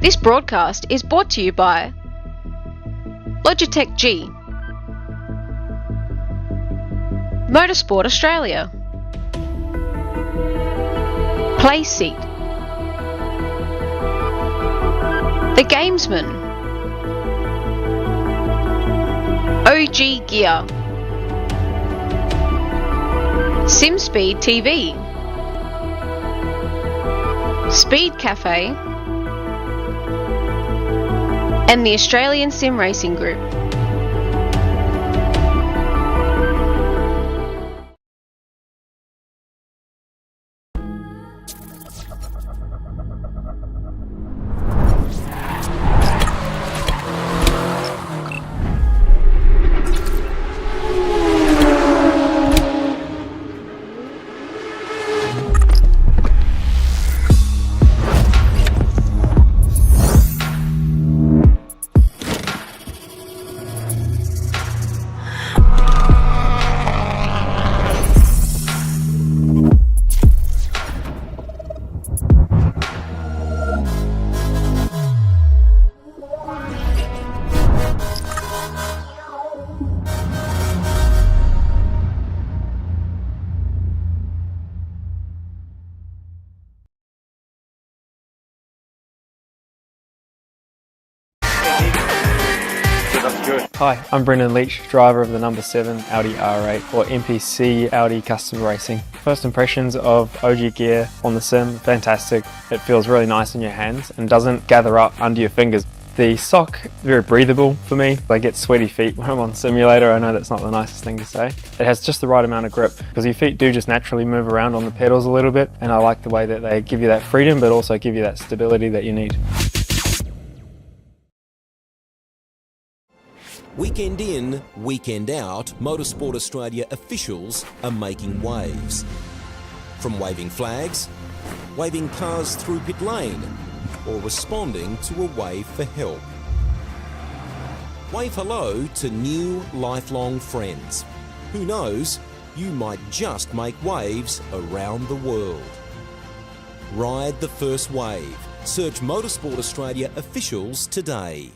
This broadcast is brought to you by Logitech G, Motorsport Australia, Play Seat, The Gamesman, OG Gear, SimSpeed TV, Speed Cafe, and the Australian Sim Racing Group. Hi, I'm Brendan Leach, driver of the number 7 Audi R8 or MPC Audi Custom Racing. First impressions of OG gear on the sim, fantastic. It feels really nice in your hands and doesn't gather up under your fingers. The sock, very breathable for me. I get sweaty feet when I'm on simulator. I know that's not the nicest thing to say. It has just the right amount of grip because your feet do just naturally move around on the pedals a little bit, and I like the way that they give you that freedom but also give you that stability that you need. Weekend in, weekend out, Motorsport Australia officials are making waves. From waving flags, waving cars through pit lane, or responding to a wave for help. Wave hello to new lifelong friends. Who knows, you might just make waves around the world. Ride the first wave. Search Motorsport Australia officials today.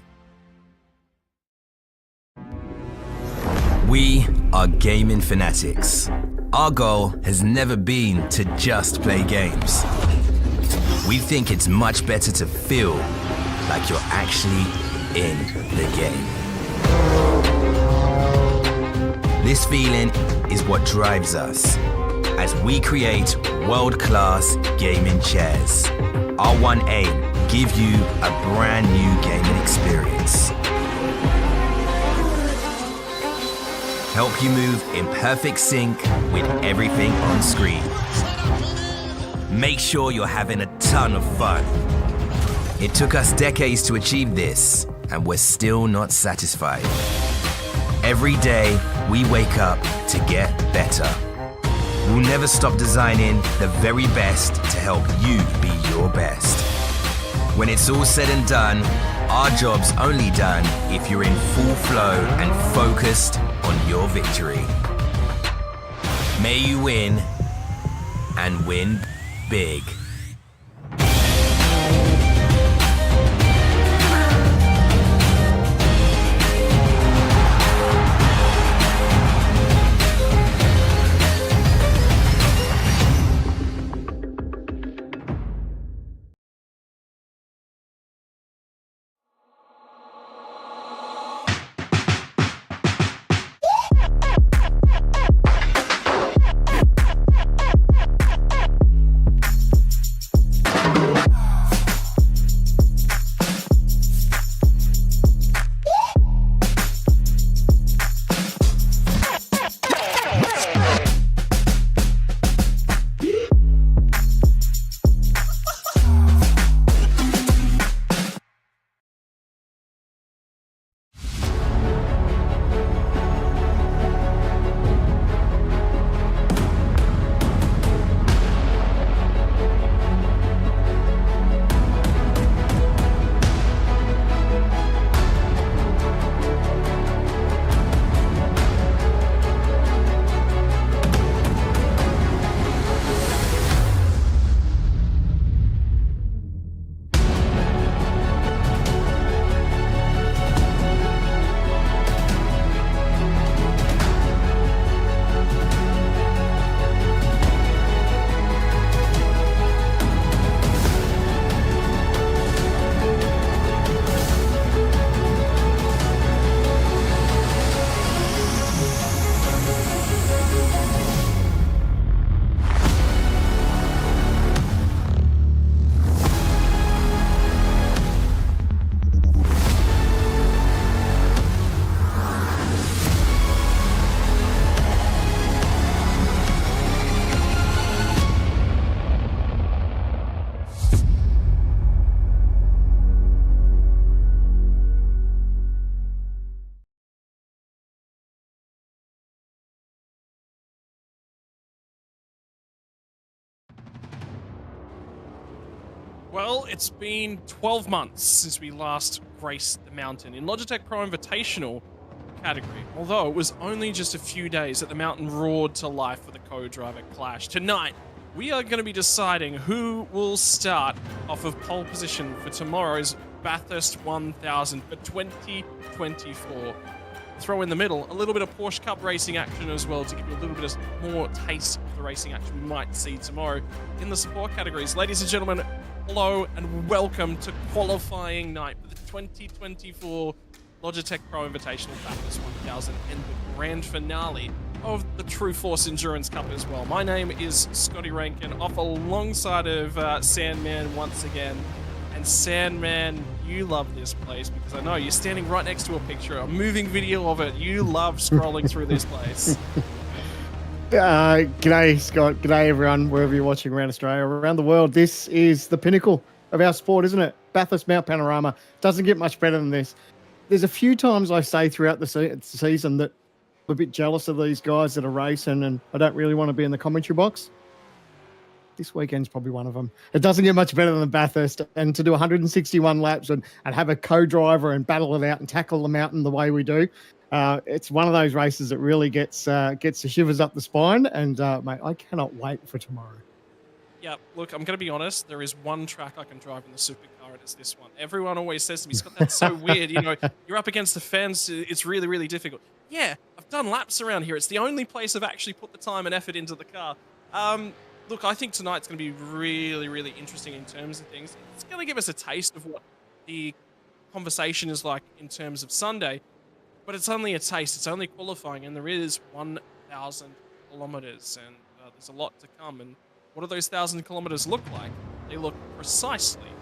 We are gaming fanatics. Our goal has never been to just play games. We think it's much better to feel like you're actually in the game. This feeling is what drives us as we create world-class gaming chairs. Our one aim, give you a brand new gaming experience. Help you move in perfect sync with everything on screen. Make sure you're having a ton of fun. It took us decades to achieve this, and we're still not satisfied. Every day, we wake up to get better. We'll never stop designing the very best to help you be your best. When it's all said and done, our job's only done if you're in full flow and focused on your victory. May you win, and win big. Well, it's been 12 months since we last raced the mountain in Logitech Pro Invitational category, although it was only just a few days that the mountain roared to life for the co-driver clash. Tonight, we are going to be deciding who will start off of pole position for tomorrow's Bathurst 1000 for 2024. Throw in the middle a little bit of Porsche Cup racing action as well to give you a little bit of more taste of the racing action we might see tomorrow in the support categories. Ladies and gentlemen, hello and welcome to qualifying night for the 2024 Logitech Pro Invitational Bathurst 1000 and the grand finale of the True Force Endurance Cup as well. My name is Scotty Rankin, off alongside of Sandman once again. And Sandman, you love this place because I know you're standing right next to a picture, a moving video of it. You love scrolling through this place. G'day, Scott. G'day, everyone, wherever you're watching around Australia, around the world. This is the pinnacle of our sport, isn't it? Bathurst Mount Panorama. Doesn't get much better than this. There's a few times I say throughout the season that I'm a bit jealous of these guys that are racing and I don't really want to be in the commentary box. This weekend's probably one of them. It doesn't get much better than Bathurst, and to do 161 laps and have a co-driver and battle it out and tackle the mountain the way we do, it's one of those races that really gets the shivers up the spine, and mate, I cannot wait for tomorrow. Yeah, look, I'm going to be honest, there is one track I can drive in the supercar, and it's this one. Everyone always says to me, Scott, that's so weird, you know, you're up against the fence, it's really, really difficult. Yeah, I've done laps around here. It's the only place I've actually put the time and effort into the car. Look, I think tonight's going to be really, really interesting in terms of things. It's going to give us a taste of what the conversation is like in terms of Sunday, but it's only a taste. It's only qualifying, and there is 1,000 kilometers, and there's a lot to come. And what do those 1,000 kilometers look like? They look precisely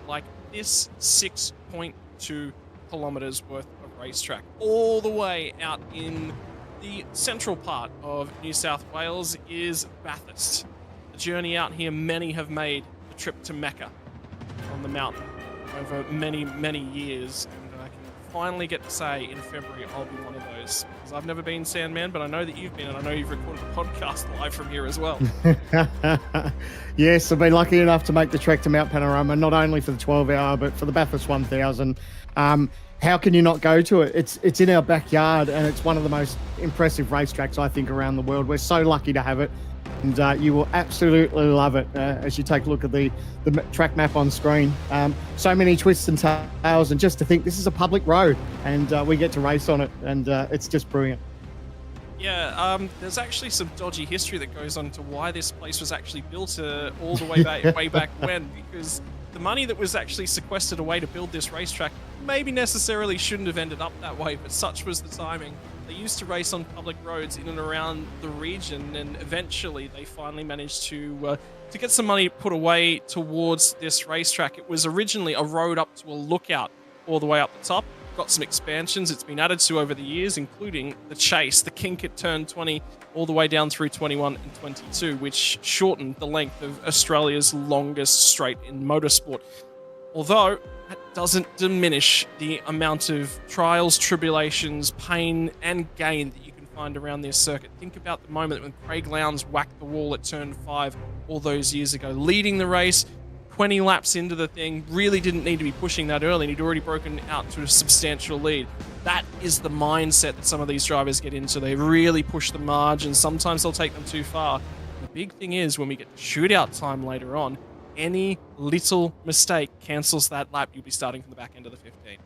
like this 6.2 kilometers worth of racetrack, all the way out in the central part of New South Wales is Bathurst. The journey out here, many have made the trip to Mecca on the mountain over many, many years. And I can finally get to say in February I'll be one of those. Because I've never been, Sandman, but I know that you've been, and I know you've recorded a podcast live from here as well. Yes, I've been lucky enough to make the trek to Mount Panorama, not only for the 12-hour, but for the Bathurst 1000. How can you not go to it? It's in our backyard, and it's one of the most impressive racetracks, I think, around the world. We're so lucky to have it. And you will absolutely love it as you take a look at the track map on screen. So many twists and tales, and just to think this is a public road and we get to race on it, and it's just brilliant. Yeah, there's actually some dodgy history that goes on to why this place was actually built all the way back when, because the money that was actually sequestered away to build this racetrack maybe necessarily shouldn't have ended up that way, but such was the timing. They used to race on public roads in and around the region, and eventually they finally managed to get some money put away towards this racetrack. It was originally a road up to a lookout all the way up the top. Got some expansions it's been added to over the years, including the chase, the kink at turn 20, all the way down through 21 and 22, which shortened the length of Australia's longest straight in motorsport. Although that doesn't diminish the amount of trials, tribulations, pain, and gain that you can find around this circuit. Think about the moment when Craig Lowndes whacked the wall at turn 5 all those years ago, leading the race, 20 laps into the thing, really didn't need to be pushing that early, and he'd already broken out to a substantial lead. That is the mindset that some of these drivers get into. They really push the margin. Sometimes they'll take them too far. The big thing is when we get to shootout time later on, any little mistake cancels that lap. You'll be starting from the back end of the 15.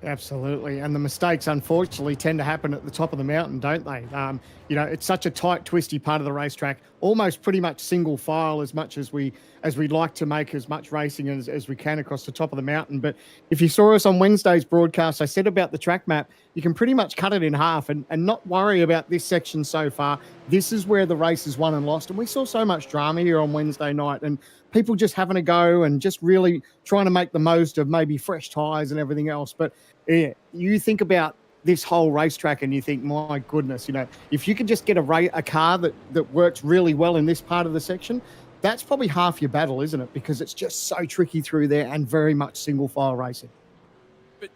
Absolutely. And the mistakes, unfortunately, tend to happen at the top of the mountain, don't they? You know, it's such a tight, twisty part of the racetrack, almost pretty much single file as much as we like to make as much racing as we can across the top of the mountain. But if you saw us on Wednesday's broadcast, I said about the track map, you can pretty much cut it in half and not worry about this section so far. This is where the race is won and lost. And we saw so much drama here on Wednesday night, and people just having a go and just really trying to make the most of maybe fresh tyres and everything else. But yeah, you think about this whole racetrack and you think, my goodness, you know, if you could just get a car that works really well in this part of the section, that's probably half your battle, isn't it? Because it's just so tricky through there and very much single file racing. But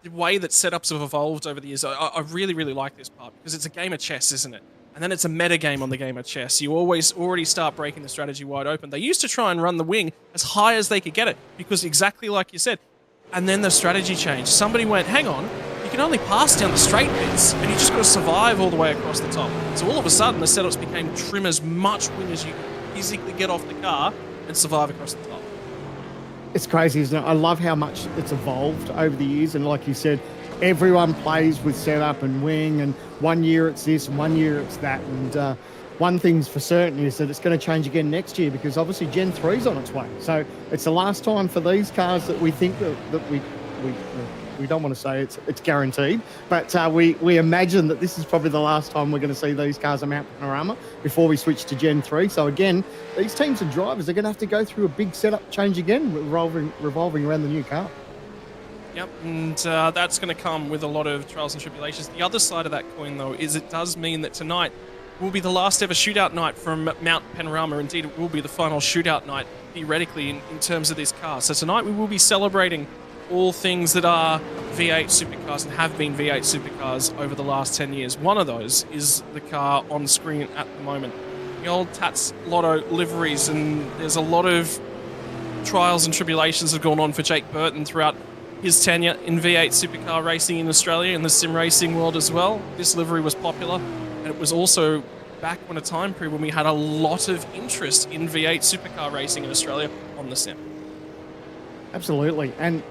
the way that setups have evolved over the years, I really, really like this part because it's a game of chess, isn't it? And then it's a meta game on the game of chess. You already start breaking the strategy wide open. They used to try and run the wing as high as they could get it, because exactly like you said. And then the strategy changed. Somebody went, hang on, you can only pass down the straight bits, and you just got to survive all the way across the top. So all of a sudden, the setups became trim as much wing as you could physically get off the car and survive across the top. It's crazy, isn't it? I love how much it's evolved over the years. And like you said, everyone plays with setup and wing, and one year it's this and 1 year it's that. And one thing's for certain is that it's going to change again next year, because obviously Gen 3's on its way. So it's the last time for these cars that we think that we don't want to say it's guaranteed, but we imagine that this is probably the last time we're going to see these cars on Mount Panorama before we switch to Gen 3. So again, these teams and drivers are going to have to go through a big setup change again, revolving around the new car. Yep, and that's going to come with a lot of trials and tribulations. The other side of that coin, though, is it does mean that tonight will be the last ever shootout night from Mount Panorama. Indeed, it will be the final shootout night, theoretically, in terms of this car. So tonight we will be celebrating all things that are V8 supercars and have been V8 supercars over the last 10 years. One of those is the car on screen at the moment. The old Tats Lotto liveries, and there's a lot of trials and tribulations have gone on for Jake Burton throughout his tenure in V8 supercar racing in Australia and the sim racing world as well. This livery was popular, and it was also back when a time period when we had a lot of interest in V8 supercar racing in Australia on the sim. Absolutely. And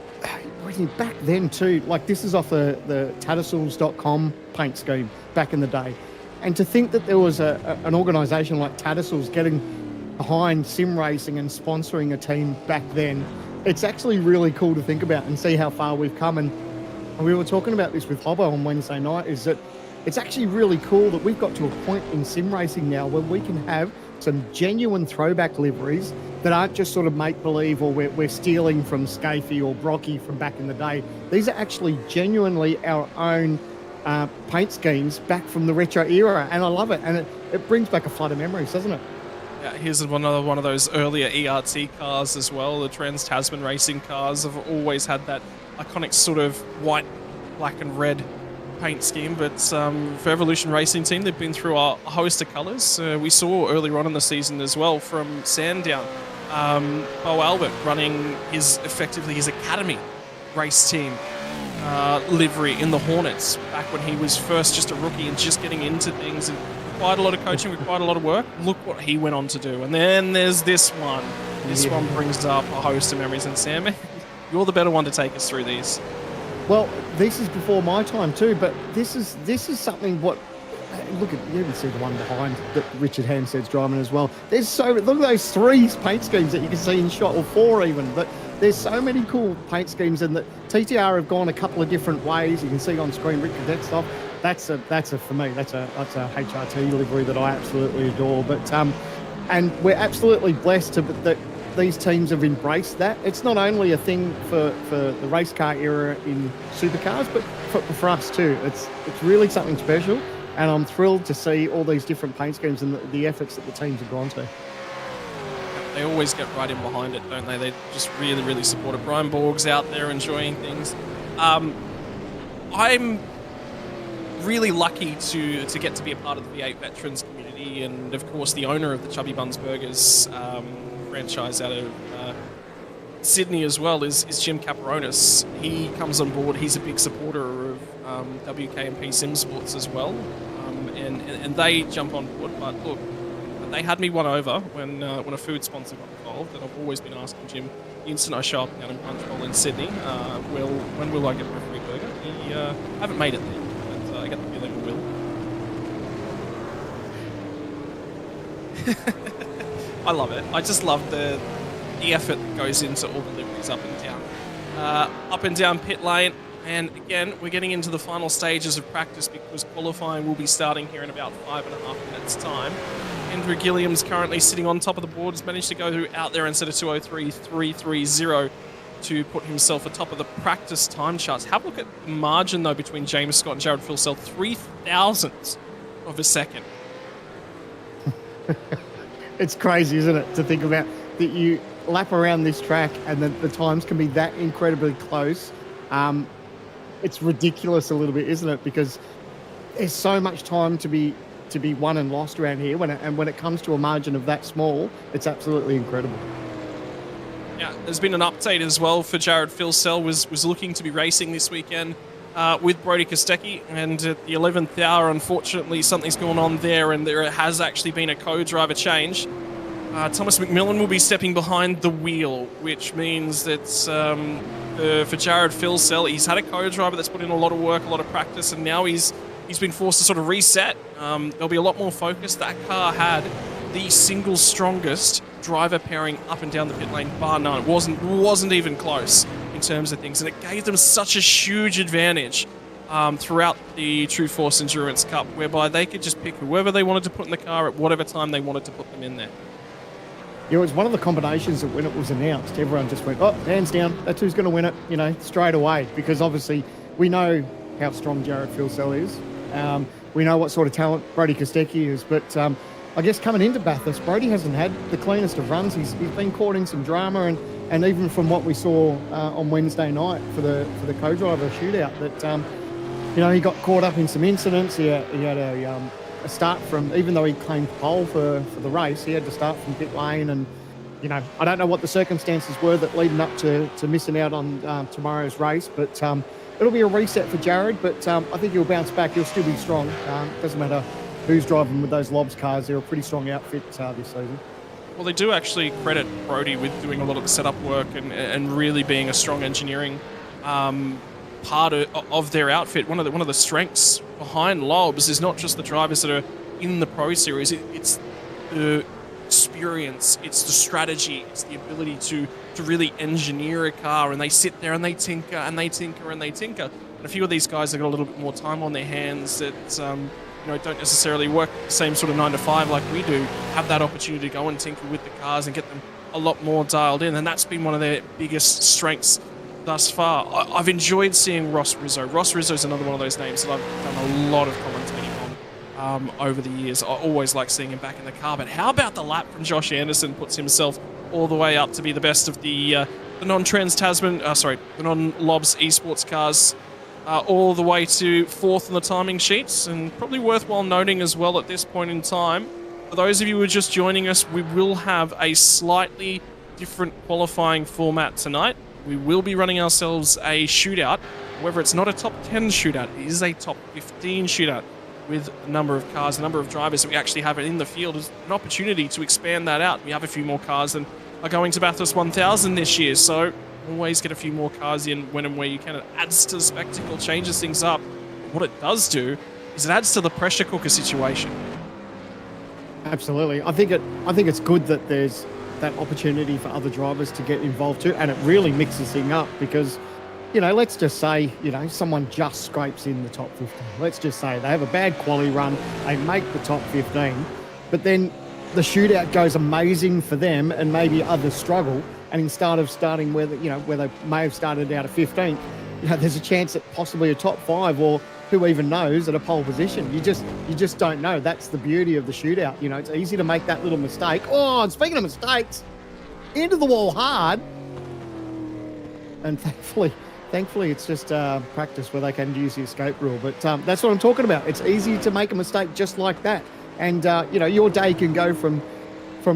back then too, like this is off the Tattersalls.com paint scheme back in the day. And to think that there was an organisation like Tattersalls getting behind sim racing and sponsoring a team back then, it's actually really cool to think about and see how far we've come. And we were talking about this with Hobbo on Wednesday night, is that it's actually really cool that we've got to a point in sim racing now where we can have some genuine throwback liveries that aren't just sort of make-believe, or we're stealing from Scafie or Brocky from back in the day. These are actually genuinely our own paint schemes back from the retro era, and I love it. And it brings back a flood of memories, doesn't it? Yeah, here's another one of those earlier ERT cars as well. The Trans-Tasman racing cars have always had that iconic sort of white, black and red paint scheme, but for Evolution Racing Team, they've been through a host of colours. We saw earlier on in the season as well from Sandown, Bo Albert running his academy race team livery in the Hornets back when he was first just a rookie and just getting into things, and quite a lot of coaching with quite a lot of work. Look what he went on to do. And then there's this one. This one brings up a host of memories, and Sam, you're the better one to take us through these. Well, this is before my time too, but this is something what. Look at, you even see the one behind that Richard Hansed's driving as well. Look at those 3 paint schemes that you can see in shot, or 4 even. But there's so many cool paint schemes, and that TTR have gone a couple of different ways. You can see on screen Rick Cadet's stuff. That's a for me. That's a HRT livery that I absolutely adore. But and we're absolutely blessed that these teams have embraced that. It's not only a thing for the race car era in supercars, but for us too. It's really something special, and I'm thrilled to see all these different paint schemes and the efforts that the teams have gone to. They always get right in behind it, don't they? They just really, really support it. Brian Borg's out there enjoying things. I'm really lucky to get to be a part of the V8 veterans community, and of course the owner of the Chubby Buns Burgers franchise out of Sydney as well is Jim Caperonis. He comes on board. He's a big supporter of WKMP Sim Sports as well, and they jump on board. But look, they had me won over when a food sponsor got involved, and I've always been asking Jim the instant I show up down in Punch Bowl in Sydney, when will I get my free burger? He haven't made it there, but I get the feeling I will. I love it. I just love the effort that goes into all the liveries up and down pit lane. And again, we're getting into the final stages of practice because qualifying will be starting here in about 5.5 minutes' time. Andrew Gilliam's currently sitting on top of the board, has managed to go out there and set a 2:03.330 to put himself atop of the practice time charts. Have a look at the margin, though, between James Scott and Jared Filsell, 0.003 of a second. It's crazy, isn't it, to think about that you lap around this track and the times can be that incredibly close. It's ridiculous a little bit, isn't it? Because there's so much time to be to be won and lost around here. When it comes to a margin of that small, it's absolutely incredible. Yeah, there's been an update as well for Jared Filsell, was looking to be racing this weekend with Brodie Kostecki, and at the 11th hour, unfortunately, something's going on there, and there has actually been a co-driver change. Thomas McMillan will be stepping behind the wheel, which means that for Jared Filsell, he's had a co-driver that's put in a lot of work, a lot of practice, and now he's been forced to sort of reset. There'll be a lot more focus. That car had the single strongest driver pairing up and down the pit lane, bar none. It wasn't even close in terms of things, and it gave them such a huge advantage throughout the True Force Endurance Cup, whereby they could just pick whoever they wanted to put in the car at whatever time they wanted to put them in there. Yeah, it was one of the combinations that when it was announced, everyone just went, oh, hands down, that's who's going to win it, straight away, because obviously we know how strong Jared Filsell is. We know what sort of talent Brodie Kostecki is, but I guess coming into Bathurst, Brodie hasn't had the cleanest of runs. He's been caught in some drama, and even from what we saw on Wednesday night for the co-driver shootout, that he got caught up in some incidents. He had a start from, even though he claimed pole for the race, he had to start from pit lane, and I don't know what the circumstances were that leading up to missing out on tomorrow's race, but it'll be a reset for Jared, but I think he'll bounce back. He'll still be strong. Doesn't matter who's driving with those Lobs cars. They're a pretty strong outfit this season. Well, they do actually credit Brodie with doing a lot of the setup work and really being a strong engineering part of their outfit. One of the strengths behind Lobs is not just the drivers that are in the Pro Series. It's the experience, it's the strategy, it's the ability to really engineer a car, and they sit there and they tinker and they tinker and they tinker. And a few of these guys have got a little bit more time on their hands that don't necessarily work the same sort of 9 to 5 like we do, have that opportunity to go and tinker with the cars and get them a lot more dialed in, and that's been one of their biggest strengths thus far. I've enjoyed seeing Ross Rizzo. Ross Rizzo's another one of those names that I've done a lot of commentating on over the years. I always like seeing him back in the car, but how about the lap from Josh Anderson puts himself all the way up to be the best of the non-Trans-Tasman, the non-Lobs esports cars, all the way to 4th on the timing sheets. And probably worthwhile noting as well at this point in time, for those of you who are just joining us, we will have a slightly different qualifying format tonight. We will be running ourselves a shootout. However, it's not a top 10 shootout, it is a top 15 shootout with a number of cars, a number of drivers that we actually have in the field. As an opportunity to expand that out. We have a few more cars than are going to Bathurst 1000 this year, so always get a few more cars in when and where you can. It adds to the spectacle, changes things up. What it does do is it adds to the pressure cooker situation. Absolutely. I think it's good that there's that opportunity for other drivers to get involved too, and it really mixes things up because, let's just say, someone just scrapes in the top 15. Let's just say they have a bad quali run, they make the top 15, but then the shootout goes amazing for them and maybe others struggle, and instead of starting where they may have started out at 15th, there's a chance at possibly a top 5 or who even knows at a pole position. You just don't know. That's the beauty of the shootout. It's easy to make that little mistake. Oh, and speaking of mistakes, into the wall hard. And thankfully it's just practice where they can use the escape rule. But that's what I'm talking about. It's easy to make a mistake just like that. And, your day can go from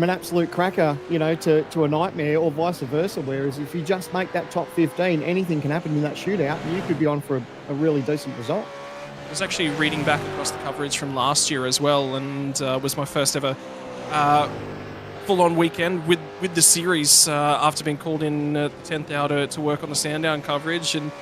an absolute cracker, to a nightmare or vice versa. Whereas if you just make that top 15, anything can happen in that shootout and you could be on for a really decent result. I was actually reading back across the coverage from last year as well, and was my first ever full-on weekend with the series after being called in at the 10th hour to work on the Sandown coverage. And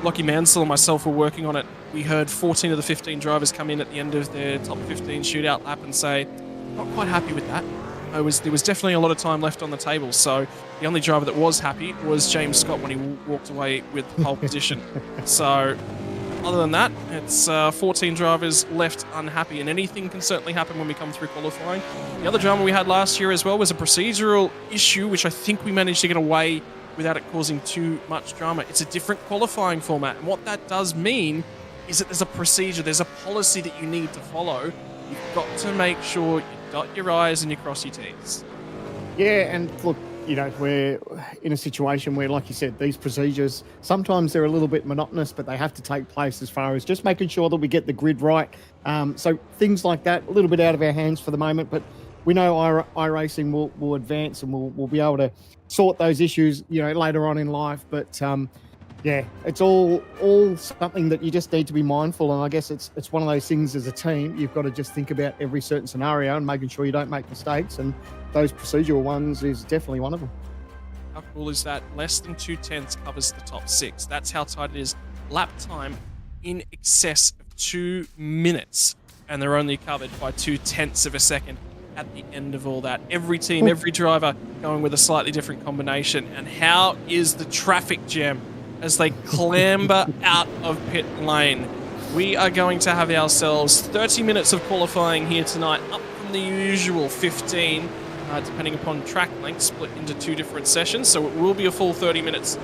Lockie Mansell and myself were working on it. We heard 14 of the 15 drivers come in at the end of their top 15 shootout lap and say, not quite happy with that. There was definitely a lot of time left on the table, so the only driver that was happy was James Scott when he walked away with the pole position. So other than that, it's 14 drivers left unhappy, and anything can certainly happen when we come through qualifying. The other drama we had last year as well was a procedural issue, which I think we managed to get away without it causing too much drama. It's a different qualifying format, and what that does mean is that there's a procedure, there's a policy that you need to follow. You've got to make sure you dot your I's and you cross your T's. Yeah, and look, we're in a situation where, like you said, these procedures, sometimes they're a little bit monotonous, but they have to take place as far as just making sure that we get the grid right. So things like that, a little bit out of our hands for the moment, but we know iRacing will advance and we'll be able to sort those issues, later on in life. But yeah, it's all something that you just need to be mindful. And I guess it's one of those things as a team, you've got to just think about every certain scenario and making sure you don't make mistakes. And those procedural ones is definitely one of them. How cool is that? Less than 2/10 covers the top 6. That's how tight it is. Lap time in excess of 2 minutes. And they're only covered by 2/10 of a second at the end of all that. Every team, every driver going with a slightly different combination. And how is the traffic jam as they clamber out of pit lane? We are going to have ourselves 30 minutes of qualifying here tonight, up from the usual 15, depending upon track length, split into 2 different sessions. So it will be a full 30 minutes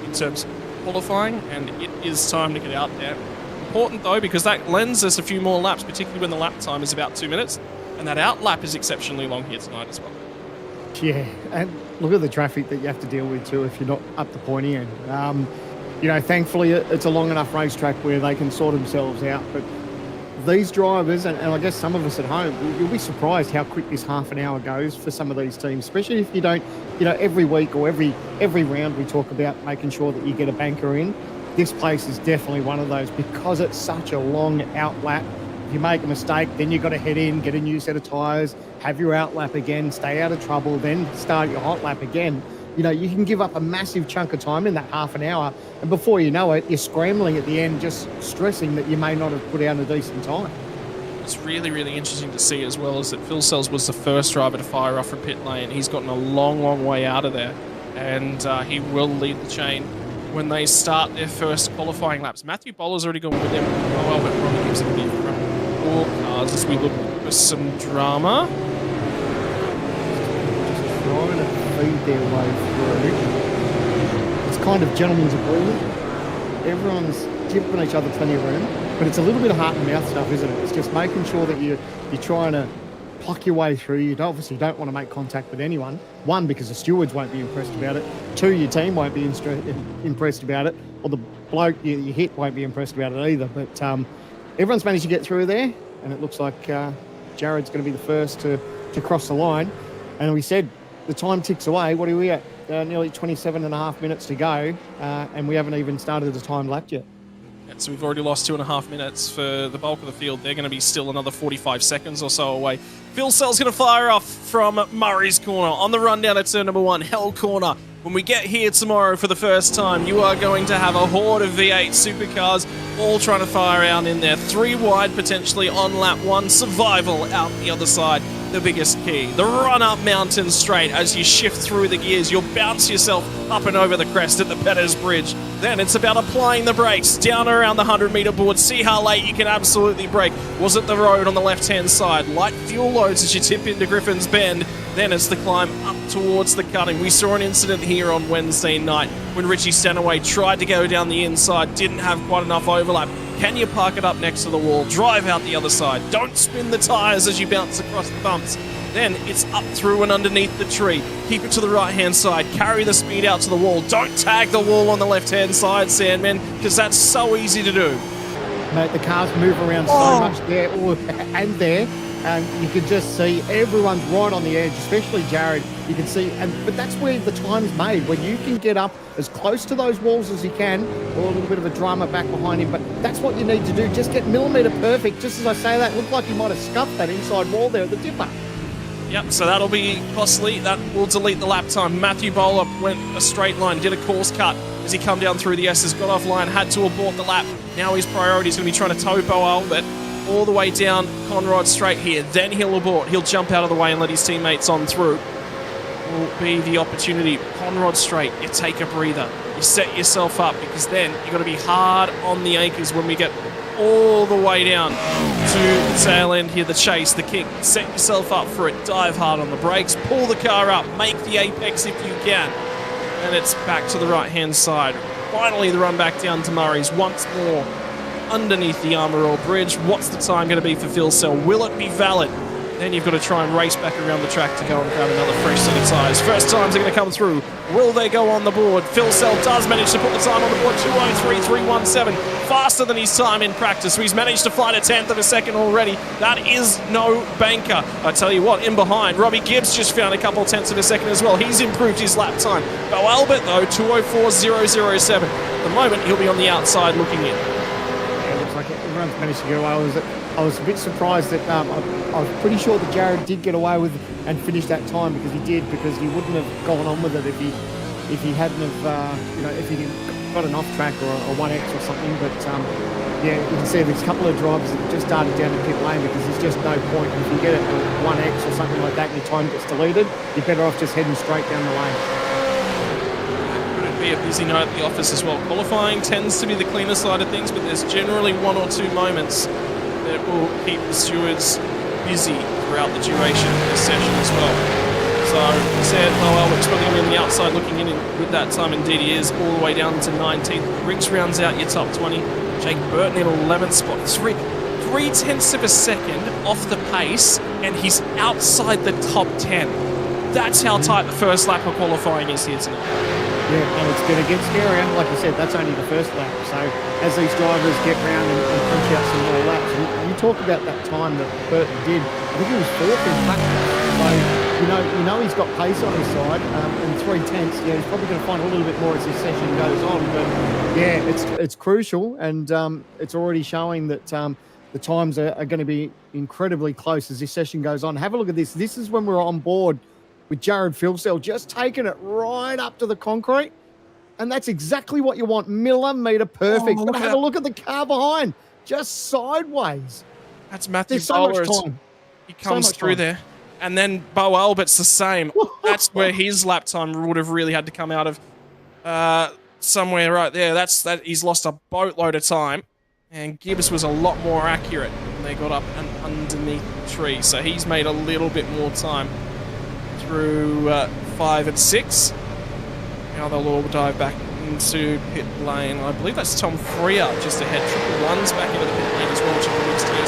in terms of qualifying, and it is time to get out there. Important though, because that lends us a few more laps, particularly when the lap time is about 2 minutes, and that out lap is exceptionally long here tonight as well. Yeah, and look at the traffic that you have to deal with too if you're not up the pointy end. Thankfully it's a long enough racetrack where they can sort themselves out, but these drivers, and I guess some of us at home, you'll be surprised how quick this half an hour goes for some of these teams, especially if you don't, every week or every round we talk about making sure that you get a banker in. This place is definitely one of those because it's such a long out lap. If you make a mistake, then you've got to head in, get a new set of tyres, have your out lap again, stay out of trouble, then start your hot lap again. You can give up a massive chunk of time in that half an hour, and before you know it, you're scrambling at the end, just stressing that you may not have put out a decent time. It's really, really interesting to see as well is that Phil Sells was the first driver to fire off from pit lane. He's gotten a long, long way out of there, and he will lead the chain when they start their first qualifying laps. Matthew Bowler's already gone with them. Oh, well, but Robbie gives it a bit from all cars as we look for some drama. Just trying to feed their way through. It's kind of gentleman's agreement. Everyone's giving each other plenty of room, but it's a little bit of heart and mouth stuff, isn't it? It's just making sure that you're trying to pluck your way through. You obviously don't want to make contact with anyone. 1, because the stewards won't be impressed about it. 2, your team won't be impressed about it, or the bloke you hit won't be impressed about it either. But everyone's managed to get through there, and it looks like Jared's going to be the first to cross the line. And we said the time ticks away. What are we at? Nearly 27 and a half minutes to go, and we haven't even started the time lap yet. So we've already lost 2.5 minutes for the bulk of the field. They're going to be still another 45 seconds or so away. Phil Sells going to fire off from Murray's corner on the run down at turn number 1, Hell Corner. When we get here tomorrow for the first time, you are going to have a horde of V8 supercars all trying to fire out in there. 3 wide potentially on lap 1. Survival out the other side, the biggest key. The run up mountain straight as you shift through the gears. You'll bounce yourself up and over the crest at the Petters Bridge. Then it's about applying the brakes down around the 100-metre board. See how late you can absolutely brake. Was it the road on the left-hand side? Light fuel loads as you tip into Griffin's Bend. Then it's the climb up towards the cutting. We saw an incident here on Wednesday night when Richie Stanaway tried to go down the inside, didn't have quite enough overlap. Can you park it up next to the wall? Drive out the other side. Don't spin the tyres as you bounce across the bumps. Then it's up through and underneath the tree. Keep it to the right-hand side. Carry the speed out to the wall. Don't tag the wall on the left-hand side, Sandman, because that's so easy to do. Mate, the cars move around so much there and there. And you can just see everyone's right on the edge, especially Jared. You can see, but that's where the time's made, when you can get up as close to those walls as you can, or a little bit of a drama back behind him. But that's what you need to do. Just get millimetre perfect. Just as I say that, it looked like he might have scuffed that inside wall there at the dipper. Yep, so that'll be costly. That will delete the lap time. Matthew Bowler went a straight line, did a course cut as he come down through the S's, got off line, had to abort the lap. Now his priority is going to be trying to tow Bo Albert all the way down Conrod straight here. Then he'll abort. He'll jump out of the way and let his teammates on through. Will be the opportunity. Conrod straight, you take a breather. You set yourself up, because then you've got to be hard on the anchors when we get all the way down to the tail end here, the chase, the kick. Set yourself up for it. Dive hard on the brakes. Pull the car up. Make the apex if you can. And it's back to the right-hand side. Finally, the run back down to Murray's once more underneath the Armour All Bridge. What's the time going to be for Phil Sell? Will it be valid? Then you've got to try and race back around the track to go and grab another fresh set of tyres. First times are going to come through. Will they go on the board? Phil Sell does manage to put the time on the board, 2:03.317. Faster than his time in practice. So he's managed to fly a 10th of a second already. That is no banker. I tell you what, in behind, Robbie Gibbs just found a couple tenths of a second as well. He's improved his lap time. Bo Albert, though, 2:04.007. At the moment, he'll be on the outside looking in. Yeah, it looks like everyone's managed to get away with it. I was a bit surprised that I was pretty sure that Jared did get away with and finish that time, because he did, because he wouldn't have gone on with it if he hadn't have if he didn't got an off track or a 1X or something. But yeah, you can see there's a couple of drivers that just started down the pit lane, because there's just no point. If you get a 1X or something like that and your time gets deleted, you're better off just heading straight down the lane. Could be a busy night at the office as well. Qualifying tends to be the cleaner side of things, but there's generally 1 or 2 moments that will keep the stewards busy throughout the duration of this session as well. So, he said, Albert's probably going to be on the outside looking in with that time. Indeed he is, all the way down to 19th. Riggs rounds out your top 20. Jake Burton in 11th spot. 3/10 of a second off the pace, and he's outside the top 10. That's how tight the first lap of qualifying is here tonight. Yeah, and it's going to get scarier. Like I said, that's only the first lap. So as these drivers get round and punch out some more laps, you talk about that time that Burton did. I think he was 4th in practice. So you know he's got pace on his side, and 3/10. Yeah, he's probably going to find a little bit more as this session goes on. But yeah, it's crucial, and it's already showing that the times are going to be incredibly close as this session goes on. Have a look at this. This is when we're on board with Jared Filsell, just taking it right up to the concrete. And that's exactly what you want, millimetre perfect. But have a look at the car behind, just sideways. That's Matthew There's so Bowler. much time. He comes through there. And then Bo Albert's the same. That's where his lap time would have really had to come out of somewhere right there. He's lost a boatload of time. And Gibbs was a lot more accurate when they got up and underneath the tree. So he's made a little bit more time through 5 and 6. Now they'll all dive back into pit lane. I believe that's Tom Freer just ahead. Triple ones back into the pit lane as well, which includes Teo.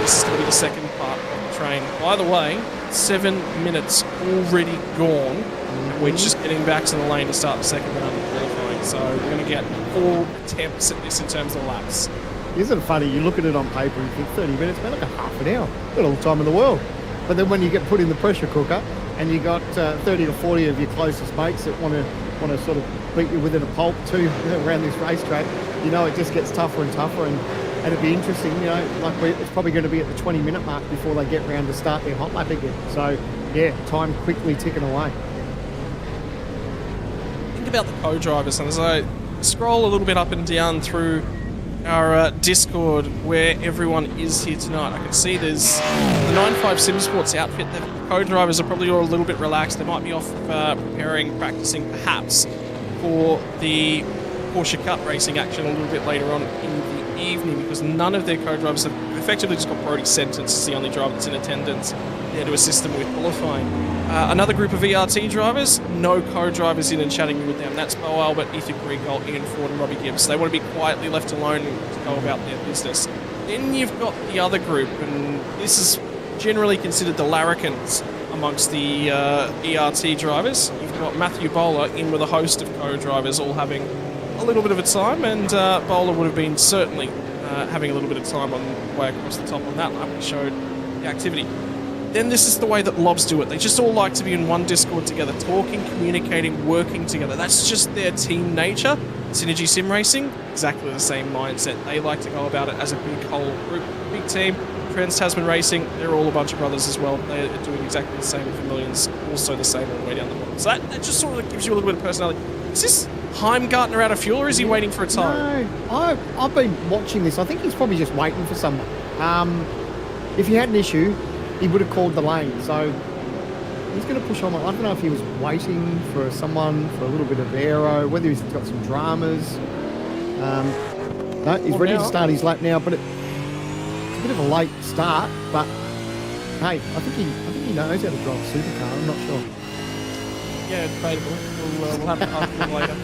This is going to be the second part of the train. By the way, 7 minutes already gone. And we're just getting back to the lane to start the second round of qualifying. So we're going to get 4 attempts at this in terms of laps. Isn't it funny? You look at it on paper and you think 30 minutes, man, like a half an hour. Got all the time in the world. But then when you get put in the pressure cooker and you got 30 or 40 of your closest mates that want to sort of beat you within a pulp too around this racetrack, it just gets tougher and tougher. And it'd be interesting, it's probably going to be at the 20-minute mark before they get round to start their hot lap again. So, yeah, time quickly ticking away. Think about the co-drivers, and as I scroll a little bit up and down through our Discord where everyone is here tonight, I can see there's the 95 Sim Sports outfit. The co-drivers are probably all a little bit relaxed. They might be off practicing perhaps for the Porsche Cup racing action a little bit later on in the evening, because none of their co-drivers have effectively just got Brody Sentence as the only driver that's in attendance there to assist them with qualifying. Another group of ERT drivers, no co-drivers in and chatting with them. That's Bo Albert, Ethan Greengold, Ian Ford and Robbie Gibbs. They want to be quietly left alone to go about their business. Then you've got the other group, and this is generally considered the larrikins amongst the ERT drivers. You've got Matthew Bowler in with a host of co-drivers all having a little bit of a time, and Bowler would have been certainly having a little bit of time on the way across the top on that lap. We showed the activity. Then this is the way that Lobs do it. They just all like to be in one Discord together, talking, communicating, working together. That's just their team nature. Synergy Sim Racing, exactly the same mindset. They like to go about it as a big whole group, big team. Trans Tasman Racing, they're all a bunch of brothers as well. They're doing exactly the same for Millions, also the same all the way down the bottom. So that just sort of gives you a little bit of personality. Is this Heimgartner out of fuel, or is he waiting for a time? No, I've been watching this. I think he's probably just waiting for someone. If he had an issue, he would have called the lane. So he's going to push on. I don't know if he was waiting for someone for a little bit of aero, whether he's got some dramas. No, he's ready to start his lap now, but it's a bit of a late start. But hey, I think he knows how to drive a supercar. I'm not sure. Yeah, debatable. We'll have to ask him later.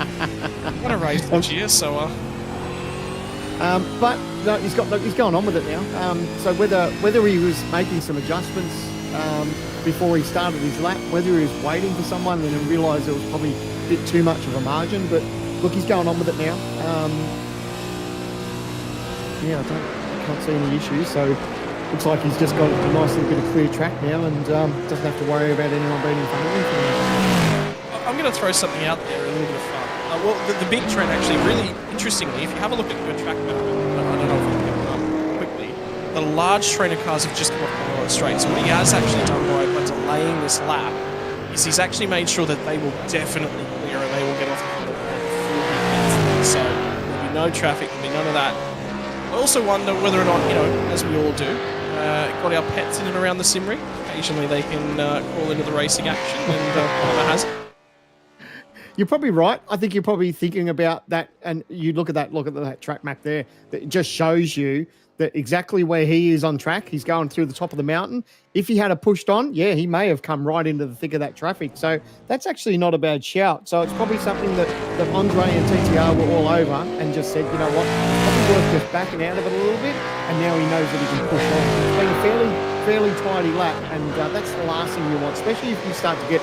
What a race this year, so But no, he's going on with it now. So whether he was making some adjustments before he started his lap, whether he was waiting for someone and then realised there was probably a bit too much of a margin, but look, he's going on with it now. Yeah, I can't see any issues. So looks like he's just got a nice little bit of clear track now and doesn't have to worry about anyone being in front of him. I'm going to throw something out there, a little bit of fun. Well, the big trend actually, really interestingly, if you have a look at your track map, I don't know if you can get it up quickly, the large trainer cars have just come off the road straight. So what he has actually done by delaying this lap is he's actually made sure that they will definitely clear and they will get off the road before he gets there. So there'll be no traffic, there'll be none of that. I also wonder whether or not, as we all do, got our pets in and around the sim ring. Occasionally they can crawl into the racing action and whatever has it. You're probably right. I think you're probably thinking about that, and you look at that track map there. That it just shows you that exactly where he is on track. He's going through the top of the mountain. If he had pushed on, yeah, he may have come right into the thick of that traffic. So that's actually not a bad shout. So it's probably something that Andre and TTR were all over and just said, you know what, probably worth just backing out of it a little bit, and now he knows that he can push on. It's been a fairly tidy lap, and that's the last thing you want, especially if you start to get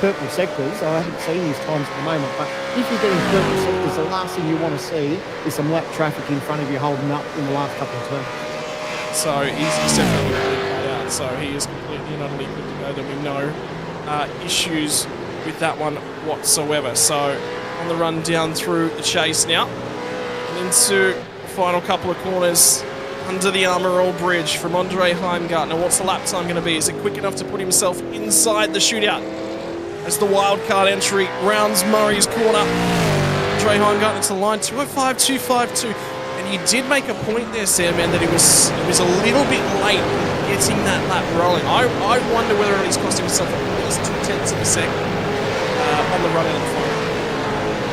purple sectors. I haven't seen these times at the moment, but if you're getting purple sectors, the last thing you want to see is some lap traffic in front of you holding up in the last couple of turns. So he's definitely cleared that out. So he is completely and utterly good to go. There'll be no issues with that one whatsoever. So on the run down through the chase now, and into the final couple of corners under the Armour All Bridge from Andre Heimgartner. What's the lap time going to be? Is it quick enough to put himself inside the shootout? As the wildcard entry rounds Murray's corner, Andre Heimgartner to the line, 205.252. And you did make a point there, Sam, man, that it was a little bit late getting that lap rolling. I wonder whether or not he's costing himself at least 0.2 of a second on the run out of the final.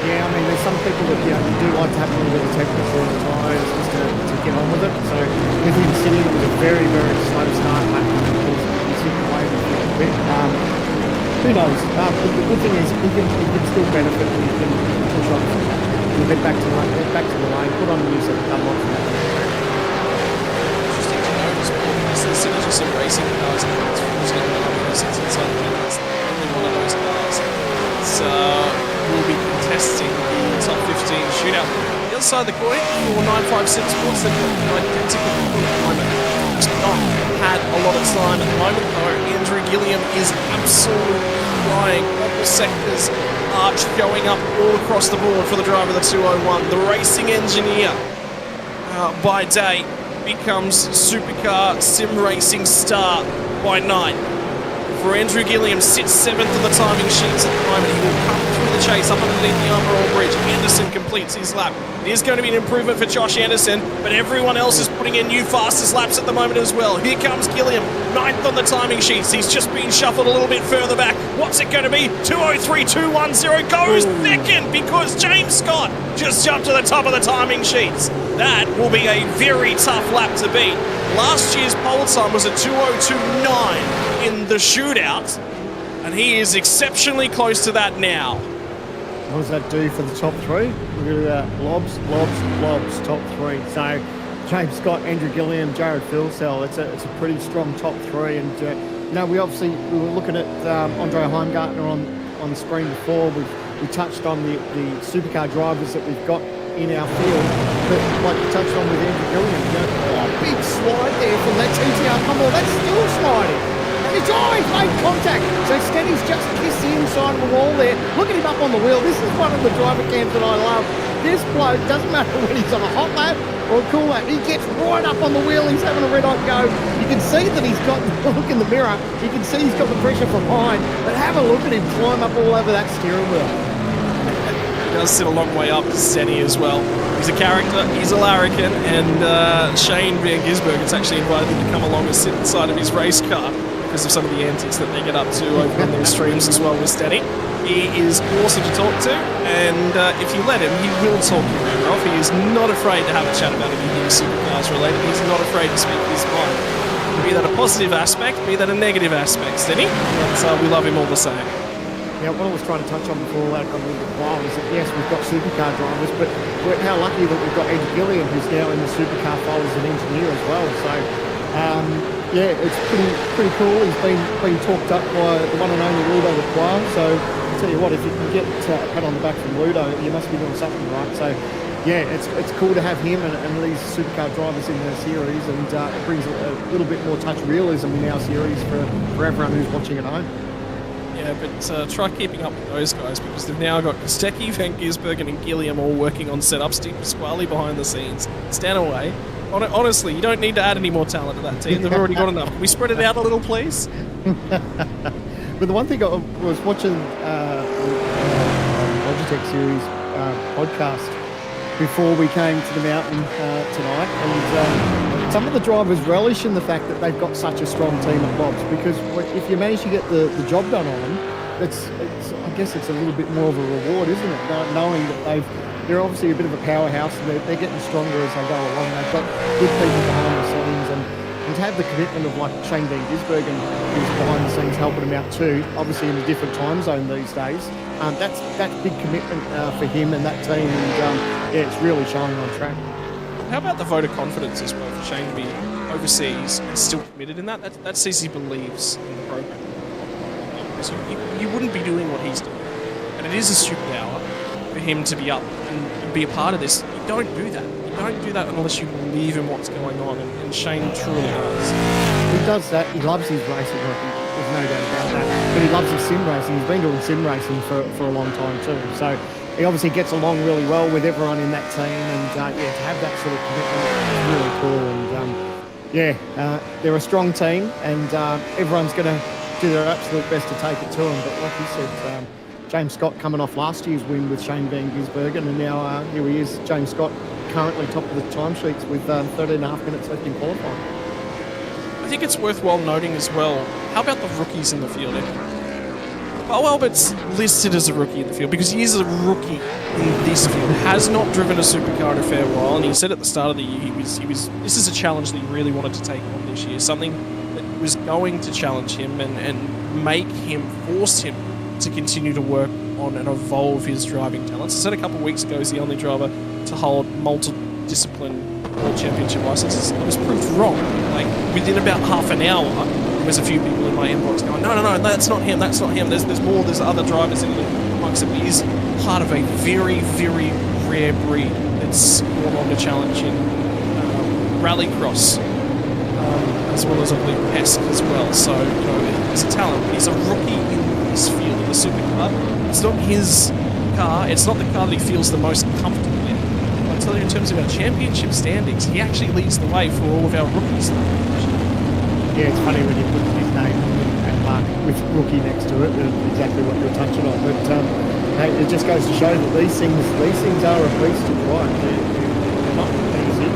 Yeah, I mean, there's some people that you do like to have a little bit of technical on the tyres just to get on with it. So with him sitting, it was a very, very slow start lap. He's hit away with it a bit. Who knows? The good thing is he can still benefit and he can push on. He'll get back to the lane, put on the new set of double off. Interesting to note as well, because the synergy sim racing cars and it's using sits inside the gym. It's only one of those cars. So we'll be contesting the top 15 shootout. The other side of the coin for 956 Sports, they've got identical people at the moment. It's not had a lot of time at the moment though. Andrew Gilliam is absolutely flying. Purple sectors are going up all across the board for the driver of the 201. The racing engineer by day becomes supercar sim racing star by night. For Andrew Gilliam, sits 7th of the timing sheets at the moment. He will come through the chase up underneath the Armour All Bridge. Anderson completes his lap. It is going to be an improvement for Josh Anderson, but everyone else is putting in new fastest laps at the moment as well. Here comes Gilliam, 9th on the timing sheets. He's just been shuffled a little bit further back. What's it going to be? 203.210 goes second because James Scott just jumped to the top of the timing sheets. That will be a very tough lap to beat. Last year's pole time was a 202.9 in the shootout, and he is exceptionally close to that now. What does that do for the top three? Look at that. Lobs, top three. So James Scott, Andrew Gilliam, Jared Philsell. It's a pretty strong top three. And we were looking at Andre Heimgartner on the screen before. We touched on the supercar drivers that we've got in our field, but like you touched on with Andrew Gilliam, big slide there from that TTR combo. That's still sliding. He's made contact. So Steady's just kissed the inside of the wall there. Look at him up on the wheel. This is one of the driver cams that I love. This bloke, doesn't matter when he's on a hot lap or a cool lap, he gets right up on the wheel. He's having a red hot go. You can see that he's got, look in the mirror, you can see he's got the pressure from behind. But have a look at him climb up all over that steering wheel. He does sit a long way up, Stenny as well. He's a character, he's a larrikin, and Shane Van Gisbergen has actually invited him to come along and sit inside of his race car because of some of the antics that they get up to over on their streams as well with Stenny. He is awesome to talk to, and if you let him, he will talk your ear off. He is not afraid to have a chat about anything supercars related. He's not afraid to speak his mind. Be that a positive aspect, be that a negative aspect, Stenny. But we love him all the same. Yeah, what I was trying to touch on before that got a little bit wild is that, yes, we've got supercar drivers, but how lucky that we've got Ed Gilliam, who's now in the supercar fold as an engineer as well. So, yeah, it's pretty cool. He's been talked up by the one and only Ludo Lacroix. So, I'll tell you what, if you can get a pat on the back from Ludo, you must be doing something right. So, yeah, it's cool to have him and these supercar drivers in the series, and it brings a little bit more touch realism in our series for everyone who's watching at home. Yeah, but try keeping up with those guys, because they've now got Kostecki, Van Gisbergen and Gilliam all working on setups. Steve Pasquale behind the scenes. Stand away. Honestly, you don't need to add any more talent to that team. They've already got enough. Can we spread it out a little, please? But the one thing I was watching Logitech Series podcast before we came to the mountain tonight, and some of the drivers relish in the fact that they've got such a strong team at Bob's, because if you manage to get the job done on them, I guess it's a little bit more of a reward, isn't it? Knowing that they're obviously a bit of a powerhouse, and they're getting stronger as they go along. They've got good people behind the scenes, and to have the commitment of like Shane Van Gisbergen, who's behind the scenes helping them out too, obviously in a different time zone these days. That's big commitment for him and that team, and yeah, it's really showing on track. How about the vote of confidence as well for Shane to be overseas and still committed in that? That says he believes in the program. Because you wouldn't be doing what he's doing. And it is a superpower for him to be up and be a part of this. You don't do that. You don't do that unless you believe in what's going on, and Shane truly does. He does that. He loves his racing. There's no doubt about that. But he loves his sim racing. He's been doing sim racing for a long time too. So he obviously gets along really well with everyone in that team, and yeah, to have that sort of commitment is really cool. And they're a strong team, and everyone's going to do their absolute best to take it to them. But like you said, James Scott coming off last year's win with Shane Van Gisbergen, and now here he is, James Scott, currently top of the timesheets with 13.5 minutes left in qualifying. I think it's worthwhile noting as well, how about the rookies in the field? Bo Albert's listed as a rookie in the field because he is a rookie in this field. Has not driven a supercar in a fair while, and he said at the start of the year he was. This is a challenge that he really wanted to take on this year, something that was going to challenge him and make him, force him to continue to work on and evolve his driving talents. I said a couple of weeks ago he's the only driver to hold multi-discipline World Championship licenses. I was proved wrong. Like, within about half an hour, there was a few people in my inbox going, no, that's not him, there's more, there's other drivers in the amongst him. He's part of a very, very rare breed that's gone on to challenge in rallycross, as well as I believe PESC as well. So, he's a talent. He's a rookie in this field, in the supercar. It's not his car, it's not the car that he feels the most comfortable in. But I tell you, in terms of our championship standings, he actually leads the way for all of our rookies. Yeah, it's funny when you put his name and mark with rookie next to it, exactly what you're touching on. But hey, it just goes to show that these things are a beast to drive. They're not easy,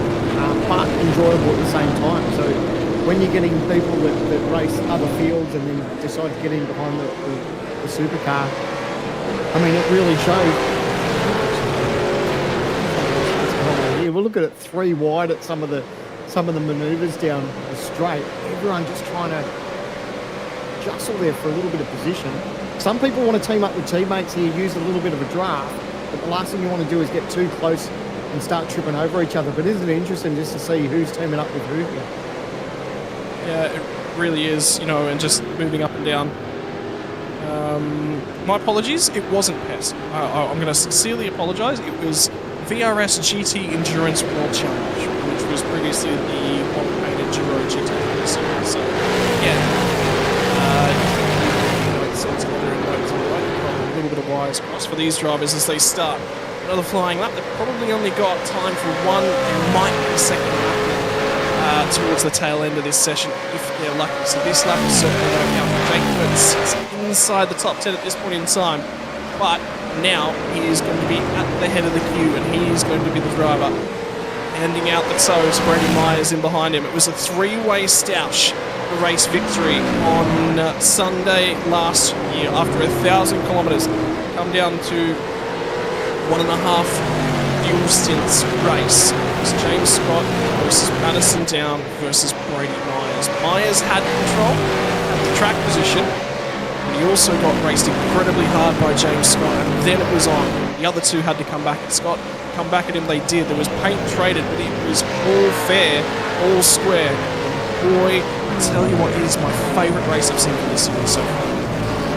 but enjoyable at the same time. So when you're getting people that race other fields and then decide to get in behind the supercar, I mean, it really shows. Yeah, we'll look at it 3 wide at some of the manoeuvres down the straight. Everyone just trying to jostle there for a little bit of position. Some people want to team up with teammates here, use a little bit of a draft, but the last thing you want to do is get too close and start tripping over each other. But isn't it interesting just to see who's teaming up with who here? Yeah, it really is, and just moving up and down. My apologies, it wasn't PESC. I'm going to sincerely apologise. It was VRS GT Endurance World Challenge, which was previously the one-paid Enduro GT series. So, yeah, it's a little bit of wires crossed for these drivers as they start another flying lap. They've probably only got time for one, and might be a second lap towards the tail end of this session if they're lucky. So this lap is certainly going out for Jake Kurtz. It's inside the top 10 at this point in time, but now he is going to be at the head of the queue, and he is going to be the driver handing out the toes. Brady Myers in behind him. It was a 3-way stoush for race victory on Sunday last year after 1,000 kilometres. Come down to 1.5 fuel stints race. It was James Scott versus Madison Down versus Brady Myers. Myers had control at the track position, and but he also got raced incredibly hard by James Scott, and then it was on. The other two had to come back at Scott. Come back at him they did. There was paint traded, but it was all fair, all square. And boy, I tell you what, it is my favourite race I've seen from this series so far.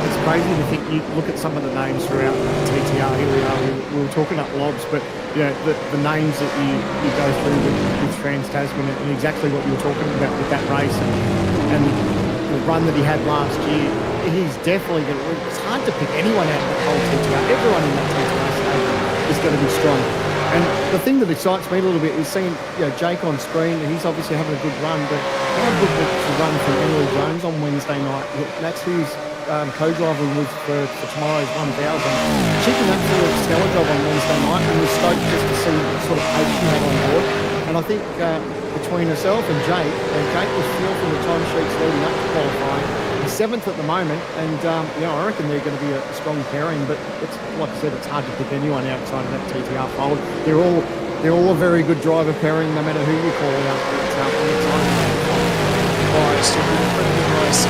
It's crazy to think, you look at some of the names throughout TTR, here we are, we were talking up lobs, but yeah, the names that you go through with Trans-Tasman and exactly what you were talking about with that race and the run that he had last year, he's definitely going to, it's hard to pick anyone out of the whole TTR. Everyone in that TTR stable is going to be strong. And the thing that excites me a little bit is seeing Jake on screen. He's obviously having a good run, but how good was the run from Emily Jones on Wednesday night? That's who's co-driving with for tomorrow's 1,000. She did an absolute stellar job on Wednesday night and was stoked just to see what sort of pace she had on board. And I think between herself and Jake was fourth in the time sheets leading up to qualifying. He's seventh at the moment, and I reckon they're going to be a strong pairing. But it's, like I said, it's hard to pick anyone outside of that TTR fold. They're all a very good driver pairing, no matter who you call out. It's incredibly nice.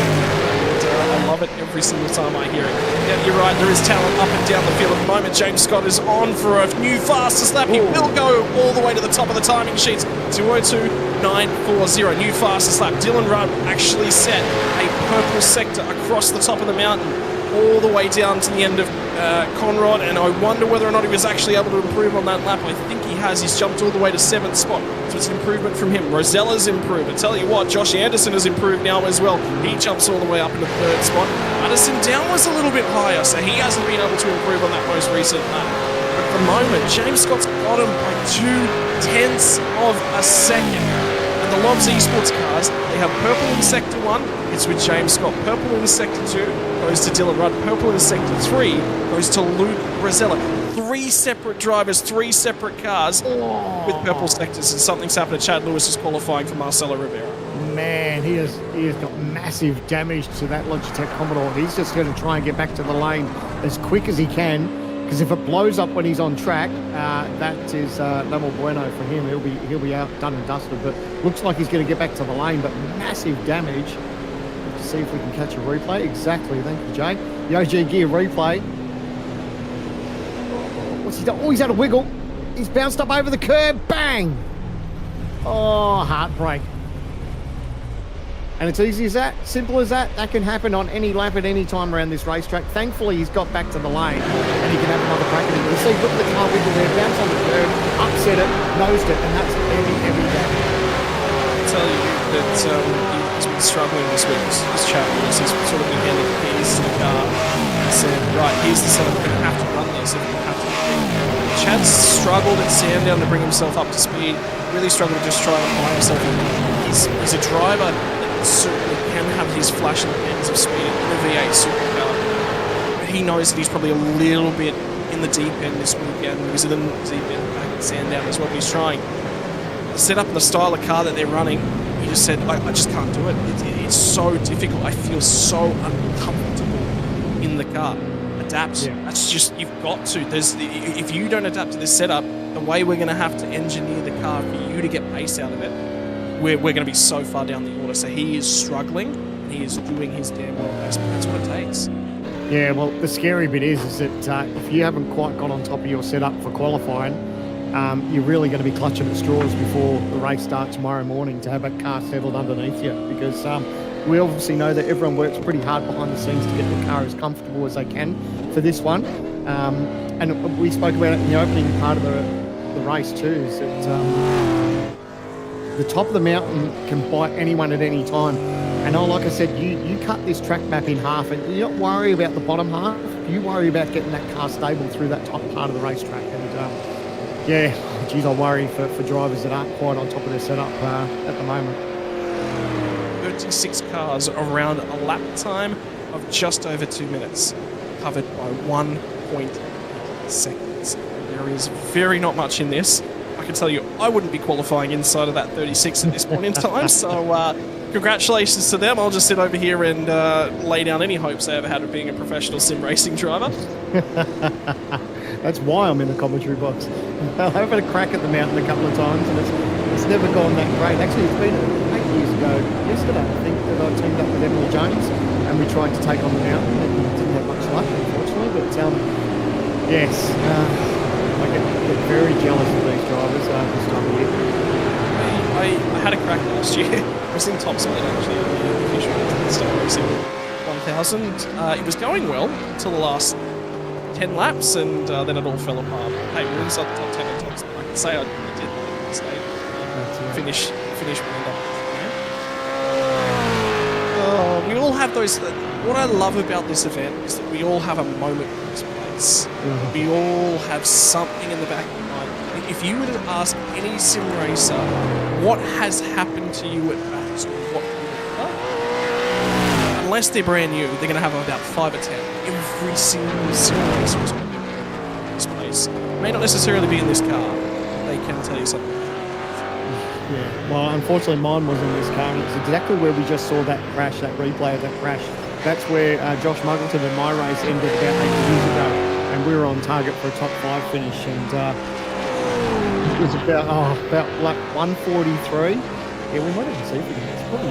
I love it every single time I hear it. Yeah, you're right, there is talent up and down the field at the moment. James Scott is on for a new fastest lap. He will go all the way to the top of the timing sheets. 2:02.940, new fastest lap. Dylan Rudd actually set a purple sector across the top of the mountain, all the way down to the end of Conrod, and I wonder whether or not he was actually able to improve on that lap. I think he has. He's jumped all the way to 7th spot, so it's an improvement from him. Rosella's improved. I tell you what, Josh Anderson has improved now as well. He jumps all the way up into 3rd spot. Addison Down was a little bit higher, so he hasn't been able to improve on that most recent lap. But at the moment, James Scott's got him by 0.2 of a second. And the Lobs Esports cars, they have purple in Sector 1, it's with James Scott. Purple in Sector 2 goes to Dylan Rudd. Purple in Sector 3 goes to Luke Rosella. 3 separate drivers, 3 separate cars with purple sectors, and something's happened to Chad Lewis is qualifying for Marcelo Rivera. Man, he has got massive damage to that Logitech Commodore. He's just going to try and get back to the lane as quick as he can, because if it blows up when he's on track, that is no more bueno for him. He'll be out, done and dusted. But looks like he's going to get back to the lane, but massive damage. Let's see if we can catch a replay. Exactly, thank you, Jay. The OG Gear replay. What's he done? Oh, he's had a wiggle. He's bounced up over the curb. Bang! Oh, heartbreak. And it's easy as that, simple as that. That can happen on any lap at any time around this racetrack. Thankfully, he's got back to the lane and he can have another crack at it. You see, look at the car wiggle there, bounce on the curb, upset it, nosed it, and that's heavy damage. I'll tell you that he's been struggling this week. This chap, he's sort of been handing the keys to the car and said, right, here's the setup, we're going to have to run this if we have to. Chad's struggled at Sandown to bring himself up to speed, really struggled to just try and apply himself. He's a driver certainly can have his flash in the pans of speed in a V8 supercar. But he knows that he's probably a little bit in the deep end this weekend. He's in the deep end back at Sandown as well. But he's trying. The setup and the style of car that they're running, he just said, I just can't do it. It's so difficult. I feel so uncomfortable in the car. Adapt. Yeah. That's just, you've got to. If you don't adapt to this setup, the way we're going to have to engineer the car for you to get pace out of it, we're going to be so far down the order. So he is struggling, and he is doing his damn well best, but that's what it takes. Yeah, well, the scary bit is that if you haven't quite got on top of your setup for qualifying, you're really going to be clutching at straws before the race starts tomorrow morning to have a car settled underneath you, because we obviously know that everyone works pretty hard behind the scenes to get the car as comfortable as they can for this one. And we spoke about it in the opening part of the race too, is that the top of the mountain can bite anyone at any time. And like I said, you cut this track map in half, and you don't worry about the bottom half. You worry about getting that car stable through that top part of the racetrack. And yeah, geez, I worry for drivers that aren't quite on top of their setup at the moment. 36 cars around a lap time of just over 2 minutes, covered by 1.8 seconds. There is very not much in this. I can tell you, I wouldn't be qualifying inside of that 36 at this point in time. So congratulations to them. I'll just sit over here and lay down any hopes they ever had of being a professional sim racing driver. That's why I'm in the commentary box. I've had a crack at the mountain a couple of times, and it's never gone that great. Actually, it's been 8 years ago yesterday, I think, that I teamed up with Emily Jones. and we tried to take on the mountain and didn't have much luck, unfortunately. But yes, I get very jealous of these drivers this time of year. I had a crack last year. I was in top split actually on the official Star Racing 1000. It was going well until the last 10 laps, and then it all fell apart. Hey, we were inside the top 10 and top split. I can say I did stay, finish behind up. Oh, we all have those. What I love about this event is that we all have a moment in this place. Mm-hmm. We all have something in the back of our mind. If you were to ask any sim racer what has happened to you at Bathurst, what you remember, unless they're brand new, they're going to have about 5 or 10. Every single sim racer is going to be in this place. May not necessarily be in this car. They can tell you something. Yeah, well, unfortunately, mine was in this car, and it's exactly where we just saw that crash, that replay of that crash. That's where Josh Muggleton and my race ended about 8 years ago, and we were on target for a top 5 finish, and it was about like 143. Yeah, we might even see it. It's probably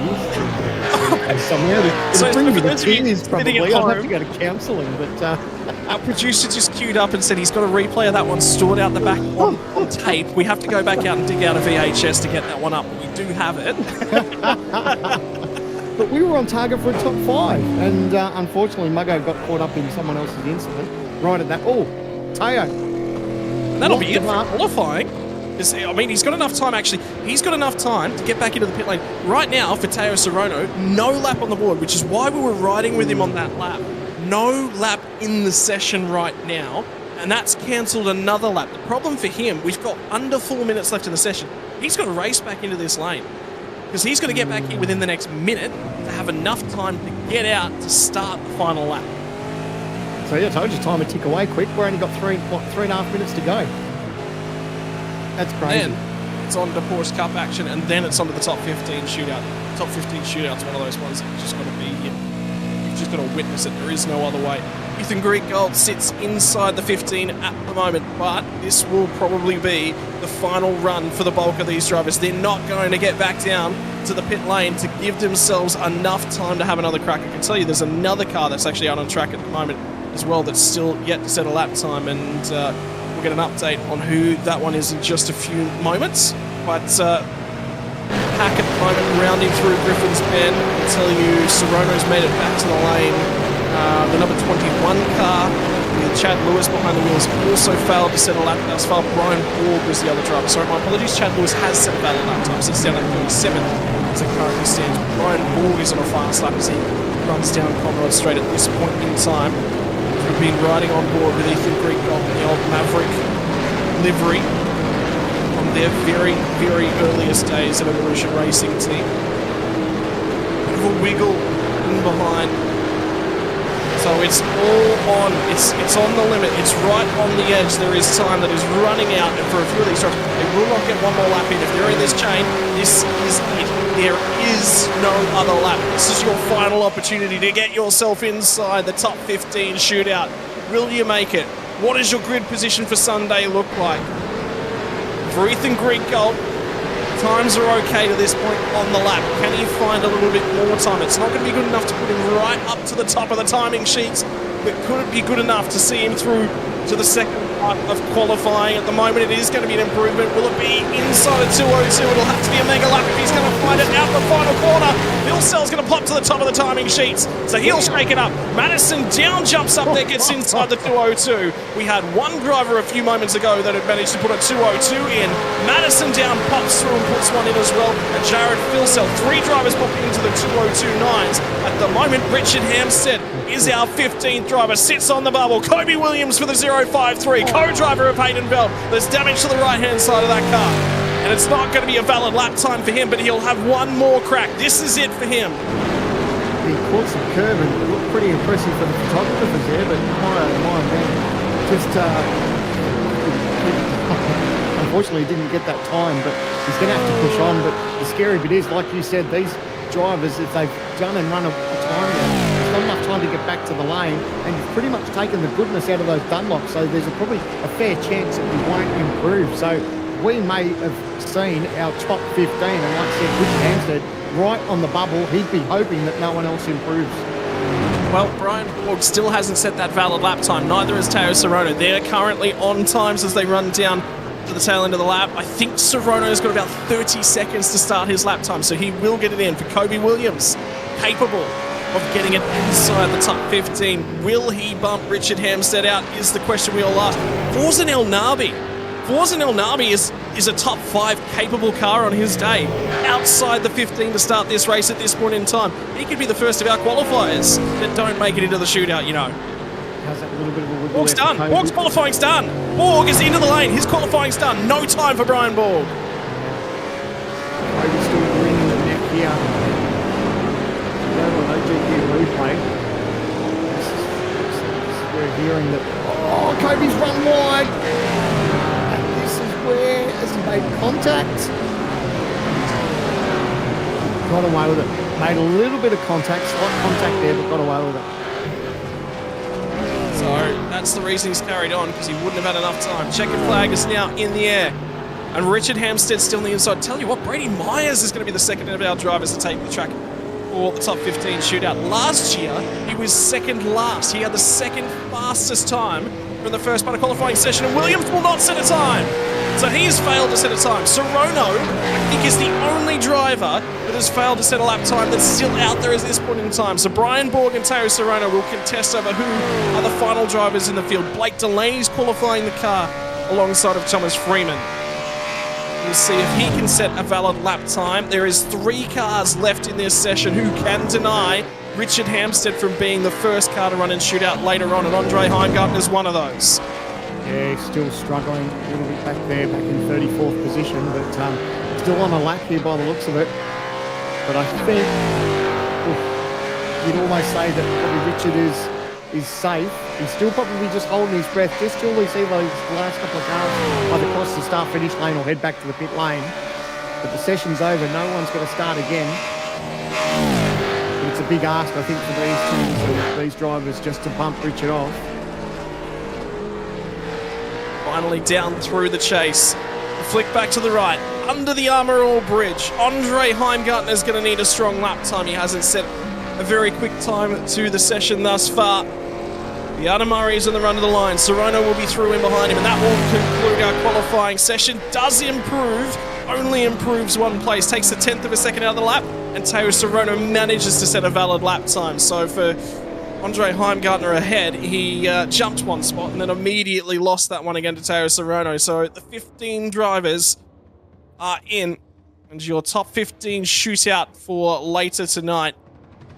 is somewhere. It'll bring me to tears, probably. I'll have to go to counselling, but... Our producer just queued up and said he's got a replay of that one stored out the back on tape. We have to go back out and dig out a VHS to get that one up, but we do have it. But we were on target for a top 5, and unfortunately Muggo got caught up in someone else's incident right at that. Oh, Teo. That'll be it for qualifying. I mean, he's got enough time, actually. He's got enough time to get back into the pit lane. Right now, for Teo Serrano, no lap on the board, which is why we were riding with him on that lap. No lap in the session right now, and that's cancelled another lap. The problem for him, we've got under 4 minutes left in the session. He's got to race back into this lane because he's got to get back in within the next minute to have enough time to get out to start the final lap. So yeah, I told you, time to tick away quick. We're only got 3.5 minutes to go. That's crazy. Then it's on to Porsche Cup action, and then it's on to the top 15 shootout. Top 15 shootout's one of those ones that you've just got to be... You've just got to witness it. There is no other way. Ethan Greekgold sits inside the 15 at the moment, but this will probably be the final run for the bulk of these drivers. They're not going to get back down to the pit lane to give themselves enough time to have another crack. I can tell you there's another car that's actually out on track at the moment as well that's still yet to set a lap time, and we'll get an update on who that one is in just a few moments. But Pack at the moment rounding through Griffin's Bend. I tell you, Serrano's made it back to the lane. The number 21 car with Chad Lewis behind the wheels also failed to set a lap thus far. Brian Borg was the other driver. Sorry, my apologies. Chad Lewis has set a valid lap time, so it's down at 37th as it currently stands. Brian Borg is on a fast lap as he runs down Conrad Straight at this point in time. We've been riding on board with Ethan Greekgold and the old Maverick livery from their very, very earliest days of Evolution Racing team. Bit of a wiggle in behind. So it's all on. It's on the limit. It's right on the edge. There is time that is running out, and for a few of these drivers, they will not get one more lap in. If they're in this chain, this is it. There is no other lap. This is your final opportunity to get yourself inside the top 15 shootout. Will you make it? What does your grid position for Sunday look like? For Ethan Greekgold, times are okay to this point on the lap. Can he find a little bit more time? It's not going to be good enough to put him right up to the top of the timing sheets, but could it be good enough to see him through to the second part of qualifying? At the moment, it is going to be an improvement. Will it be inside of 2:02? It'll have to be a mega lap if he's going to find it out the final corner. Bill Sell's going to pop to the top of the timing sheets, so he'll shake it up. Madison down jumps up there, gets inside the 2:02. We had one driver a few moments ago that had managed to put a 2:02 in. Madison down pops through and puts one in as well. And Jared Philsell, 3 drivers popping into the 2:02.9s. At the moment, Richard Hampstead is our 15th driver, sits on the bubble. Kobe Williams for the 053, co-driver of Hayden Bell. There's damage to the right-hand side of that car. And it's not going to be a valid lap time for him, but he'll have one more crack. This is it for him. He caught some curve and it looked pretty impressive for the photographers there, but my man, just unfortunately didn't get that time, but he's going to have to push on. But the scary bit is, like you said, these drivers, if they've done and run a time now, there's not enough time to get back to the lane, and you've pretty much taken the goodness out of those Dunlops, so there's probably a fair chance that we won't improve. So we may have seen our top 15, and like I said, Richard Hampstead right on the bubble. He'd be hoping that no one else improves. Well, Brian Borg still hasn't set that valid lap time. Neither has Teo Sorono. They're currently on times as they run down to the tail end of the lap. I think Sorono's got about 30 seconds to start his lap time, so he will get it in. For Kobe Williams, capable of getting it inside the top 15. Will he bump Richard Hampstead out is the question we all ask. Forza El Narbi is a top 5 capable car on his day. Outside the 15 to start this race at this point in time. He could be the first of our qualifiers that don't make it into the shootout, you know. Has that little bit of a wiggle. Borg's done. Borg's qualifying's done. Borg is into the lane. His qualifying's done. No time for Brian Borg. Kobe's still greening the neck here. Replay. We're hearing that. Oh, Kobe's run wide. And this is where, as he made contact, got away with it. Made a little bit of contact, slight contact there, but got away with it. So that's the reason he's carried on, because he wouldn't have had enough time. Checkered flag is now in the air. And Richard Hampstead still on the inside. Tell you what, Brady Myers is going to be the second of our drivers to take the track for the top 15 shootout. Last year, he was second last. He had the second fastest time from the first part of qualifying session, and Williams will not set a time. So he has failed to set a time. Sorono, I think, is the only driver that has failed to set a lap time that's still out there at this point in time. So Brian Borg and Teo Sorono will contest over who are the final drivers in the field. Blake Delaney's qualifying the car alongside of Thomas Freeman. We'll see if he can set a valid lap time. There is 3 cars left in this session who can deny Richard Hampstead from being the first car to run in shootout later on, and Andre Heimgartner is one of those. Yeah, still struggling a little bit back there, back in 34th position, but still on a lap here by the looks of it. But I think you'd almost say that probably Richard is safe. He's still probably just holding his breath just till we see those last couple of cars either cross the start-finish lane or head back to the pit lane. But the session's over. No one's going to start again. It's a big ask, I think, for these teams and these drivers just to bump Richard off. Finally down through the chase. A flick back to the right. Under the Armour All Bridge. Andre Heimgartner is going to need a strong lap time. He hasn't set a very quick time to the session thus far. The Anna Murray is on the run to the line. Sorono will be through in behind him, and that will conclude our qualifying session. Does improve, only improves 1 place, takes a 10th of a second out of the lap, and Teo Sorono manages to set a valid lap time. So for Andre Heimgartner ahead, he jumped 1 spot and then immediately lost that one again to Teo Sorono. So the 15 drivers are in, and your top 15 shootout for later tonight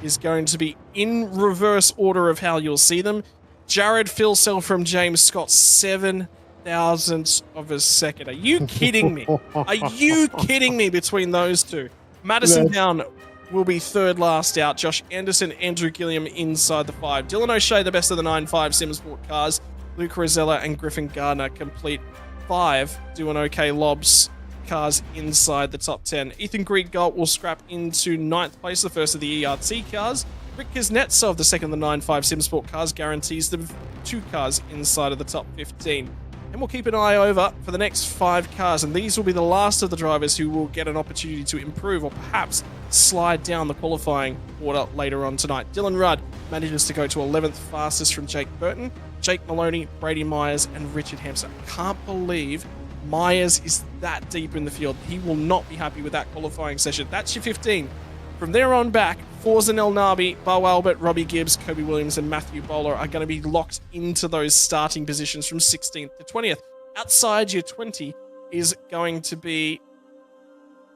is going to be in reverse order of how you'll see them. Jared Filsell from James Scott, 7 thousandths of a second. Are you kidding me? Are you kidding me between those two? Madison Down will be 3rd last out. Josh Anderson, Andrew Gilliam inside the 5. Dylan O'Shea, the best of the 9.5 Simsport cars. Luke Rosella and Griffin Gardner complete 5 doing okay lobs cars inside the top 10. Ethan Griegold will scrap into 9th place, the first of the ERT cars. Rick Kuznetsov, the second of the 9.5 Simsport cars, guarantees them 2 cars inside of the top 15. And we'll keep an eye over for the next 5 cars, and these will be the last of the drivers who will get an opportunity to improve or perhaps slide down the qualifying order later on tonight. Dylan Rudd manages to go to 11th fastest from Jake Burton, Jake Maloney, Brady Myers, and Richard Hampson. I can't believe Myers is that deep in the field. He will not be happy with that qualifying session. That's your 15. From there on back, Forza El Narbi, Bo Albert, Robbie Gibbs, Kobe Williams, and Matthew Bowler are going to be locked into those starting positions from 16th to 20th. Outside your 20 is going to be,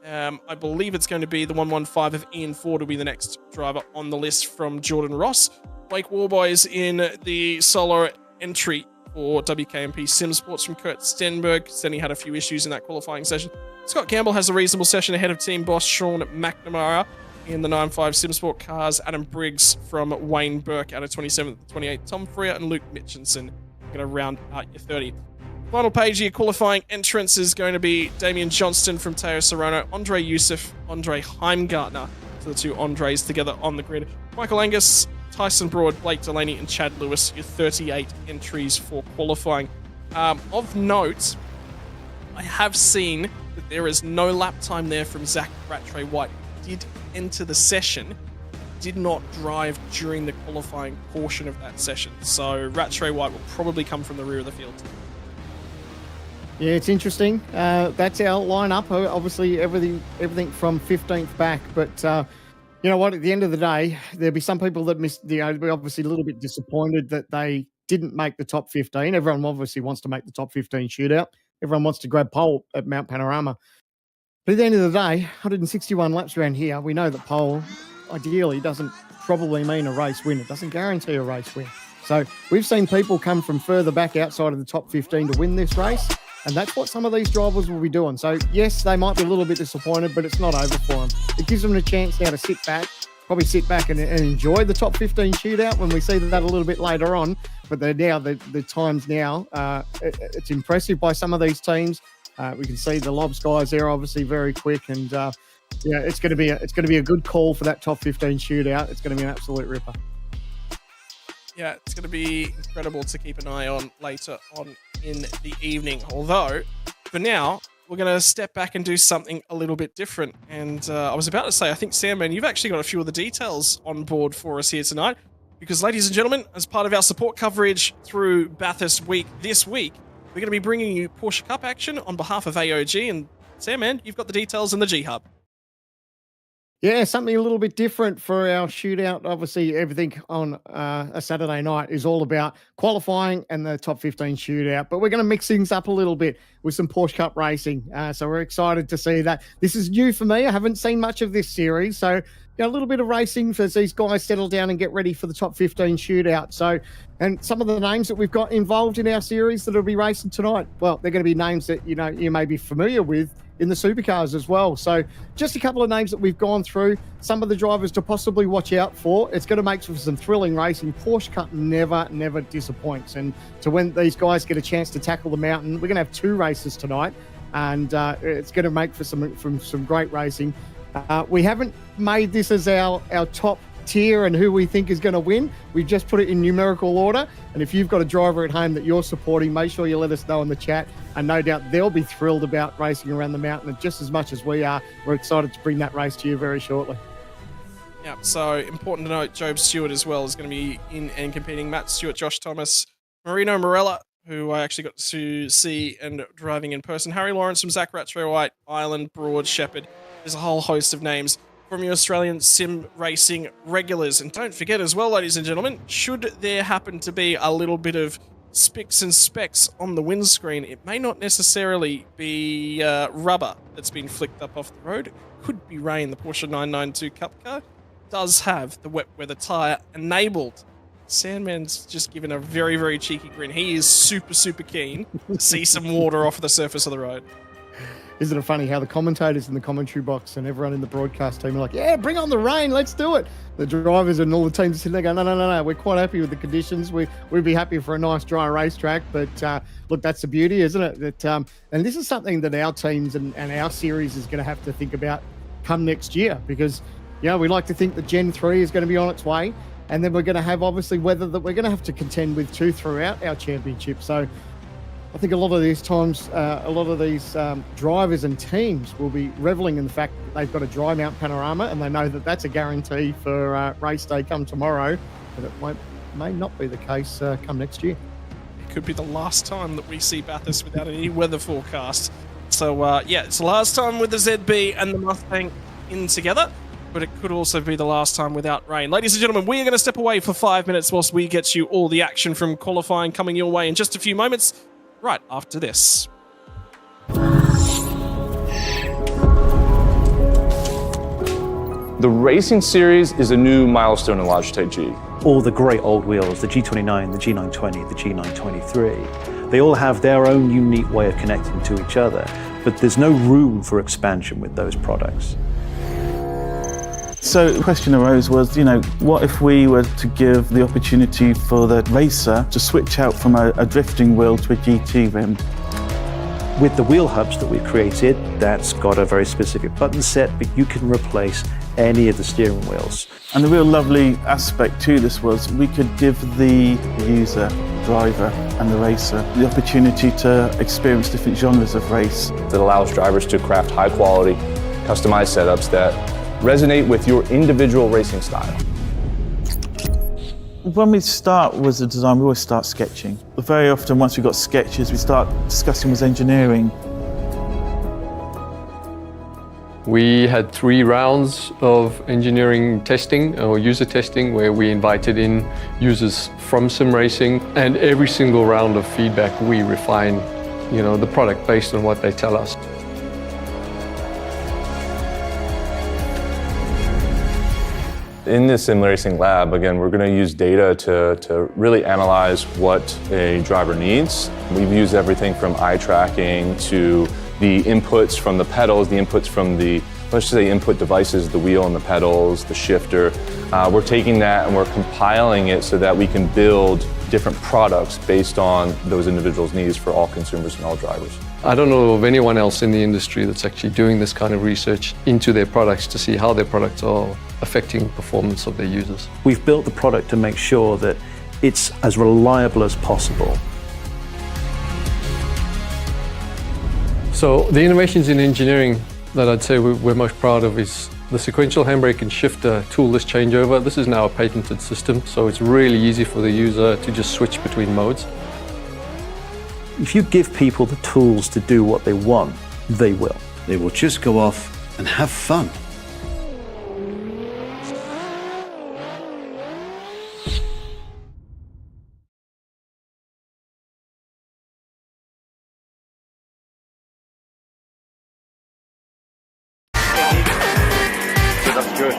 I believe it's going to be the 115 of Ian Ford will be the next driver on the list from Jordan Ross. Blake Warboys in the solo entry for WKMP Simsports from Kurt Stenberg. Stenny had a few issues in that qualifying session. Scott Campbell has a reasonable session ahead of team boss Sean McNamara. In the 9.5 Simsport cars, Adam Briggs from Wayne Burke out of 27th to 28th. Tom Freer and Luke Mitchinson are going to round out your 30. Final page here, qualifying entrance is going to be Damian Johnston from Teo Sorono, Andre Youssef, Andre Heimgartner. So the 2 Andres together on the grid. Michael Angus, Tyson Broad, Blake Delaney, and Chad Lewis, your 38 entries for qualifying. Of note, I have seen that there is no lap time there from Zach Rattray White. Did enter the session, did not drive during the qualifying portion of that session. So Rattray White will probably come from the rear of the field. Yeah, it's interesting. That's our lineup. Obviously, everything from 15th back. But you know what? At the end of the day, there'll be some people that missed. Be obviously a little bit disappointed that they didn't make the top 15. Everyone obviously wants to make the top 15 shootout. Everyone wants to grab pole at Mount Panorama. But at the end of the day, 161 laps around here, we know that pole ideally doesn't probably mean a race win. It doesn't guarantee a race win. So we've seen people come from further back outside of the top 15 to win this race. And that's what some of these drivers will be doing. So, yes, they might be a little bit disappointed, but it's not over for them. It gives them a chance now to sit back and enjoy the top 15 shootout when we see that a little bit later on. But the times now, it's impressive by some of these teams. We can see the Lobs guys there obviously very quick. And, it's going to be a good call for that top 15 shootout. It's going to be an absolute ripper. Yeah, it's going to be incredible to keep an eye on later on in the evening. Although, for now, we're going to step back and do something a little bit different. And I was about to say, I think, Sandman, you've actually got a few of the details on board for us here tonight. Because, ladies and gentlemen, as part of our support coverage through Bathurst Week this week, we're going to be bringing you Porsche Cup action on behalf of AOG. And, Sandman, you've got the details in the G-Hub. Yeah, something a little bit different for our shootout. Obviously, everything on a Saturday night is all about qualifying and the top 15 shootout. But we're going to mix things up a little bit with some Porsche Cup racing. So we're excited to see that. This is new for me. I haven't seen much of this series. So a little bit of racing as these guys settle down and get ready for the top 15 shootout. So, and some of the names that we've got involved in our series that will be racing tonight, well, they're going to be names that you may be familiar with in the supercars as well. So just a couple of names that we've gone through, some of the drivers to possibly watch out for. It's going to make for some thrilling racing. Porsche Cup never disappoints. And so when these guys get a chance to tackle the mountain, we're going to have 2 races tonight, and it's going to make for some great racing. We haven't made this as our top tier and who we think is going to win. We've just put it in numerical order. And if you've got a driver at home that you're supporting, make sure you let us know in the chat. And no doubt they'll be thrilled about racing around the mountain. And just as much as we are, we're excited to bring that race to you very shortly. Yeah, so important to note, Job Stewart as well is going to be in and competing. Matt Stewart, Josh Thomas, Marino Morella, who I actually got to see and driving in person. Harry Lawrence from Zach Rattray White, Ireland, Broad, Shepherd. There's a whole host of names from your Australian sim racing regulars. And don't forget as well, ladies and gentlemen, should there happen to be a little bit of spicks and specks on the windscreen, it may not necessarily be rubber that's been flicked up off the road. It could be rain. The Porsche 992 Cup car does have the wet weather tyre enabled. Sandman's just given a very, very cheeky grin. He is super keen to see some water off the surface of the road. Isn't it funny how the commentators in the commentary box and everyone in the broadcast team are like, yeah, bring on the rain, let's do it. The drivers and all the teams are sitting there going, no, we're quite happy with the conditions. We'd be happy for a nice dry racetrack. But look, that's the beauty, isn't it? That and this is something that our teams and our series is going to have to think about come next year, because we like to think that Gen 3 is going to be on its way. And then we're going to have, obviously, weather that we're going to have to contend with too throughout our championship. So I think a lot of these times, drivers and teams will be reveling in the fact that they've got a dry Mount Panorama, and they know that that's a guarantee for race day come tomorrow. But it may not be the case come next year. It could be the last time that we see Bathurst without any weather forecast. So, it's the last time with the ZB and the Mustang in together. But it could also be the last time without rain. Ladies and gentlemen, we are going to step away for 5 minutes whilst we get you all the action from qualifying coming your way in just a few moments, right after this. The Racing Series is a new milestone in Logitech G. All the great old wheels, the G29, the G920, the G923, they all have their own unique way of connecting to each other, but there's no room for expansion with those products. So the question arose was, what if we were to give the opportunity for the racer to switch out from a drifting wheel to a GT rim? With the wheel hubs that we created, that's got a very specific button set, but you can replace any of the steering wheels. And the real lovely aspect to this was we could give the user, driver and the racer the opportunity to experience different genres of race. That allows drivers to craft high quality, customized setups that resonate with your individual racing style. When we start with the design, we always start sketching. Very often, once we've got sketches, we start discussing with engineering. We had 3 rounds of engineering testing or user testing where we invited in users from sim racing, and every single round of feedback we refine, the product based on what they tell us. In the sim racing lab, again, we're going to use data to really analyze what a driver needs. We've used everything from eye tracking to the inputs from the pedals, the inputs from the, let's just say, input devices, the wheel and the pedals, the shifter. We're taking that and we're compiling it so that we can build different products based on those individuals' needs for all consumers and all drivers. I don't know of anyone else in the industry that's actually doing this kind of research into their products to see how their products are affecting performance of their users. We've built the product to make sure that it's as reliable as possible. So the innovations in engineering that I'd say we're most proud of is the sequential handbrake and shifter toolless changeover. This is now a patented system, so it's really easy for the user to just switch between modes. If you give people the tools to do what they want, they will. They will just go off and have fun.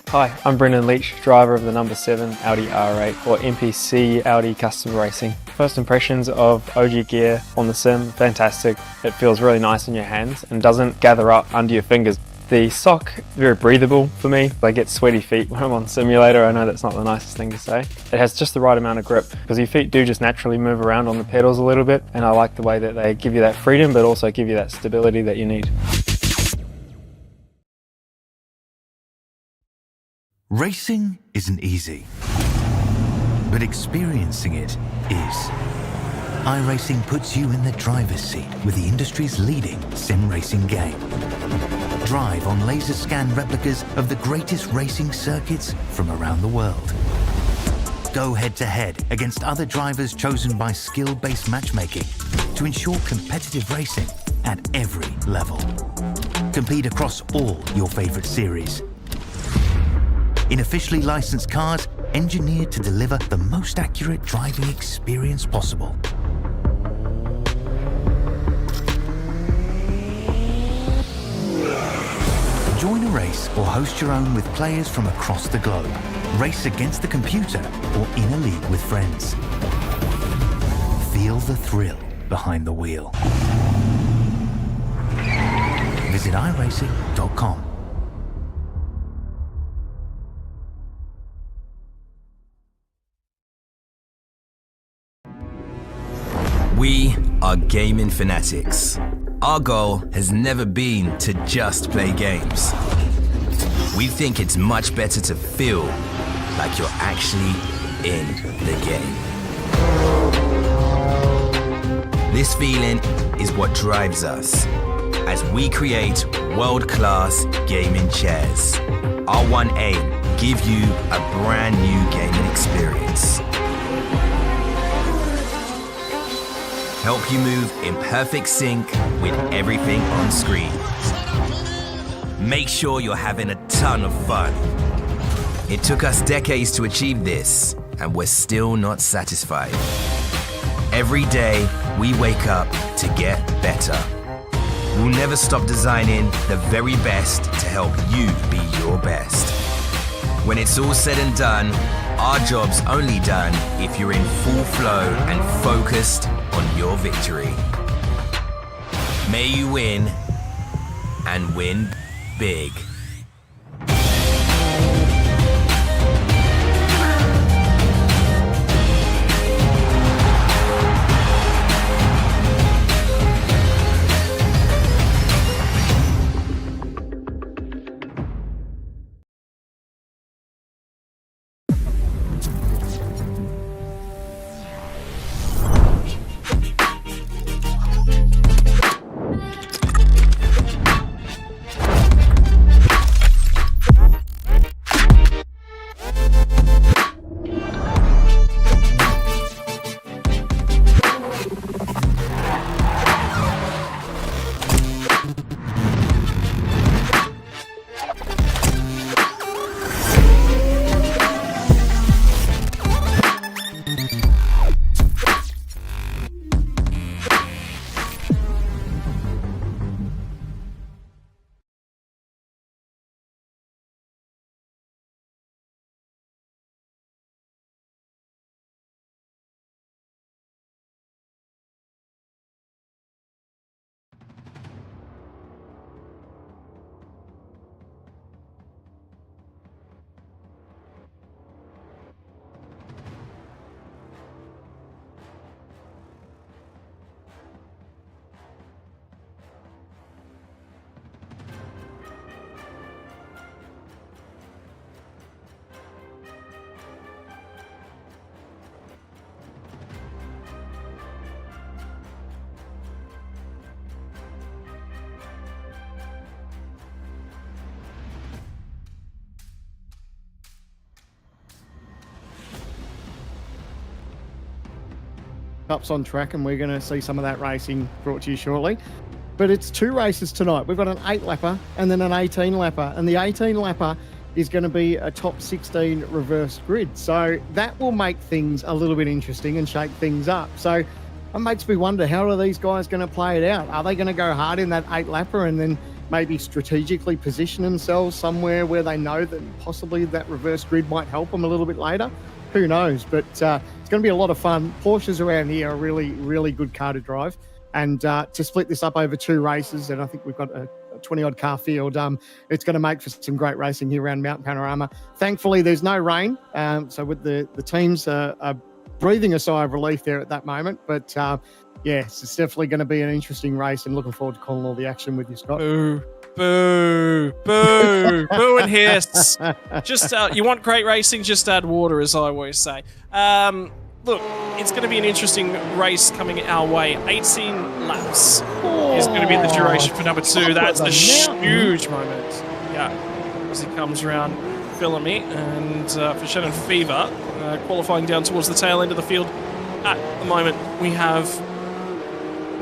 Hi, I'm Brendan Leach, driver of the number 7 Audi R8 or MPC Audi Custom Racing. First impressions of OG gear on the sim, fantastic. It feels really nice in your hands and doesn't gather up under your fingers. The sock, very breathable for me. I get sweaty feet when I'm on simulator. I know that's not the nicest thing to say. It has just the right amount of grip because your feet do just naturally move around on the pedals a little bit, and I like the way that they give you that freedom but also give you that stability that you need. Racing isn't easy, but experiencing it is. iRacing puts you in the driver's seat with the industry's leading sim racing game. Drive on laser scan replicas of the greatest racing circuits from around the world. Go head to head against other drivers chosen by skill-based matchmaking to ensure competitive racing at every level. Compete across all your favorite series. In officially licensed cars, engineered to deliver the most accurate driving experience possible. Join a race or host your own with players from across the globe. Race against the computer or in a league with friends. Feel the thrill behind the wheel. Visit iRacing.com. We are gaming fanatics. Our goal has never been to just play games. We think it's much better to feel like you're actually in the game. This feeling is what drives us as we create world-class gaming chairs. Our one aim, give you a brand new gaming experience. Help you move in perfect sync with everything on screen. Make sure you're having a ton of fun. It took us decades to achieve this, and we're still not satisfied. Every day, we wake up to get better. We'll never stop designing the very best to help you be your best. When it's all said and done, our job's only done if you're in full flow and focused on your victory. May you win, and win big. Cup's on track, and we're going to see some of that racing brought to you shortly. But it's 2 races tonight. We've got an 8-lapper and then an 18-lapper. And the 18-lapper is going to be a top 16 reverse grid. So that will make things a little bit interesting and shake things up. So it makes me wonder, how are these guys going to play it out? Are they going to go hard in that 8-lapper and then maybe strategically position themselves somewhere where they know that possibly that reverse grid might help them a little bit later? Who knows? But it's going to be a lot of fun. Porsches around here are really, really good car to drive. And to split this up over 2 races, and I think we've got a 20-odd car field, it's going to make for some great racing here around Mount Panorama. Thankfully, there's no rain, so with the teams are breathing a sigh of relief there at that moment. But yes, it's definitely going to be an interesting race, and looking forward to calling all the action with you, Scott. Boo, boo, boo, boo and hiss. Just you want great racing, just add water, as I always say. Look, it's going to be an interesting race coming our way. 18 laps is going to be the duration for number 2. That's a huge moment. Yeah, as he comes around Bellamy and for Shannon Fever, qualifying down towards the tail end of the field. At the moment, we have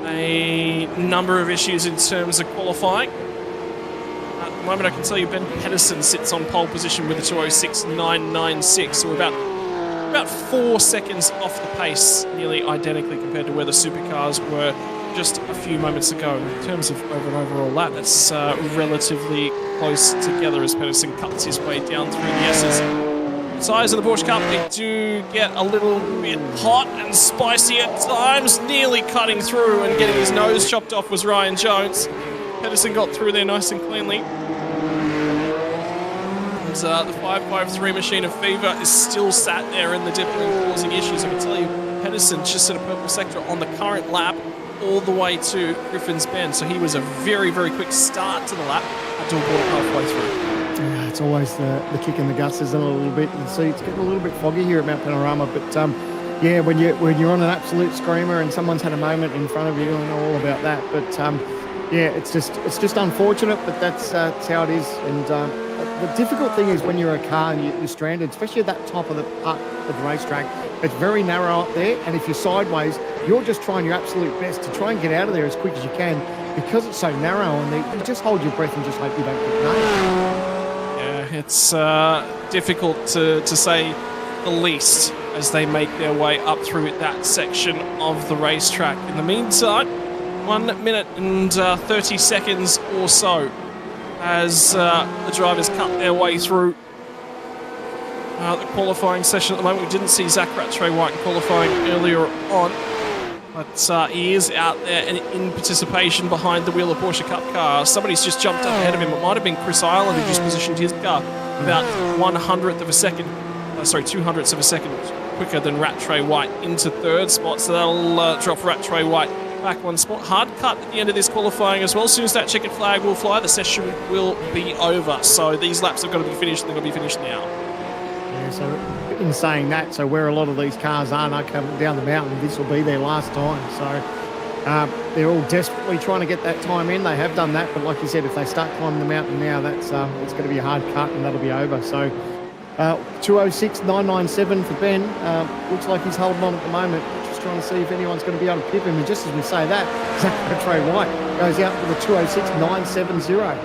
a number of issues in terms of qualifying. At the moment, I can tell you Ben Pedersen sits on pole position with a 2:06.996, so we're about 4 seconds off the pace, nearly identically compared to where the supercars were just a few moments ago. In terms of over an overall lap, that's relatively close together as Pedersen cuts his way down through the S's. Size of the Porsche Cup, they do get a little bit hot and spicy at times. Nearly cutting through and getting his nose chopped off was Ryan Jones. Pedersen got through there nice and cleanly. The 553 machine of Fever is still sat there in the dip and causing issues. I can tell you, Pedersen just at a purple sector on the current lap all the way to Griffin's Bend. So he was a very, very quick start to the lap, had to abort it halfway through. Yeah, it's always the kick in the guts, isn't it, a little bit? You see, it's getting a little bit foggy here at Mount Panorama, but yeah, when you're on an absolute screamer and someone's had a moment in front of you, I know all about that. But yeah, it's just unfortunate, but that's how it is. And the difficult thing is when you're a car and you're stranded, especially at that top of the part of the racetrack, it's very narrow up there, and if you're sideways, you're just trying your absolute best to try and get out of there as quick as you can, because it's so narrow, and you just hold your breath and just hope you don't get nailed. Yeah, it's difficult to say the least as they make their way up through that section of the racetrack. In the meantime, 1 minute and 30 seconds or so as the drivers cut their way through the qualifying session. At the moment, we didn't see Zach Rattray-White qualifying earlier on, but he is out there and in participation behind the wheel of Porsche Cup car. Somebody's just jumped up ahead of him. It might have been Chris Ireland who just positioned his car about 200ths of a second quicker than Rattray-White into 3rd spot, so that'll drop Rattray-White back 1 spot. Hard cut at the end of this qualifying as well. As soon as that checkered flag will fly, the session will be over. So these laps have got to be finished, and they've got to be finished now. Yeah, so in saying that, so where a lot of these cars are now coming down the mountain, this will be their last time. So they're all desperately trying to get that time in. They have done that, but like you said, if they start climbing the mountain now, that's it's going to be a hard cut, and that'll be over. So 2:06.997 for Ben. Looks like he's holding on at the moment. Trying to see if anyone's going to be able to pip him. And just as we say that, Zach Rattray-White goes out with a 2:06.970.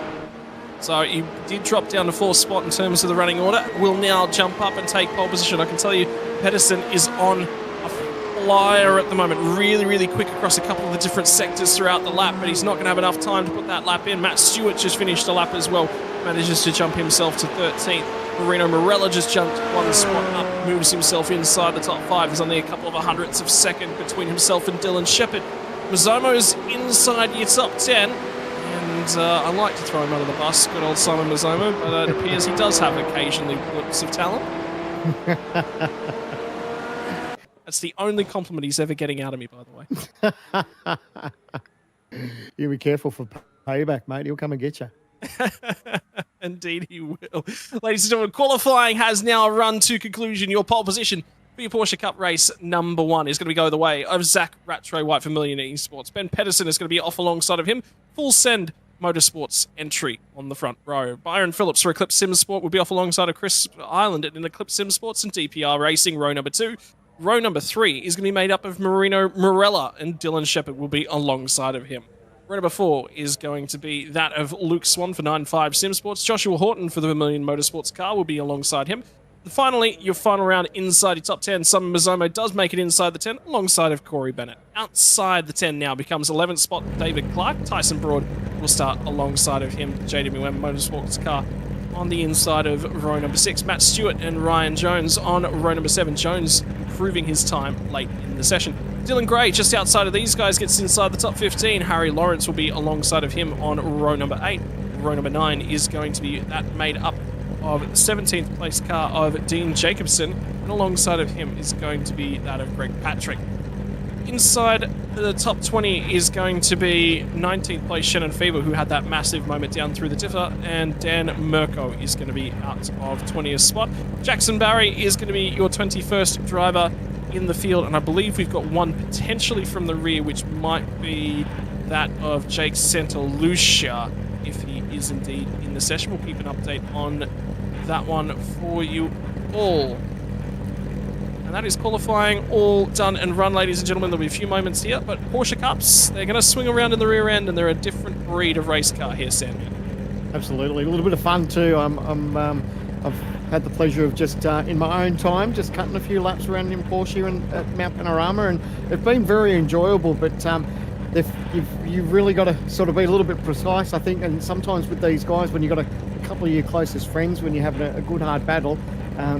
So he did drop down to 4th spot in terms of the running order. Will now jump up and take pole position. I can tell you, Pedersen is on a flyer at the moment. Really, really quick across a couple of the different sectors throughout the lap, but he's not going to have enough time to put that lap in. Matt Stewart just finished the lap as well. Manages to jump himself to 13th. Marino Morella just jumped 1 spot up, moves himself inside the top 5. There's only a couple of 100ths of a second between himself and Dylan Shepherd. Mazzomo's inside your top 10, and I like to throw him under the bus, good old Simon Mazzomo, but it appears he does have occasionally blips of talent. That's the only compliment he's ever getting out of me, by the way. You be careful for payback, mate. He'll come and get you. Indeed he will. Ladies and gentlemen, qualifying has now run to conclusion. Your pole position for your Porsche Cup race number 1 is going to go the way of Zach Rattray-White for Millionaire Esports. Ben Pedersen is going to be off alongside of him. Full send Motorsports entry on the front row. Byron Phillips for Eclipse Sim Sport will be off alongside of Chris Ireland in Eclipse Sim Sports, and DPR Racing row number 2 row number 3 is going to be made up of Marino Morella, and Dylan Shepherd will be alongside of him. Row number 4 is going to be that of Luke Swan for 9.5 Sim Sports. Joshua Horton for the Vermilion Motorsports car will be alongside him. And finally, your final round inside your top 10. Summer Mazomo does make it inside the 10 alongside of Corey Bennett. Outside the 10 now becomes 11th spot David Clark. Tyson Broad will start alongside of him. JWM Motorsports car on the inside of row number 6. Matt Stewart and Ryan Jones on row number 7. Jones improving his time late in the session. Dylan Gray just outside of these guys gets inside the top 15. Harry Lawrence will be alongside of him on row number 8. Row number 9 is going to be that made up of 17th place car of Dean Jacobson, and alongside of him is going to be that of Greg Patrick. Inside the top 20 is going to be 19th place Shannon Fever, who had that massive moment down through the differ, and Dan Mirko is going to be out of 20th spot. Jackson Barry is going to be your 21st driver in the field, and I believe we've got one potentially from the rear, which might be that of Jake Santalucia, if he is indeed in the session. We'll keep an update on that one for you all. And that is qualifying all done and run, ladies and gentlemen. There'll be a few moments here, but Porsche Cups, they're going to swing around in the rear end, and they're a different breed of race car here, Sandown. Absolutely. A little bit of fun too. I've had the pleasure of just, in my own time, just cutting a few laps around in Porsche and at Mount Panorama, and they've been very enjoyable, but you've really got to sort of be a little bit precise, I think, and sometimes with these guys, when you've got a couple of your closest friends, when you're having a good hard battle,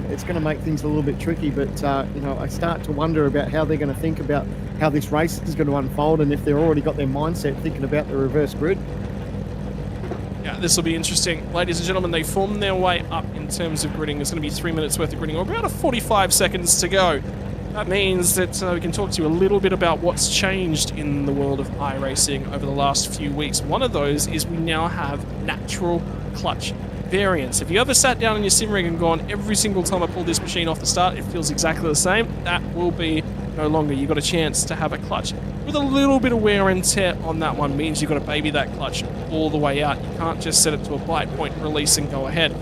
it's going to make things a little bit tricky, but I start to wonder about how they're going to think about how this race is going to unfold, and if they've already got their mindset thinking about the reverse grid. Yeah, this will be interesting. Ladies and gentlemen, they form their way up in terms of gridding. There's going to be 3 minutes worth of gridding, or about 45 seconds to go. That means that we can talk to you a little bit about what's changed in the world of iRacing over the last few weeks. One of those is we now have natural clutch variants. Have you ever sat down in your sim rig and gone, every single time I pull this machine off the start, it feels exactly the same? That will be no longer. You've got a chance to have a clutch with a little bit of wear and tear on that one. Means you've got to baby that clutch all the way out. You can't just set it to a bite point, release and go ahead.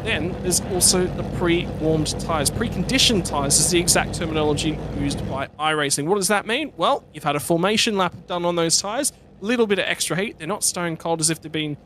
Then there's also the pre-warmed tyres. Preconditioned tyres is the exact terminology used by iRacing. What does that mean? Well, you've had a formation lap done on those tyres, a little bit of extra heat. They're not stone cold as if they've been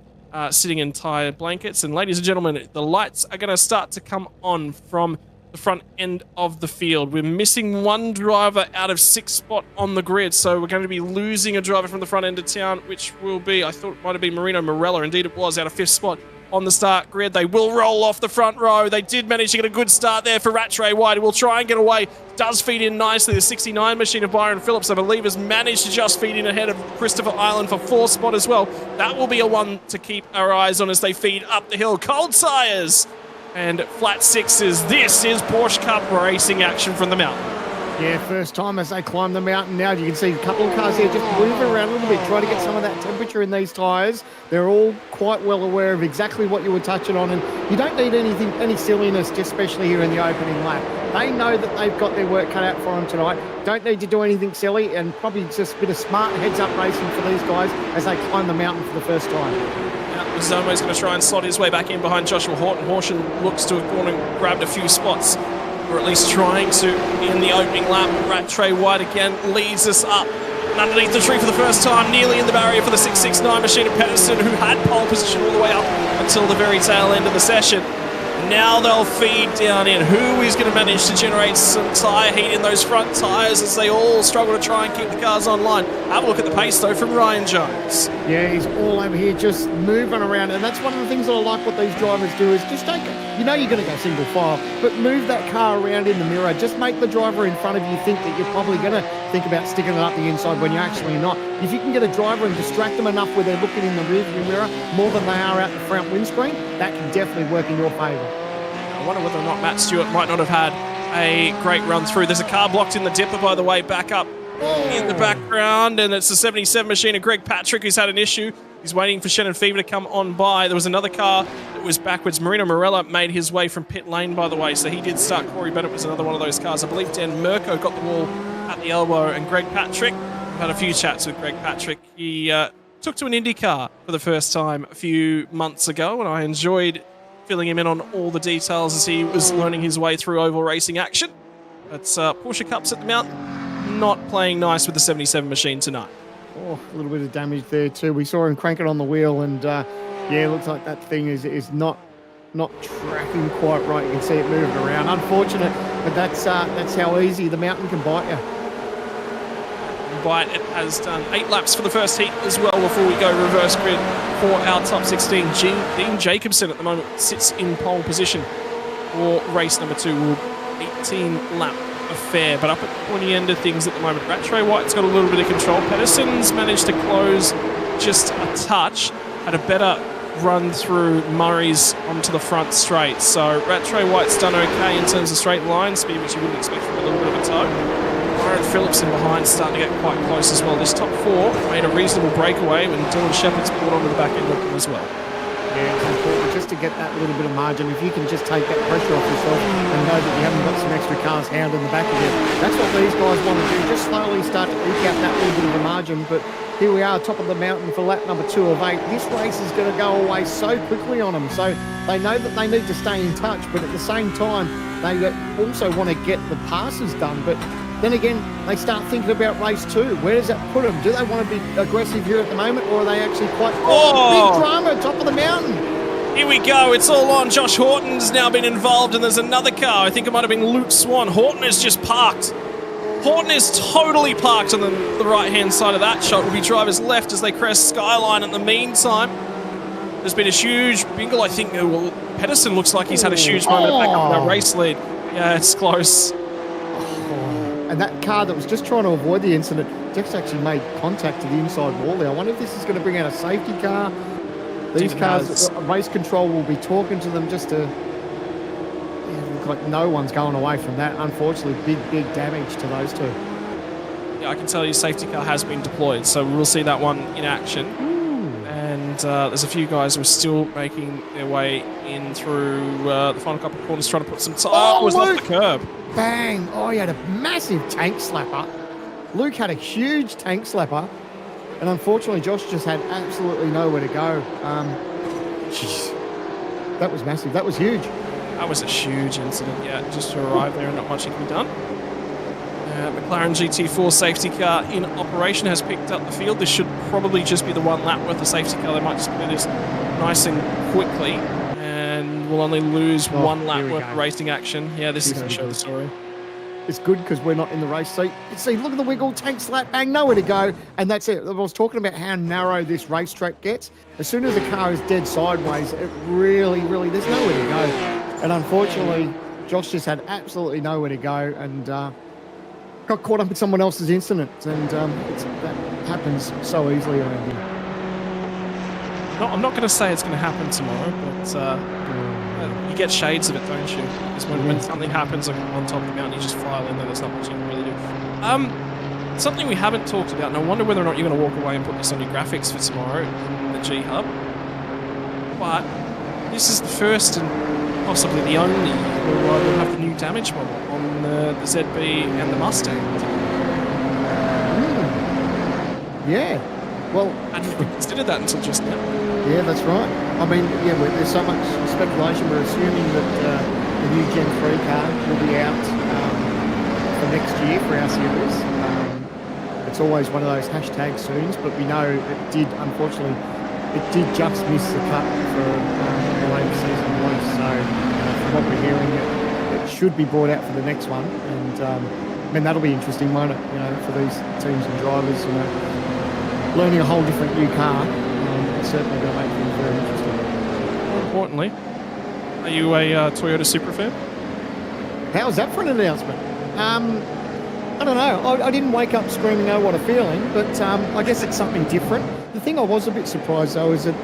sitting in tyre blankets. And ladies and gentlemen, the lights are going to start to come on from the front end of the field. We're missing one driver out of 6th spot on the grid, so we're going to be losing a driver from the front end of town, which will be, I thought it might have been Marino Morella. Indeed it was, out of 5th spot on the start grid. They will roll off the front row. They did manage to get a good start there for Rattray White. He will try and get away. Does feed in nicely. The 69 machine of Byron Phillips, I believe, has managed to just feed in ahead of Christopher Island for 4th spot as well. That will be a one to keep our eyes on as they feed up the hill. Cold tires and flat sixes. This is Porsche Cup racing action from the mountain. Yeah, first time as they climb the mountain now. You can see a couple of cars here just moving around a little bit, trying to get some of that temperature in these tyres. They're all quite well aware of exactly what you were touching on, and you don't need any silliness, just especially here in the opening lap. They know that they've got their work cut out for them tonight. Don't need to do anything silly, and probably just a bit of smart heads-up racing for these guys as they climb the mountain for the first time. Zomo's going to try and slot his way back in behind Joshua Horton. Horton looks to have gone and grabbed a few spots, or at least trying to, in the opening lap. Rattray White again leads us up and underneath the tree for the first time, nearly in the barrier for the 669 machine of Pedersen, who had pole position all the way up until the very tail end of the session. Now they'll feed down in. Who is going to manage to generate some tyre heat in those front tyres as they all struggle to try and keep the cars online? Have a look at the pace, though, from Ryan Jones. Yeah, he's all over here just moving around, and that's one of the things that I like what these drivers do is just take it. You know you're going to go single file, but move that car around in the mirror. Just make the driver in front of you think that you're probably going to think about sticking it up the inside when you're actually not. If you can get a driver and distract them enough where they're looking in the rearview mirror more than they are out the front windscreen, that can definitely work in your favour. I wonder whether or not Matt Stewart might not have had a great run through. There's a car blocked in the dipper, by the way, back up in the background, and it's the 77 machine of Greg Patrick who's had an issue. He's waiting for Shannon Fever to come on by. There was another car that was backwards. Marino Morella made his way from pit lane, by the way, so he did start. Corey Bennett was another one of those cars. I believe Dan Mirko got the wall at the elbow, and Greg Patrick, I've had a few chats with Greg Patrick. He took to an IndyCar for the first time a few months ago, and I enjoyed filling him in on all the details as he was learning his way through oval racing action. But Porsche Cup's at the Mount, not playing nice with the 77 machine tonight. Oh, a little bit of damage there too. We saw him crank it on the wheel, and yeah, it looks like that thing is not tracking quite right. You can see it moving around. Unfortunate, but that's how easy the mountain can bite you. But it has done 8 laps for the first heat as well before we go reverse grid for our top 16. Dean Jacobson at the moment sits in pole position for race number 2. 18-lap affair, but up at the pointy end of things at the moment. Rattray White's got a little bit of control. Pedersen's managed to close just a touch, had a better run through Murray's onto the front straight. So Rattray White's done okay in terms of straight line speed, which you wouldn't expect from a little bit of a tow. Byron Phillips in behind starting to get quite close as well. This top 4 made a reasonable breakaway when Dylan Shepherd's pulled onto the back end of them as well. Yeah, it's important just to get that little bit of margin. If you can just take that pressure off yourself and know that you haven't got some extra cars hound in the back of you, that's what these guys want to do. Just slowly start to eke out that little bit of a margin. But here we are, top of the mountain for lap number 2 of 8. This race is going to go away so quickly on them. So they know that they need to stay in touch, but at the same time, they also want to get the passes done. But then again, they start thinking about race 2. Where does that put them? Do they want to be aggressive here at the moment, or are they actually quite... Oh! Big drama, top of the mountain. Here we go. It's all on. Josh Horton's now been involved, and there's another car. I think it might have been Luke Swan. Horton is just parked. Horton is totally parked on the right-hand side of that shot. Will be driver's left as they crest Skyline. In the meantime, there's been a huge bingle. I think Pedersen looks like he's had a huge moment back up that race lead. Yeah, it's close. And that car that was just trying to avoid the incident just actually made contact to the inside wall there. I wonder if this is going to bring out a safety car. These cars, race control will be talking to them just to... Yeah, look like no one's going away from that. Unfortunately, big damage to those two. Yeah, I can tell you safety car has been deployed, so we'll see that one in action. And there's a few guys who are still making their way in through the final couple of corners trying to put some... it was off the curb. Bang! Oh, he had a massive tank slapper. Luke had a huge tank slapper. And unfortunately, Josh just had absolutely nowhere to go. Jeez. That was massive. That was huge. That was a huge incident, yeah. Just to arrive there and not much can be done. McLaren GT4 safety car in operation has picked up the field. This should probably just be the 1 lap worth of safety car. They might just do this nice and quickly. And we'll only lose 1 lap worth of racing action. Yeah, this is going to show the story. It's good because we're not in the race seat. See, look at the wiggle, tank slap, bang, nowhere to go. And that's it. I was talking about how narrow this racetrack gets. As soon as the car is dead sideways, it really, there's nowhere to go. And unfortunately, Josh just had absolutely nowhere to go and got caught up in someone else's incident. And that happens so easily around here. I'm not going to say it's going to happen tomorrow, but you get shades of it, don't you? Because when something happens on top of the mountain, you just file in there. There's not much you can really do. Something we haven't talked about, and I wonder whether or not you're going to walk away and put this on your graphics for tomorrow in the G Hub. But this is the first and possibly the only where we'll have the new damage model on the ZB and the Mustang. Yeah. Well, I hadn't considered that until just now. Yeah, that's right. I mean, yeah, there's so much speculation. We're assuming that the new Gen 3 car will be out for next year for our series. It's always one of those hashtag soons, but we know it did, unfortunately, it did just miss the cut for the later season release. So from what we're hearing, it should be brought out for the next one. And I mean, that'll be interesting, won't it? For these teams and drivers, learning a whole different new car. It's certainly going to make things very interesting. More importantly, are you a Toyota super fan? How's that for an announcement? I don't know. I didn't wake up screaming, oh, what a feeling, but I guess it's something different. The thing I was a bit surprised, though, is that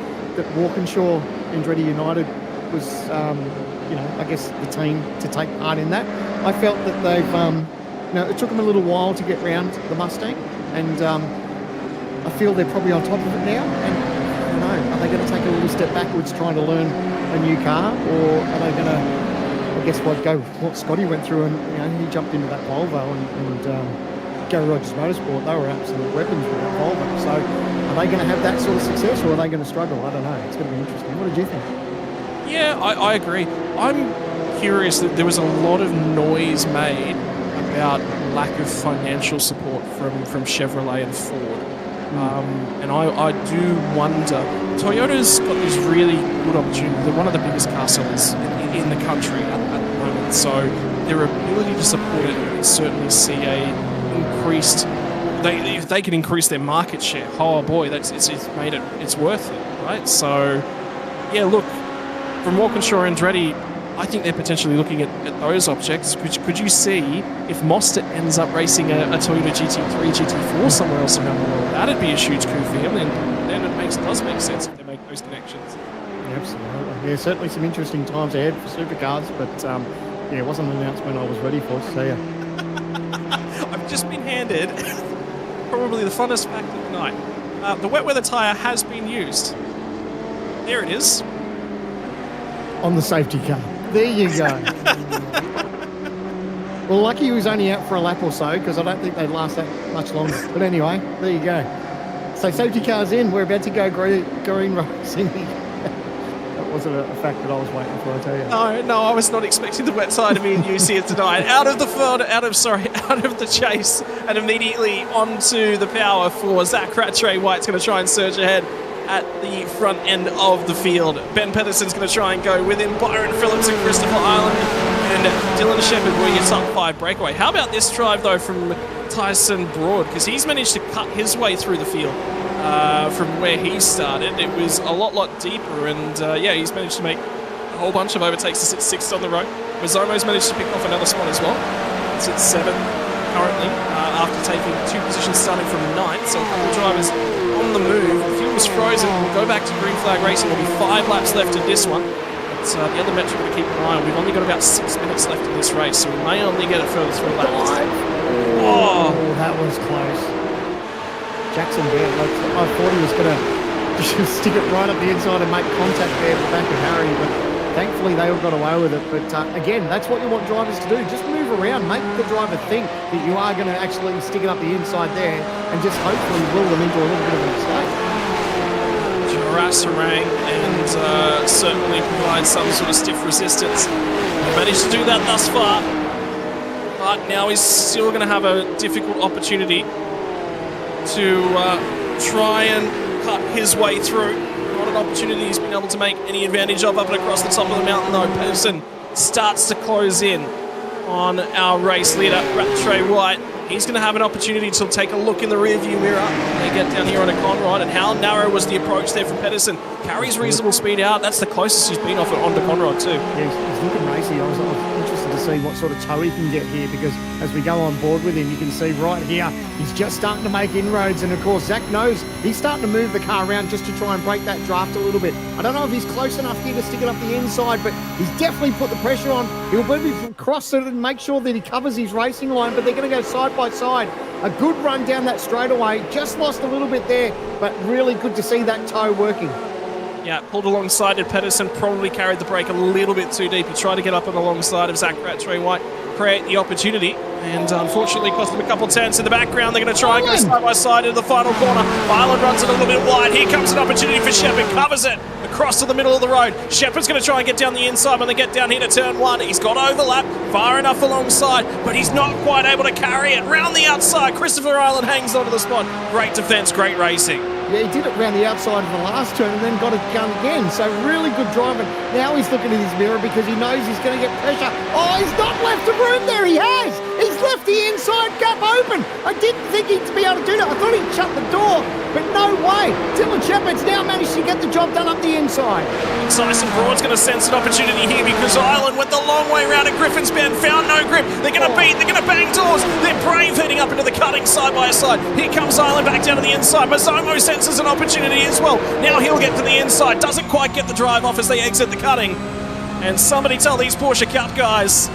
Walkinshaw Andretti United was, I guess, the team to take part in that. I felt that they've, it took them a little while to get round the Mustang, and I feel they're probably on top of it now. And I don't know, are they going to take a little step backwards trying to learn a new car, or are they going to, I guess, what Scotty went through, and he jumped into that Volvo, and Gary Rogers Motorsport, they were absolute weapons with that Volvo. So are they going to have that sort of success, or are they going to struggle? I don't know. It's going to be interesting. What did you think? Yeah, I agree. I'm curious that there was a lot of noise made about lack of financial support from Chevrolet and Ford. And I do wonder, Toyota's got this really good opportunity. They're one of the biggest car sellers in the country at the moment. So their ability to support it, you can certainly see a increased. If they can increase their market share, oh boy, it's made it. It's worth it, right? So yeah, look, from Walkinshaw and Andretti, I think they're potentially looking at those objects. Could you see if Mostert ends up racing a Toyota GT3, GT4 somewhere else around the world? That'd be a huge coup for him. Then it does make sense if they make those connections. Absolutely. Yeah, certainly some interesting times ahead for supercars, but yeah, it wasn't an announcement I was ready for, to tell you. I've just been handed probably the funnest fact of the night. The wet weather tyre has been used. There it is. On the safety car. There you go. Well, lucky he was only out for a lap or so, because I don't think they'd last that much longer. But anyway, there you go. So safety car's in. We're about to go green racing. That wasn't a fact that I was waiting for, I tell you. No, I was not expecting the wet tyre to be in use here tonight. Out of the chase, and immediately onto the power for Zach Rattray White's going to try and surge ahead at the front end of the field. Ben Pedersen's going to try and go with him. Byron Phillips and Christopher Ireland and Dylan Shepherd were your top 5 breakaway. How about this drive, though, from Tyson Broad? Because he's managed to cut his way through the field from where he started. It was a lot deeper, and yeah, he's managed to make a whole bunch of overtakes to sit 6th on the road. Mazzomo's managed to pick off another spot as well. It's at 7 currently, after taking 2 positions starting from 9th. So a couple of drivers on the move. The field was frozen. We'll go back to green flag racing. There'll be 5 laps left in this one. But the other metric we're going to keep an eye on, we've only got about 6 minutes left in this race, so we may only get it further through laps. Oh, that was close. Jackson Bear, I thought he was going to stick it right up the inside and make contact there at the back of Harry, but thankfully they all got away with it. But again, that's what you want drivers to do. Just move around, make the driver think that you are going to actually stick it up the inside there and just hopefully will them into a little bit of a mistake. Sarang and certainly provide some sort of stiff resistance. He managed to do that thus far, but now he's still going to have a difficult opportunity to try and cut his way through. Not an opportunity he's been able to make any advantage of up and across the top of the mountain, though. Pedersen starts to close in on our race leader, Rattray White. He's going to have an opportunity to take a look in the rearview mirror when they get down here on a Conrod, and how narrow was the approach there from Pedersen. Carries reasonable speed out. That's the closest he's been off it onto Conrod too. Yeah, he's looking racy. I was interested to see what sort of toe he can get here, because as we go on board with him, you can see right here, he's just starting to make inroads, and of course Zach knows he's starting to move the car around just to try and break that draft a little bit. I don't know if he's close enough here to stick it up the inside, but he's definitely put the pressure on. He'll maybe cross it and make sure that he covers his racing line, but they're going to go side by side. A good run down that straightaway, just lost a little bit there, but really good to see that toe working. Yeah, pulled alongside it. Pedersen probably carried the brake a little bit too deep. He tried to get up on alongside of Zach Rattray White, create the opportunity, and unfortunately cost him a couple of turns in the background. They're going to try and go side by side into the final corner. Ireland runs it a little bit wide. Here comes an opportunity for Shepherd, covers it across to the middle of the road. Shepherd's going to try and get down the inside when they get down here to turn 1. He's got overlap far enough alongside, but he's not quite able to carry it. Round the outside, Christopher Ireland hangs onto the spot. Great defence, great racing. Yeah, he did it round the outside of the last turn and then got it going again. So really good driving. Now he's looking in his mirror because he knows he's going to get pressure. Oh, he's not left a room there. He has. He's left the inside gap open. I didn't think he'd be able to do that. I thought he'd shut the door, but no way. Dylan Shepherd's now managed to get the job done up the inside. Tyson Broad's going to sense an opportunity here because Ireland went the long way round at Griffin's Bend, found no grip. They're going to beat, they're going to bang doors. They're brave heading up into the cutting side by side. Here comes Ireland back down to the inside. Mazzomo senses an opportunity as well. Now he'll get to the inside. Doesn't quite get the drive off as they exit the cutting. And somebody tell these Porsche Cup guys,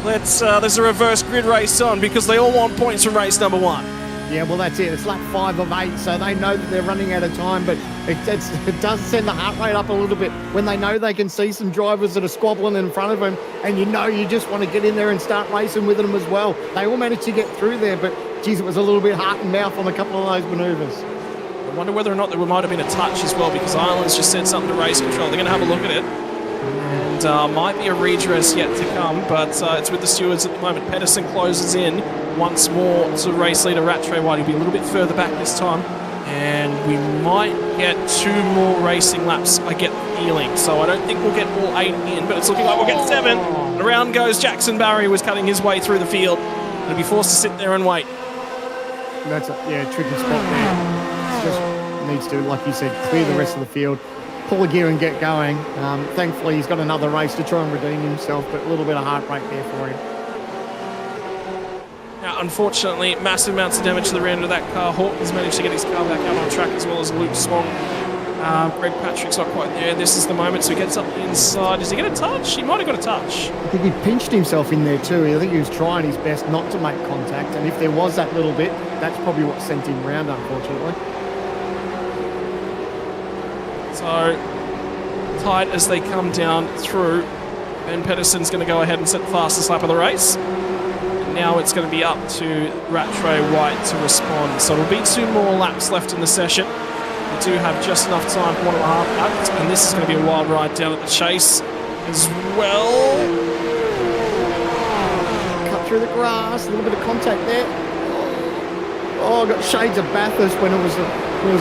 there's a reverse grid race on because they all want points from race number 1. Yeah, well, that's it. It's lap 5 of 8, so they know that they're running out of time, but it does send the heart rate up a little bit when they know they can see some drivers that are squabbling in front of them, and you know you just want to get in there and start racing with them as well. They all managed to get through there, but, geez, it was a little bit heart and mouth on a couple of those manoeuvres. I wonder whether or not there might have been a touch as well, because Ireland's just said something to race control. They're going to have a look at it. And might be a redress yet to come, but it's with the stewards at the moment. Pedersen closes in once more to race leader Rattray White. He'll be a little bit further back this time. And we might get 2 more racing laps, I get the feeling. So I don't think we'll get all 8 in, but it's looking like we'll get 7. And around goes Jackson Barry, who was cutting his way through the field. He'll be forced to sit there and wait. That's a tricky spot there. Just needs to, like you said, clear the rest of the field, pull a gear and get going. Thankfully, he's got another race to try and redeem himself, but a little bit of heartbreak there for him. Now, unfortunately, massive amounts of damage to the rear end of that car. Hawkins managed to get his car back out on track, as well as Luke Swan. Greg Patrick's not quite there. This is the moment, so he gets up the inside. Is he going to touch? He might have got a touch. I think he pinched himself in there too. I think he was trying his best not to make contact, and if there was that little bit, that's probably what sent him round, unfortunately. So, tight as they come down through. Ben Pedersen's going to go ahead and set the fastest lap of the race. And now it's going to be up to Rattray White to respond. So it'll be 2 more laps left in the session. We do have just enough time for 1.5 laps, and this is going to be a wild ride down at the chase as well. Cut through the grass, a little bit of contact there. Oh, got shades of Bathurst when it was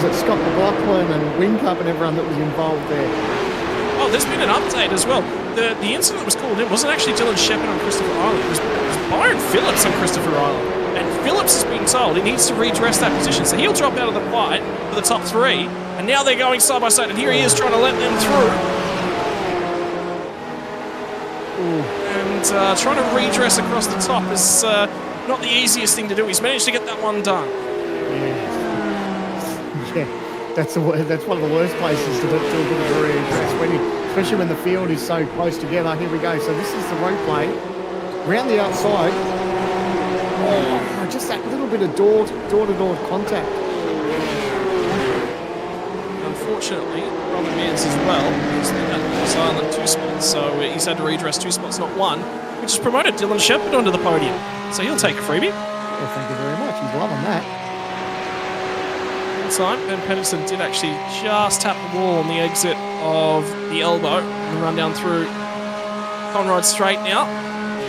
at Scott McLaughlin and Whincup and everyone that was involved there. Oh, there's been an update as well. The incident that was called in wasn't actually Dylan Shepherd on Christopher Island. It was Byron Phillips on Christopher Island. And Phillips is being told he needs to redress that position. So he'll drop out of the fight for the top 3. And now they're going side by side. And here he is trying to let them through. And trying to redress across the top is not the easiest thing to do. He's managed to get that one done. Yeah, that's one of the worst places to do a bit of a redress, especially when the field is so close together. Here we go. So this is the replay. Round the outside. Oh, just that little bit of door-to-door contact. Unfortunately, Robin Mears as well is at silent 2 spots, so he's had to redress 2 spots, not 1, which has promoted Dylan Shepherd onto the podium. So he'll take a freebie. Well, thank you very much. He's loving that. In time, Ben Pedersen did actually just tap the wall on the exit of the elbow and run down through Conrod Straight now.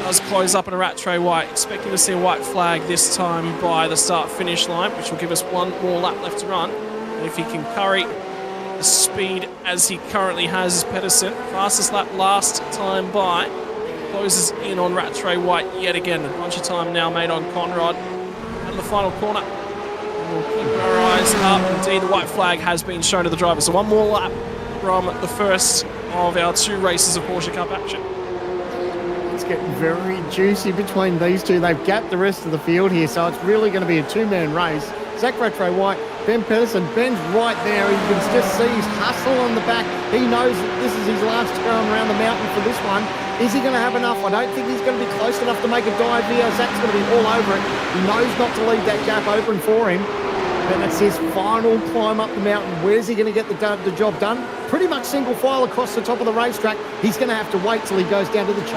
Does close up at a Rattray White, expecting to see a white flag this time by the start-finish line, which will give us 1 more lap left to run. And if he can carry the speed as he currently has as Pedersen, fastest lap last time by, closes in on Rattray White yet again. A bunch of time now made on Conrod and the final corner. And we'll keep our eyes up. Indeed, the white flag has been shown to the driver. So 1 more lap from the first of our 2 races of Porsche Cup action. It's getting very juicy between these two. They've gapped the rest of the field here, so it's really going to be a 2-man race. Zach Rattray White, Ben Pedersen. Ben's right there. You can just see his hustle on the back. He knows that this is his last turn around the mountain for this one. Is he going to have enough? I don't think he's going to be close enough to make a dive here. Zach's going to be all over it. He knows not to leave that gap open for him. And it's his final climb up the mountain. Where's he going to get the job done? Pretty much single file across the top of the racetrack. He's going to have to wait till he goes down to the chase.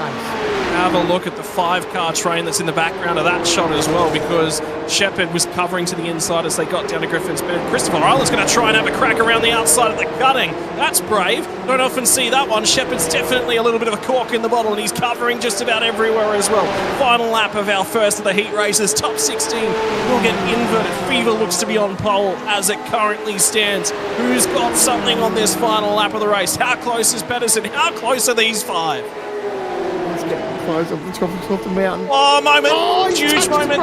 Have a look at the 5-car train that's in the background of that shot as well, because Shepherd was covering to the inside as they got down to Griffin's Bend. Christopher Island's going to try and have a crack around the outside of the cutting. That's brave. Don't often see that one. Shepherd's definitely a little bit of a cork in the bottle, and he's covering just about everywhere as well. Final lap of our first of the heat races. Top 16 will get inverted. Fever looks to be on pole as it currently stands. Who's got something on this final lap of the race? How close is Pedersen? How close are these 5? He's getting close up the top of the mountain. Oh, moment. Oh, huge moment.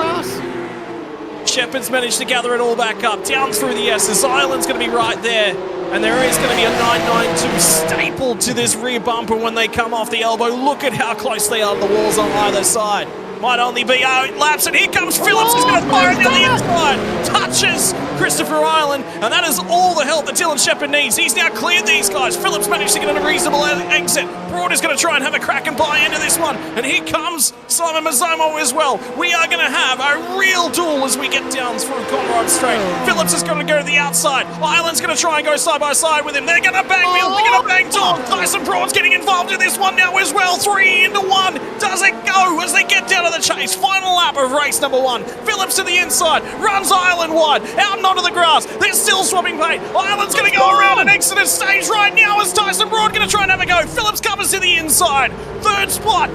Shepherd's managed to gather it all back up. Down through the S's. Island's going to be right there. And there is going to be a 992 stapled to this rear bumper when they come off the elbow. Look at how close they are to the walls on either side. Might only be 8 laps, and here comes Phillips. He's going to fire it down the inside. Touches Christopher Island, and that is all the help that Dylan Shepherd needs. He's now cleared these guys. Phillips managed to get in a reasonable exit. Broad is going to try and have a crack and buy into this one. And here comes Simon Mazzomo as well. We are going to have a real duel as we get down through Conrod Straight. Phillips is going to go to the outside. Island's going to try and go side by side with him. They're going to bang wheels. They're going to bang top. Tyson Broad's getting involved in this one now as well. 3 into 1. Does it go as they get down to the chase? Final lap of race number 1. Phillips to the inside. Runs Island wide. Out onto the grass. They're still swapping paint. Ireland's going to go around an exit stage right now as Tyson Broad going to try and have a go. Phillips covers to the inside. Third spot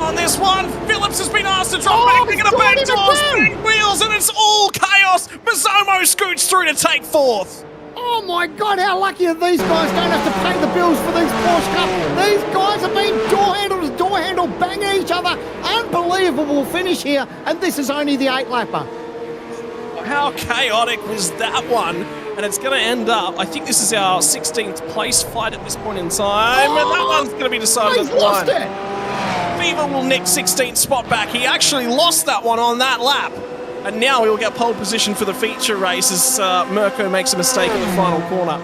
on this one. Phillips has been asked to drop back. They're going to back doors, big wheels, and it's all chaos. Mazzomo scoots through to take fourth. Oh my God, how lucky are these guys don't have to pay the bills for these Porsche Cup. These guys have been door handle banging each other. Unbelievable finish here, and this is only the 8-lapper. How chaotic was that one? And it's going to end up, I think this is our 16th place fight at this point in time, and that one's going to be decided as lost one. it. Fever will nick 16th spot back. He actually lost that one on that lap. And now he'll get pole position for the feature race as Mirko makes a mistake in the final corner.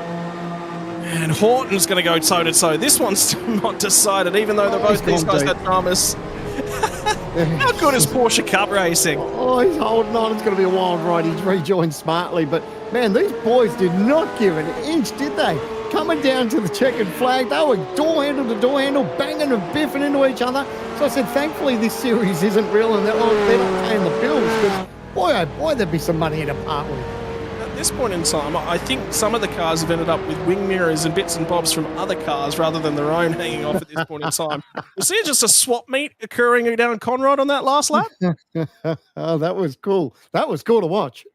And Horton's going to go toe-to-toe. This one's still not decided, even though these guys had dramas. How good is Porsche Cup racing? Oh, he's holding on. It's going to be a wild ride. He's rejoined smartly. But, man, these boys did not give an inch, did they? Coming down to the checkered flag, they were door handle to door handle, banging and biffing into each other. So I said, thankfully, this series isn't real and they're not paying the bills. Because, boy, oh boy, there'd be some money in a part with. At this point in time, I think some of the cars have ended up with wing mirrors and bits and bobs from other cars rather than their own hanging off at this point in time. Was there just a swap meet occurring down Conrod on that last lap? Oh, that was cool. That was cool to watch.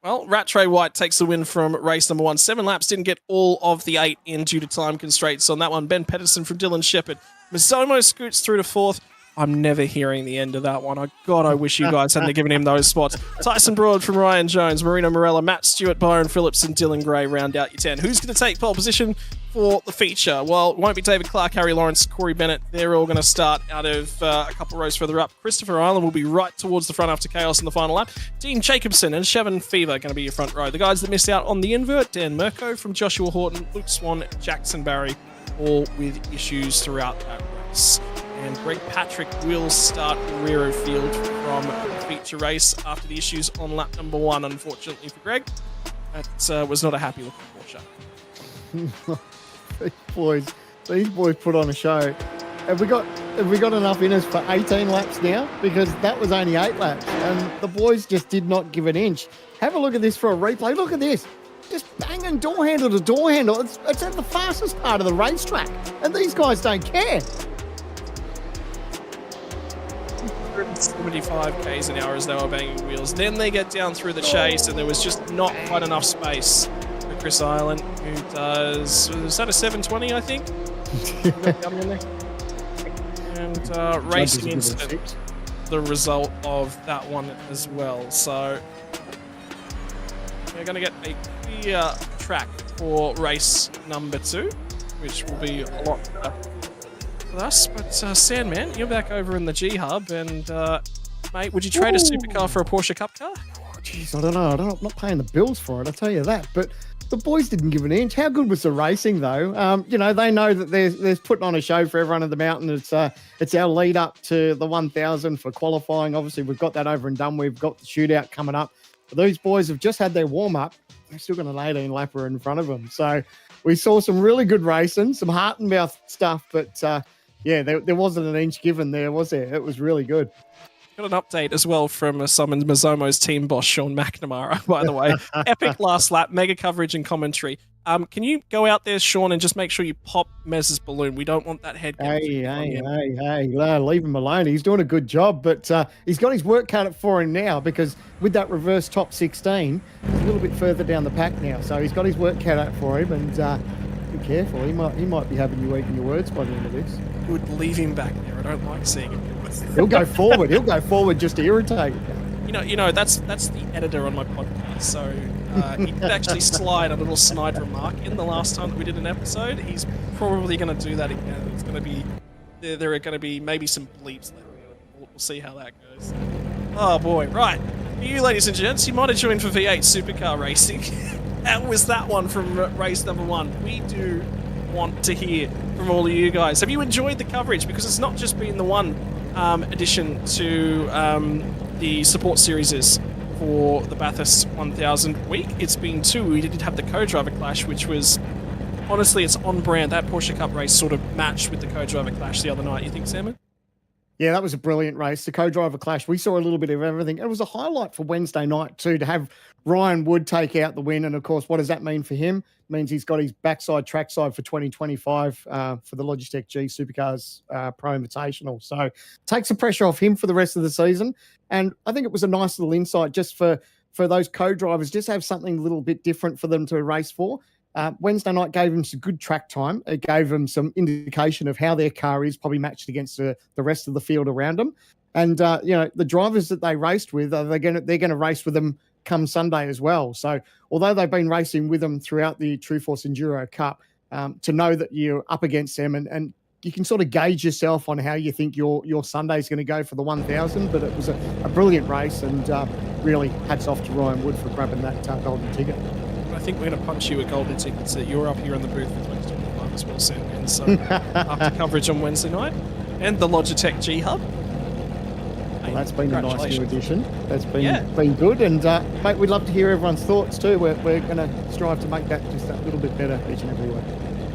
Well, Rattray White takes the win from race number 1. 7 laps, didn't get all of the 8 in due to time constraints on that one. Ben Pedersen from Dylan Shepherd. Mazzomo scoots through to 4th. I'm never hearing the end of that one. God, I wish you guys hadn't given him those spots. Tyson Broad from Ryan Jones, Marino Morella, Matt Stewart, Byron Phillips, and Dylan Gray round out your 10. Who's going to take pole position for the feature? Well, it won't be David Clark, Harry Lawrence, Corey Bennett. They're all going to start out of a couple rows further up. Christopher Island will be right towards the front after chaos in the final lap. Dean Jacobson and Chevin Fever going to be your front row. The guys that missed out on the invert, Dan Mirko from Joshua Horton, Luke Swan, Jackson Barry, all with issues throughout that race. And Greg Patrick will start rear of field from the feature race after the issues on lap number 1, unfortunately for Greg. That was not a happy looking Porsche. These boys put on a show. Have we got enough in us for 18 laps now? Because that was only 8 laps, and the boys just did not give an inch. Have a look at this for a replay. Look at this. Just banging door handle to door handle. It's at the fastest part of the racetrack, and these guys don't care. 175 k's an hour as they were banging wheels. Then they get down through the chase, and there was just not quite enough space for Chris Island, who does, was that a 720, I think? And racing incident, the result of that one as well. So we're going to get a clear track for race number 2, which will be a lot better with us. But Sandman, you're back over in the G Hub, and mate, would you trade a supercar for a Porsche Cup car? Jeez, I don't know. I'm not paying the bills for it, I'll tell you that. But the boys didn't give an inch. How good was the racing, though? They know that there's putting on a show for everyone at the mountain. It's our lead up to the 1,000 for qualifying. Obviously, we've got that over and done. We've got the shootout coming up. But these boys have just had their warm up. They've still got an 18-lapper in front of them. So we saw some really good racing, some heart and mouth stuff, but there wasn't an inch given there, was there? It was really good. Got an update as well from Summons Mazzomo's team boss, Sean McNamara, by the way. Epic last lap, mega coverage and commentary. Can you go out there, Sean, and just make sure you pop Mez's balloon? We don't want that head. Hey, leave him alone. He's doing a good job, but he's got his work cut out for him now, because with that reverse top 16, he's a little bit further down the pack now. So he's got his work cut out for him, and be careful. He might be having you eating your words by the end of this. Would leave him back there. I don't like seeing him. He'll go forward. He'll go forward just to irritate. You know that's the editor on my podcast. So he did actually slide a little snide remark in the last time that we did an episode. He's probably going to do that again. It's going to be there are going to be maybe some bleeps there. We'll see how that goes. Oh boy, right. For you, ladies and gents, you might have joined for V8 Supercar Racing. That was that one from race number 1. We do want to hear from all of you guys. Have you enjoyed the coverage? Because it's not just been the one addition to the support series for the Bathurst 1000 week. It's been 2. We did have the co-driver clash, which was, honestly, it's on brand. That Porsche Cup race sort of matched with the co-driver clash the other night. You think, Salmon? Yeah, that was a brilliant race. The co-driver clash, we saw a little bit of everything. It was a highlight for Wednesday night too, to have Ryan Wood take out the win. And of course, what does that mean for him? It means he's got his backside trackside for 2025 for the Logitech G Supercars Pro Invitational. So takes the pressure off him for the rest of the season. And I think it was a nice little insight just for those co-drivers, just have something a little bit different for them to race for. Wednesday night gave them some good track time. It gave them some indication of how their car is probably matched against the rest of the field around them. And, the drivers that they raced with, they're going to race with them come Sunday as well. So although they've been racing with them throughout the True Force Enduro Cup, to know that you're up against them and you can sort of gauge yourself on how you think your Sunday is going to go for the 1,000. But it was a brilliant race, and really hats off to Ryan Wood for grabbing that golden ticket. I think we're going to punch you a golden ticket so that you're up here in the booth for 2025 as well, Sam. And so after coverage on Wednesday night and the Logitech G Hub. Well, that's been a nice new addition. That's been good. And, mate, we'd love to hear everyone's thoughts too. We're going to strive to make that just that little bit better each and every week.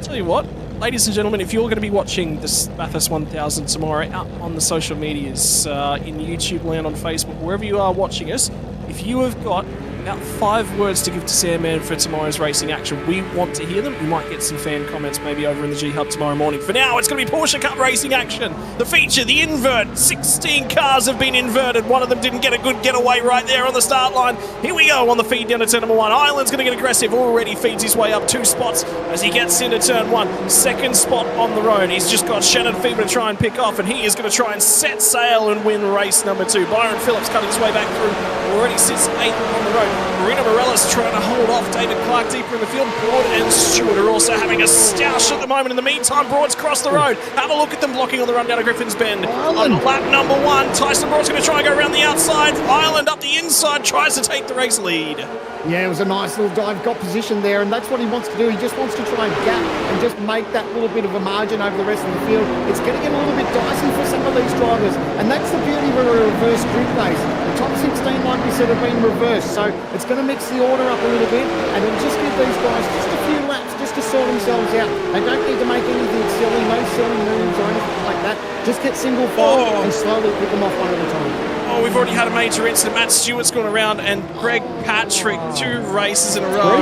Tell you what, ladies and gentlemen, if you're going to be watching this Bathurst 1000 tomorrow out on the social medias, in YouTube land, on Facebook, wherever you are watching us, if you have got about 5 words to give to Sandman for tomorrow's racing action, we want to hear them. We might get some fan comments maybe over in the G Hub tomorrow morning. For now, it's going to be Porsche Cup racing action. The feature, the invert. 16 cars have been inverted. One of them didn't get a good getaway right there on the start line. Here we go on the feed down to turn number 1. Ireland's going to get aggressive. Already feeds his way up 2 spots as he gets into turn 1. Second spot on the road. He's just got Shannon Fever to try and pick off, and he is going to try and set sail and win race number 2. Byron Phillips cutting his way back through. Already sits 8th on the road. Marina Morella's trying to hold off David Clark deeper in the field. Broad and Stewart are also having a stoush at the moment. In the meantime, Broad's crossed the road. Have a look at them blocking on the run down to Griffin's Bend. On lap number 1, Tyson Broad's going to try and go around the outside. Ireland up the inside, tries to take the race lead. Yeah, it was a nice little dive, got position there, and that's what he wants to do. He just wants to try and gap and just make that little bit of a margin over the rest of the field. It's going to get a little bit dicey for some of these drivers, and that's the beauty of a reverse grid race. The top 16, like we said, have been reversed, so it's going to mix the order up a little bit, and it'll just give these guys just a few laps just to sort themselves out. They don't need to make anything silly, no silly moves or anything like that. Just get single file and slowly pick them off one at a time. Oh, we've already had a major incident. Matt Stewart's gone around, and Greg Patrick 2 races in a row.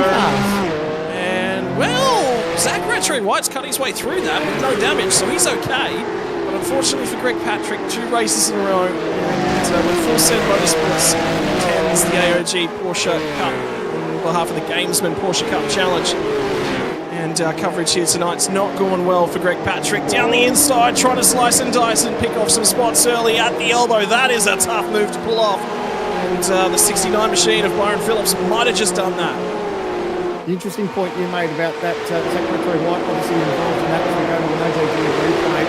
And, well, Zach Retro White's cut his way through that with no damage, so he's okay. But unfortunately for Greg Patrick, 2 races in a row. And with Full Send Motorsports attends the AOG Porsche Cup on behalf of the Gamesman Porsche Cup Challenge. And coverage here tonight's not going well for Greg Patrick. Down the inside, trying to slice and dice and pick off some spots early at the elbow. That is a tough move to pull off. And the 69 machine of Byron Phillips might have just done that. The interesting point you made about that Zach Retro White obviously involved in that as we go to the MotoGP replay.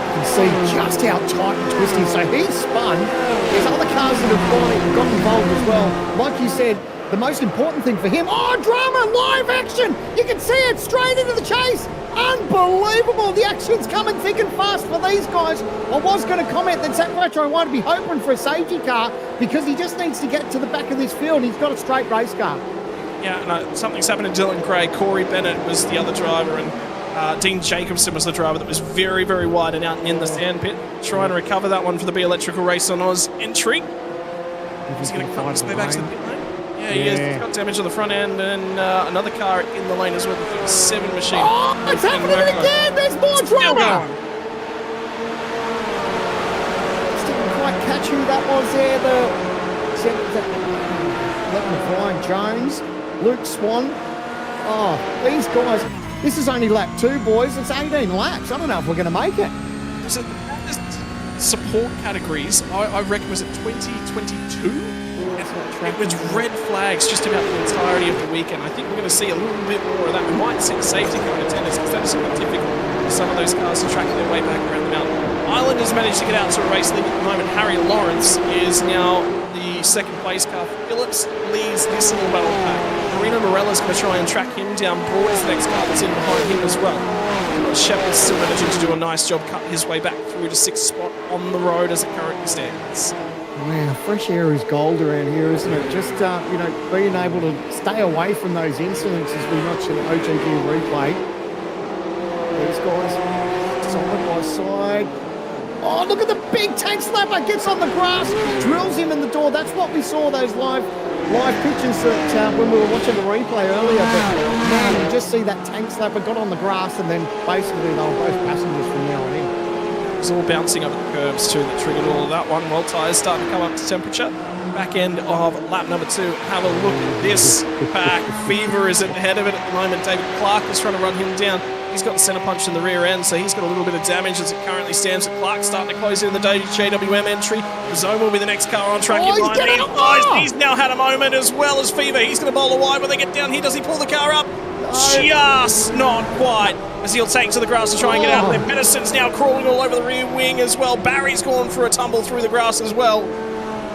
You can see just how tight and twisty. So he's spun. There's other cars that have got involved as well. Like you said, the most important thing for him, drama, live action. You can see it straight into the chase. Unbelievable. The action's coming thick and fast for these guys. I was going to comment that Zach Retro wanted to be hoping for a safety car because he just needs to get to the back of this field. He's got a straight race car. Yeah, no, something's happened to Dylan Gray. Corey Bennett was the other driver, and Dean Jacobson was the driver that was very, very wide and out in the sand pit, trying to recover that one for the B Electrical Race on Oz entry. He's going to cut his way back to the pit lane. Yeah, he is. He's got damage on the front end, and another car in the lane as well. The 7 machine. Oh, it's happening again! There's more drama! Still didn't quite catch who that was there. Brian Jones, Luke Swan. Oh, these guys. This is only lap 2, boys. It's 18 laps. I don't know if we're going to make it. So, support categories, I reckon, was it 2022? It was red flags just about the entirety of the weekend. I think we're going to see a little bit more of that. We might see the safety car attendance because that is quite difficult for some of those cars to track their way back around the mountain. Ireland has managed to get out to a race lead at the moment. Harry Lawrence is now the second place car. Phillips leads this little battle pack. Marina Morella's going to try and track him down. Broad is the next car that's in behind him as well. Shepard's still managing to do a nice job, cut his way back through to 6th spot on the road as it currently stands. Wow, fresh air is gold around here, isn't it? Just, being able to stay away from those incidents as we watch an OGG replay. These guys side by side. Oh, look at the big tank slapper, gets on the grass, drills him in the door. That's what we saw, those live pictures that when we were watching the replay earlier. But man, you just see that tank slapper got on the grass, and then basically they were both passengers from now on in. It was all bouncing over the curbs too that triggered all of that one. Well, tyres starting to come up to temperature. Back end of lap number 2. Have a look at this pack. Fever is at the head of it at the moment. David Clark is trying to run him down. He's got the centre punch in the rear end, so he's got a little bit of damage as it currently stands. But Clark starting to close in the JWM entry. Zone will be the next car on track. He's now had a moment as well as Fever. He's going to bowl a wide when they get down here. Does he pull the car up? Just not quite, as he'll take to the grass to try and get out there. Pedersen's now crawling all over the rear wing as well. Barry's gone for a tumble through the grass as well.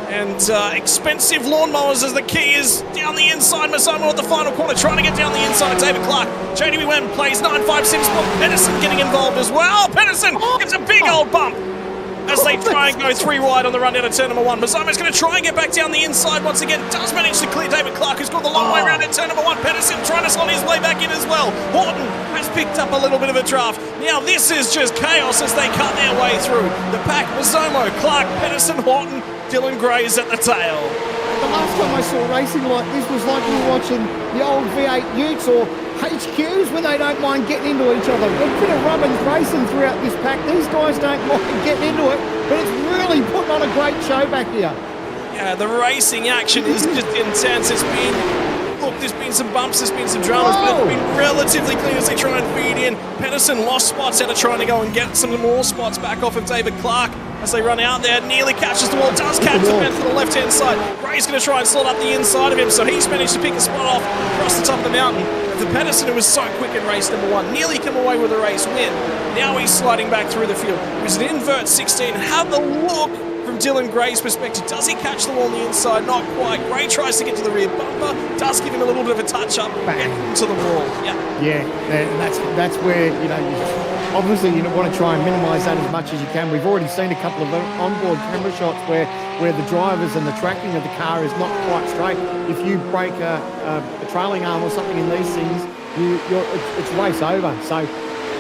And expensive lawnmowers as the key is down the inside. Mazomo at the final corner trying to get down the inside. David Clark. JWM plays 9-5 sim spot. Pedersen getting involved as well. Pedersen gets a big old bump as they try and go 3 wide on the run down to turn number 1. Mazomo's going to try and get back down the inside once again. Does manage to clear David Clark, who's gone the long way around at turn number 1. Pedersen trying to slot his way back in as well. Horton has picked up a little bit of a draft. Now this is just chaos as they cut their way through. The pack, Mazomo, Clark, Pedersen, Horton, Dylan Gray's at the tail. The last time I saw racing like this was like we were watching the old V8 Utes or HQs when they don't mind getting into each other. A bit of rubbing racing throughout this pack. These guys don't mind getting into it, but it's really putting on a great show back here. Yeah, the racing action is just intense. There's been some bumps, there's been some dramas, but it's been relatively clean as they try and feed in. Pedersen lost spots out of trying to go and get some more spots back off of David Clark as they run out there. Nearly catches the wall, does catch the fence to the left-hand side. Gray's going to try and slot up the inside of him, so he's managed to pick a spot off across the top of the mountain. For Pedersen, who was so quick in race number 1, nearly come away with a race win. Now he's sliding back through the field. It was an invert 16. Have the look from Dylan Gray's perspective. Does he catch the wall on the inside? Not quite. Gray tries to get to the rear bumper. Does give him a little bit of a touch-up. Get into the wall. Yeah, and that's where, obviously you want to try and minimise that as much as you can. We've already seen a couple of onboard camera shots where the drivers and the tracking of the car is not quite straight. If you break a trailing arm or something in these things, it's race over. So,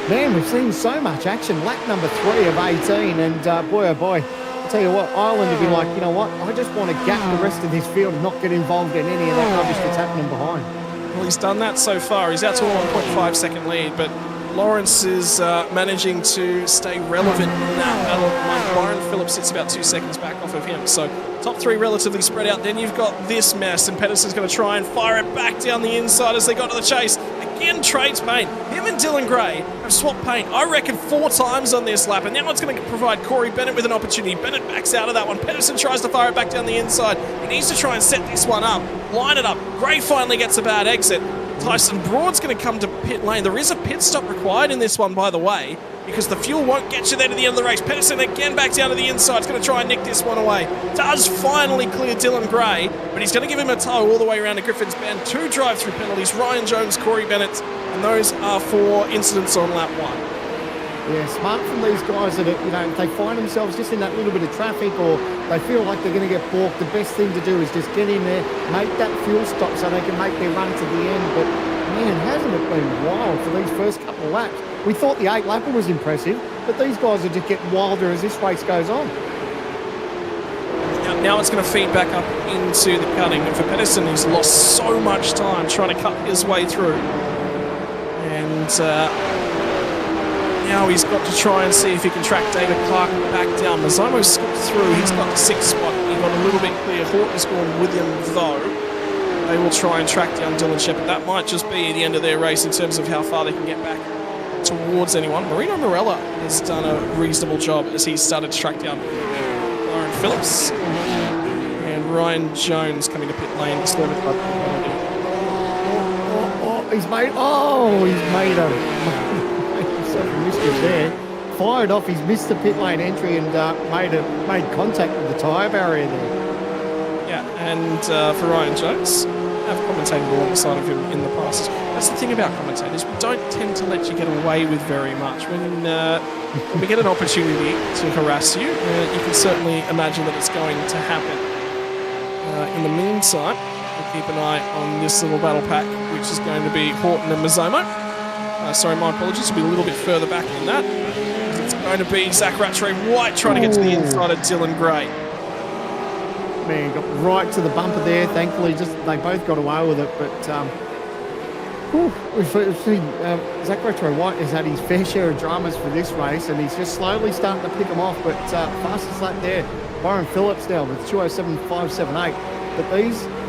man, we've seen so much action. Lap number 3 of 18, and boy, oh boy, I'll tell you what, Ireland would be like, you know what, I just want to gap the rest of this field and not get involved in any of that rubbish that's happening behind. Well, he's done that so far. He's out to a 1.5 second lead, but Lawrence is managing to stay relevant in that battle. Byron Phillips sits about 2 seconds back off of him. So top 3 relatively spread out. Then you've got this mess, and Pedersen's going to try and fire it back down the inside as they got to the chase. Again, trades paint. Him and Dylan Gray have swapped paint, I reckon, 4 times on this lap, and now it's going to provide Corey Bennett with an opportunity. Bennett backs out of that one. Pedersen tries to fire it back down the inside. He needs to try and set this one up, line it up. Gray finally gets a bad exit. Tyson Broad's going to come to pit lane. There is a pit stop required in this one, by the way, because the fuel won't get you there to the end of the race. Pedersen again back down to the inside. He's going to try and nick this one away. Does finally clear Dylan Gray, but he's going to give him a tow all the way around to Griffin's Bend. 2 drive-through penalties, Ryan Jones, Corey Bennett, and those are 4 incidents on lap 1. Yeah, smart from these guys that are, if they find themselves just in that little bit of traffic or they feel like they're going to get balked, the best thing to do is just get in there, make that fuel stop so they can make their run to the end. But man, hasn't it been wild for these first couple of laps? We thought the 8-lapper was impressive, but these guys are just getting wilder as this race goes on. Now it's going to feed back up into the cutting, and for Pedersen, he's lost so much time trying to cut his way through. And now he's got to try and see if he can track David Clark back down. Mazomo skipped through. He's got the 6th spot. He got a little bit clear. Horton's gone with him, though. They will try and track down Dylan Shepherd. That might just be the end of their race in terms of how far they can get back towards anyone. Marino Morella has done a reasonable job as he's started to track down Byron Phillips. And Ryan Jones coming to pit lane. He's made himself a mischief there. Fired off, he's missed the pit lane entry and made contact with the tyre barrier there. Yeah, and for Ryan Jones, I've commentated alongside of him in the past. That's the thing about commentators, we don't tend to let you get away with very much. When we get an opportunity to harass you, you can certainly imagine that it's going to happen. In the meantime, we'll keep an eye on this little battle pack, which is going to be Horton and Mazomo. Sorry, my apologies, it'll be a little bit further back than that. It's going to be Zach Rattray-White trying to get to the inside of Dylan Gray. Man, got right to the bumper there. Thankfully, they both got away with it. But we've seen Zach Rattray-White has had his fair share of dramas for this race, and he's just slowly starting to pick them off. But fastest lap there, Byron Phillips now with 2:07.578. But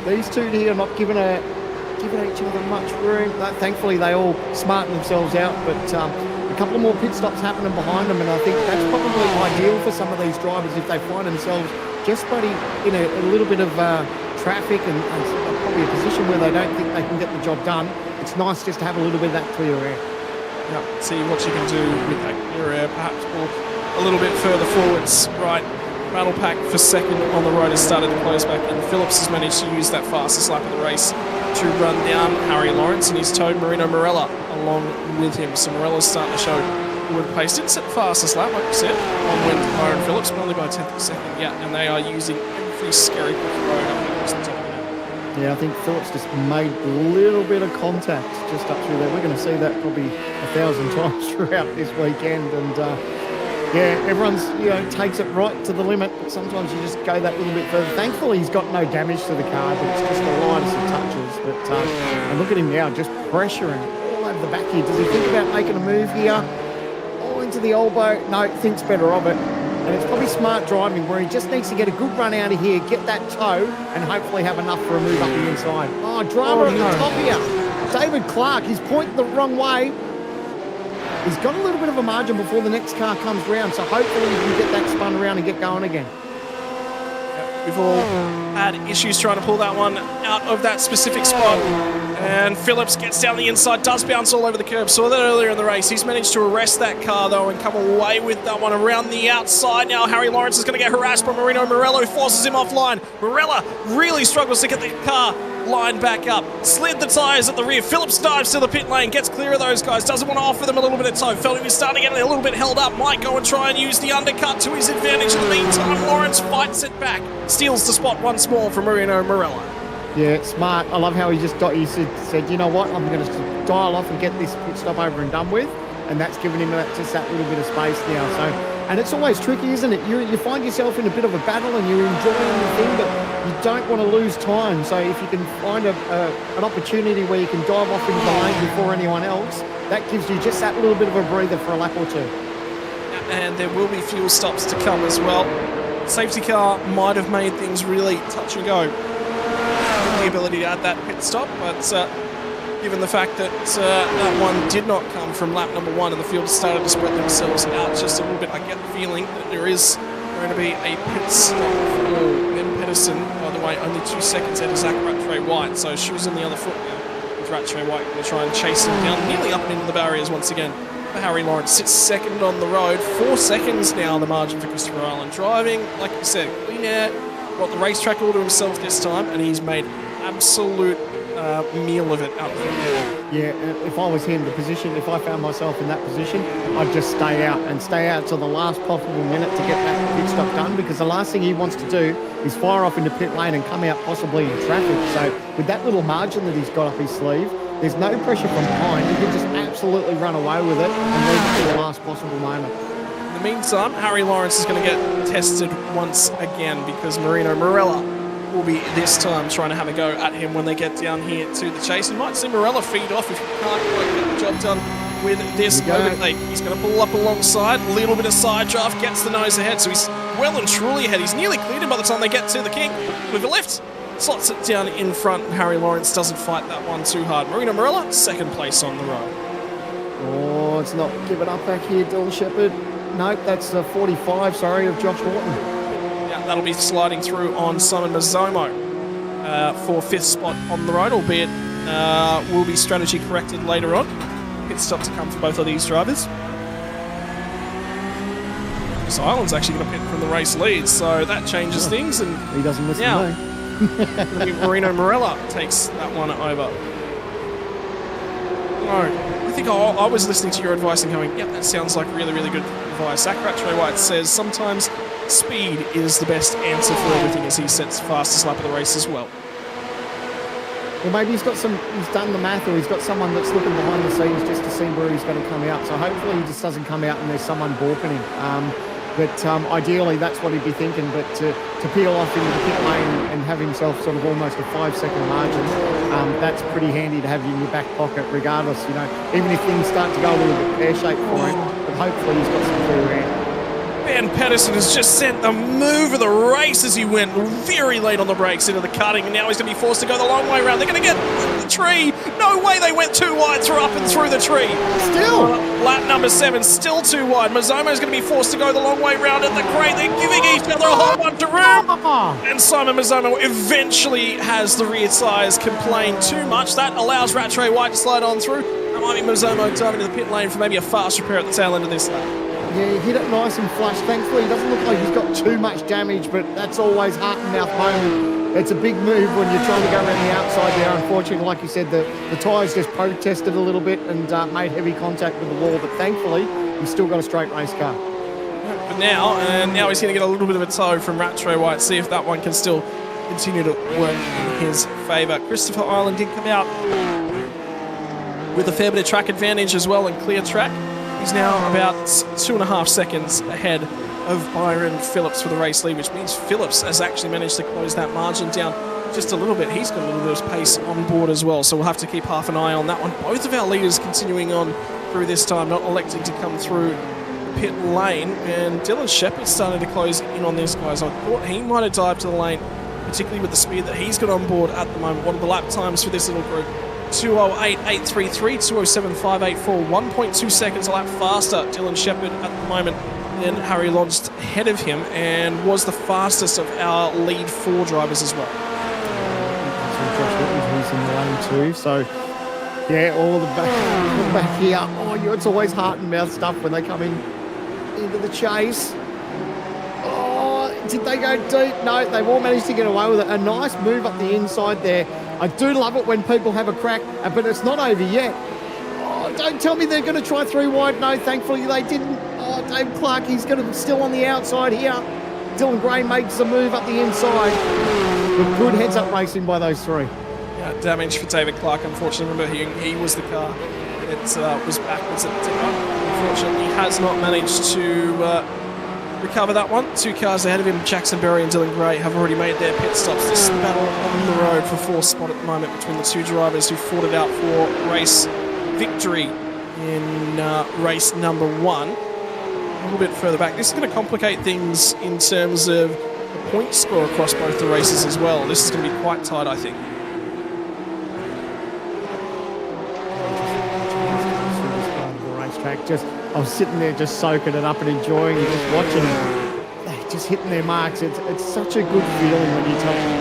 these two here are not giving each other much room. Thankfully, they all smarten themselves out. But a couple of more pit stops happening behind them, and I think that's probably ideal for some of these drivers if they find themselves just buddy in a little bit of traffic and probably a position where they don't think they can get the job done. It's nice just to have a little bit of that clear air. Yeah, see what you can do with that clear air, perhaps walk a little bit further forwards. Right, Battle Pack for second on the road has started to close back in. Phillips has managed to use that fastest lap of the race to run down Harry Lawrence, and he's towed Marino Morella along with him. So Morella's starting to show good pace. Didn't set the fastest lap, like you said, on when Byron Phillips, but only by a tenth of a second. Yeah, and they are using every scary road up across the top of that. Yeah, I think Phillips just made a little bit of contact just up through there. We're going to see that probably 1,000 times throughout this weekend, and yeah, everyone's takes it right to the limit, but sometimes you just go that little bit further. Thankfully, he's got no damage to the car, but it's just the lightest of touches. But and look at him now, just pressuring all over the back here. Does he think about making a move here? All into the elbow? No, thinks better of it. And it's probably smart driving where he just needs to get a good run out of here, get that toe, and hopefully have enough for a move up the inside. Oh, drama at the top here. David Clark, he's pointing the wrong way. He's got a little bit of a margin before the next car comes round, so hopefully he can get that spun around and get going again. We've all had issues trying to pull that one out of that specific spot. And Phillips gets down the inside, does bounce all over the curb. Saw that earlier in the race. He's managed to arrest that car, though, and come away with that one around the outside. Now Harry Lawrence is going to get harassed by Marino Morello, who forces him offline. Morella really struggles to get the car lined back up. Slid the tyres at the rear. Phillips dives to the pit lane, gets clear of those guys, doesn't want to offer them a little bit of toe. Felt he was starting to get a little bit held up. Might go and try and use the undercut to his advantage. In the meantime, Lawrence fights it back. Steals the spot once more from Marino Morello. Yeah, smart. I love how he said, you know what, I'm going to dial off and get this pit stop over and done with. And that's given him just that little bit of space now. So, and it's always tricky, isn't it? You find yourself in a bit of a battle and you're enjoying the thing, but you don't want to lose time. So if you can find an opportunity where you can dive off into the lane before anyone else, that gives you just that little bit of a breather for a lap or two. And there will be fuel stops to come as well. Safety car might have made things really touch and go. The ability to add that pit stop, but given the fact that that one did not come from lap number one and the field started to spread themselves out just a little bit, I get the feeling that there is going to be a pit stop for Ben Pedersen. By the way, only 2 seconds ahead of Zach Rattray-White, so shoes on the other foot now. With Rattray-White going to try and chase him down, nearly up and into the barriers once again. Harry Lawrence sits second on the road. 4 seconds now, the margin for Christopher Island. Driving, like you said, clean air, got the racetrack all to himself this time, and he's made absolute meal of it out there. Yeah, if I was him, if I found myself in that position, I'd just stay out till the last possible minute to get that pit stop done, because the last thing he wants to do is fire off into pit lane and come out possibly in traffic. So with that little margin that he's got up his sleeve, there's no pressure from behind. He can just absolutely run away with it and leave it to the last possible moment. In the meantime, Harry Lawrence is going to get tested once again, because Marino Morella will be this time trying to have a go at him when they get down here to the chase. You might see Morella feed off if he can't quite get the job done with this moment. He's going to pull up alongside, a little bit of side draft, gets the nose ahead, so he's well and truly ahead. He's nearly cleared him by the time they get to the King. With a lift, slots it down in front, and Harry Lawrence doesn't fight that one too hard. Marino Morella, second place on the road. Oh, it's not giving up back here, Dylan Shepherd. Nope, that's 45, of Josh Horton. Yeah, that'll be sliding through on Simon Mazzomo for 5th spot on the road, albeit will be strategy corrected later on. Pit stop to come for both of these drivers. Chris Island's actually going to pit from the race lead, so that changes things. And he doesn't listen to me. Marino Morella takes that one over. No, I think I was listening to your advice and going, yep, that sounds like really, really good advice. Zach Rattray-White says sometimes speed is the best answer for everything, as he sets fastest lap of the race as well. Well, maybe he's done the math, or he's got someone that's looking behind the scenes just to see where he's going to come out. So hopefully he just doesn't come out and there's someone balking him. But ideally, that's what he'd be thinking. But to peel off into the pit lane and have himself sort of almost a 5-second margin, that's pretty handy to have in your back pocket regardless, you know, even if things start to go a little bit pear-shaped for him. But hopefully he's got some clear air. Ben Pedersen has just sent the move of the race as he went very late on the brakes into the cutting, and now he's going to be forced to go the long way around. They're going to get the tree. No way, they went too wide through up and through the tree. Still. Lap number 7, still too wide. Mazomo's going to be forced to go the long way round at the crate. They're giving each other a whole bunch of room. And Simon Mazomo eventually has the rear tyres complain too much. That allows Rattray White to slide on through. That might be Mazomo diving into the pit lane for maybe a fast repair at the tail end of this lap. Yeah, he hit it nice and flush. Thankfully, he doesn't look like he's got too much damage, but that's always heart and mouth moment. It's a big move when you're trying to go around the outside there. Unfortunately, like you said, the tyres just protested a little bit and made heavy contact with the wall, but thankfully, he's still got a straight race car. But now he's going to get a little bit of a tow from Rattray White, see if that one can still continue to work in his favour. Christopher Ireland did come out with a fair bit of track advantage as well and clear track. He's now about 2.5 seconds ahead of Byron Phillips for the race lead, which means Phillips has actually managed to close that margin down just a little bit. He's got a little bit of pace on board as well, so we'll have to keep half an eye on that one. Both of our leaders continuing on through this time, not electing to come through the pit lane, and Dylan Shepherd's starting to close in on these guys. I thought he might have dived to the lane, particularly with the speed that he's got on board at the moment. What are the lap times for this little group? 2:08.833, 2:07.584, 1.2 seconds a lap faster. Dylan Shepherd at the moment than Harry Lodged ahead of him, and was the fastest of our lead 4 drivers as well. He's in the lane too, so yeah, all the back here. Oh, it's always heart and mouth stuff when they come into the chase. Oh, did they go deep? No, they've all managed to get away with it. A nice move up the inside there. I do love it when people have a crack, but it's not over yet. Oh, don't tell me they're going to try 3 wide. No, thankfully they didn't. Oh, Dave Clark, he's going to still on the outside here. Dylan Gray makes a move up the inside. But good heads-up racing by those 3. Yeah, damage for David Clark, unfortunately. Remember, he was the car that was backwards at the tipper. Unfortunately, he has not managed to recover that one. 2 cars ahead of him, Jackson Berry and Dylan Gray, have already made their pit stops. This is the battle on the road for 4th spot at the moment between the 2 drivers who fought it out for race victory in race number 1. A little bit further back. This is going to complicate things in terms of the point score across both the races as well. This is going to be quite tight, I think. I was sitting there just soaking it up and enjoying it, just watching them. They're just hitting their marks. It's such a good feeling when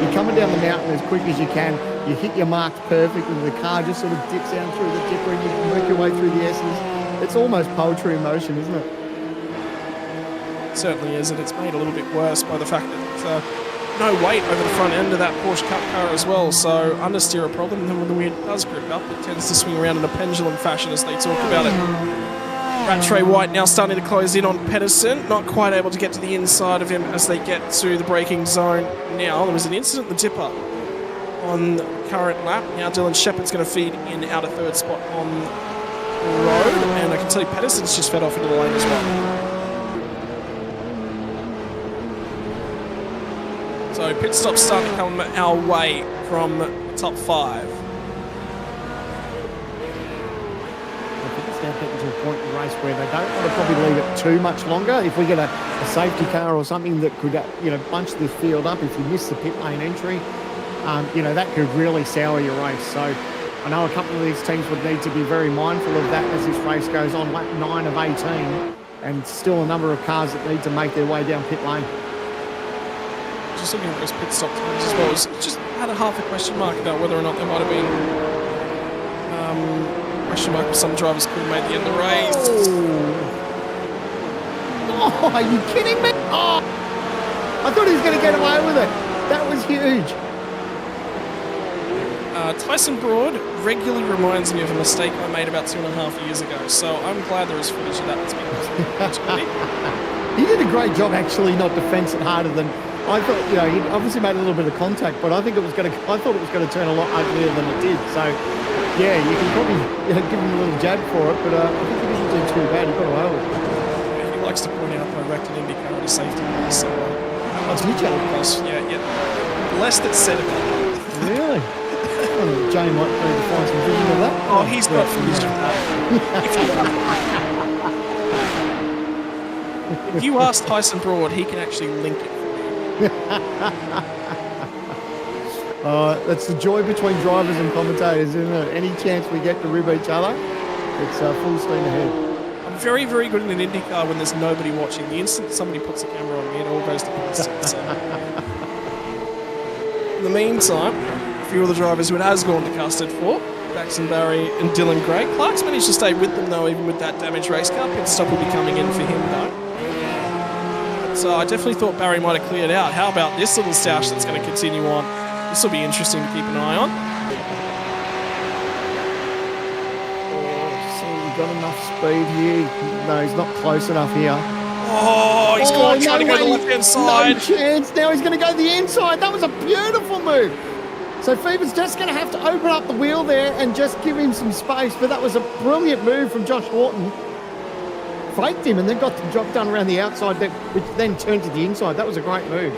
you're coming down the mountain as quick as you can. You hit your marks perfectly. The car just sort of dips down through the dipper and you can work your way through the S's. It's almost poetry in motion, isn't it? It certainly is, and it's made a little bit worse by the fact that no weight over the front end of that Porsche Cup car as well, so understeer a problem, and then when the wind does grip up, it tends to swing around in a pendulum fashion as they talk about it. Rattray White now starting to close in on Pedersen, not quite able to get to the inside of him as they get to the braking zone now. There was an incident in the tipper on the current lap. Now Dylan Shepherd's going to feed in out of 3rd spot on the road, and I can tell you Pedersen's just fed off into the lane as well. So pit stops starting to come our way from the top 5. I think it's now getting to a point in the race where they don't want to probably leave it too much longer. If we get a safety car or something that could, bunch this field up, if you miss the pit lane entry, that could really sour your race. So I know a couple of these teams would need to be very mindful of that as this race goes on. Lap 9 of 18, and still a number of cars that need to make their way down pit lane. Just looking at those pit stop times as well, just had a half a question mark about whether or not there might have been question mark if some drivers could have made the end of the race. Oh, are you kidding me? Oh, I thought he was going to get away with it. That was huge. Tyson Broad regularly reminds me of a mistake I made about 2.5 years ago, so I'm glad there is footage of that. He did a great job actually not to fence it harder than I thought, you know, he obviously made a little bit of contact, but I thought it was going to turn a lot uglier than it did. So, yeah, you can probably give him a little jab for it, but I think he didn't do too bad. He got away with it. He likes to point out that I wrecked an IndyCar at a safety car, so did you? Yeah. Blessed it said it. Really? Oh, Jane might need to find some vision of that. Oh, he's got vision of that. If you ask Tyson Broad, he can actually link it. That's the joy between drivers and commentators, isn't it? Any chance we get to rib each other, it's full steam ahead. I'm very, very good in an IndyCar when there's nobody watching. The instant somebody puts a camera on me, it all goes to pieces. So. In the meantime, a few of the drivers who it has gone to custard for, Jackson Barry and Dylan Gray. Clark's managed to stay with them, though, even with that damaged race car. Pit stop will be coming in for him, though. So I definitely thought Barry might have cleared out. How about this little stoush that's going to continue on? This will be interesting to keep an eye on. So we've got enough speed here. No, he's not close enough here. Oh, he's going to try to go to the left-hand side. No chance. Now he's going to go to the inside. That was a beautiful move. So Fever's just going to have to open up the wheel there and just give him some space. But that was a brilliant move from Josh Horton. Faked him and then got the job done around the outside, which then turned to the inside. That was a great move.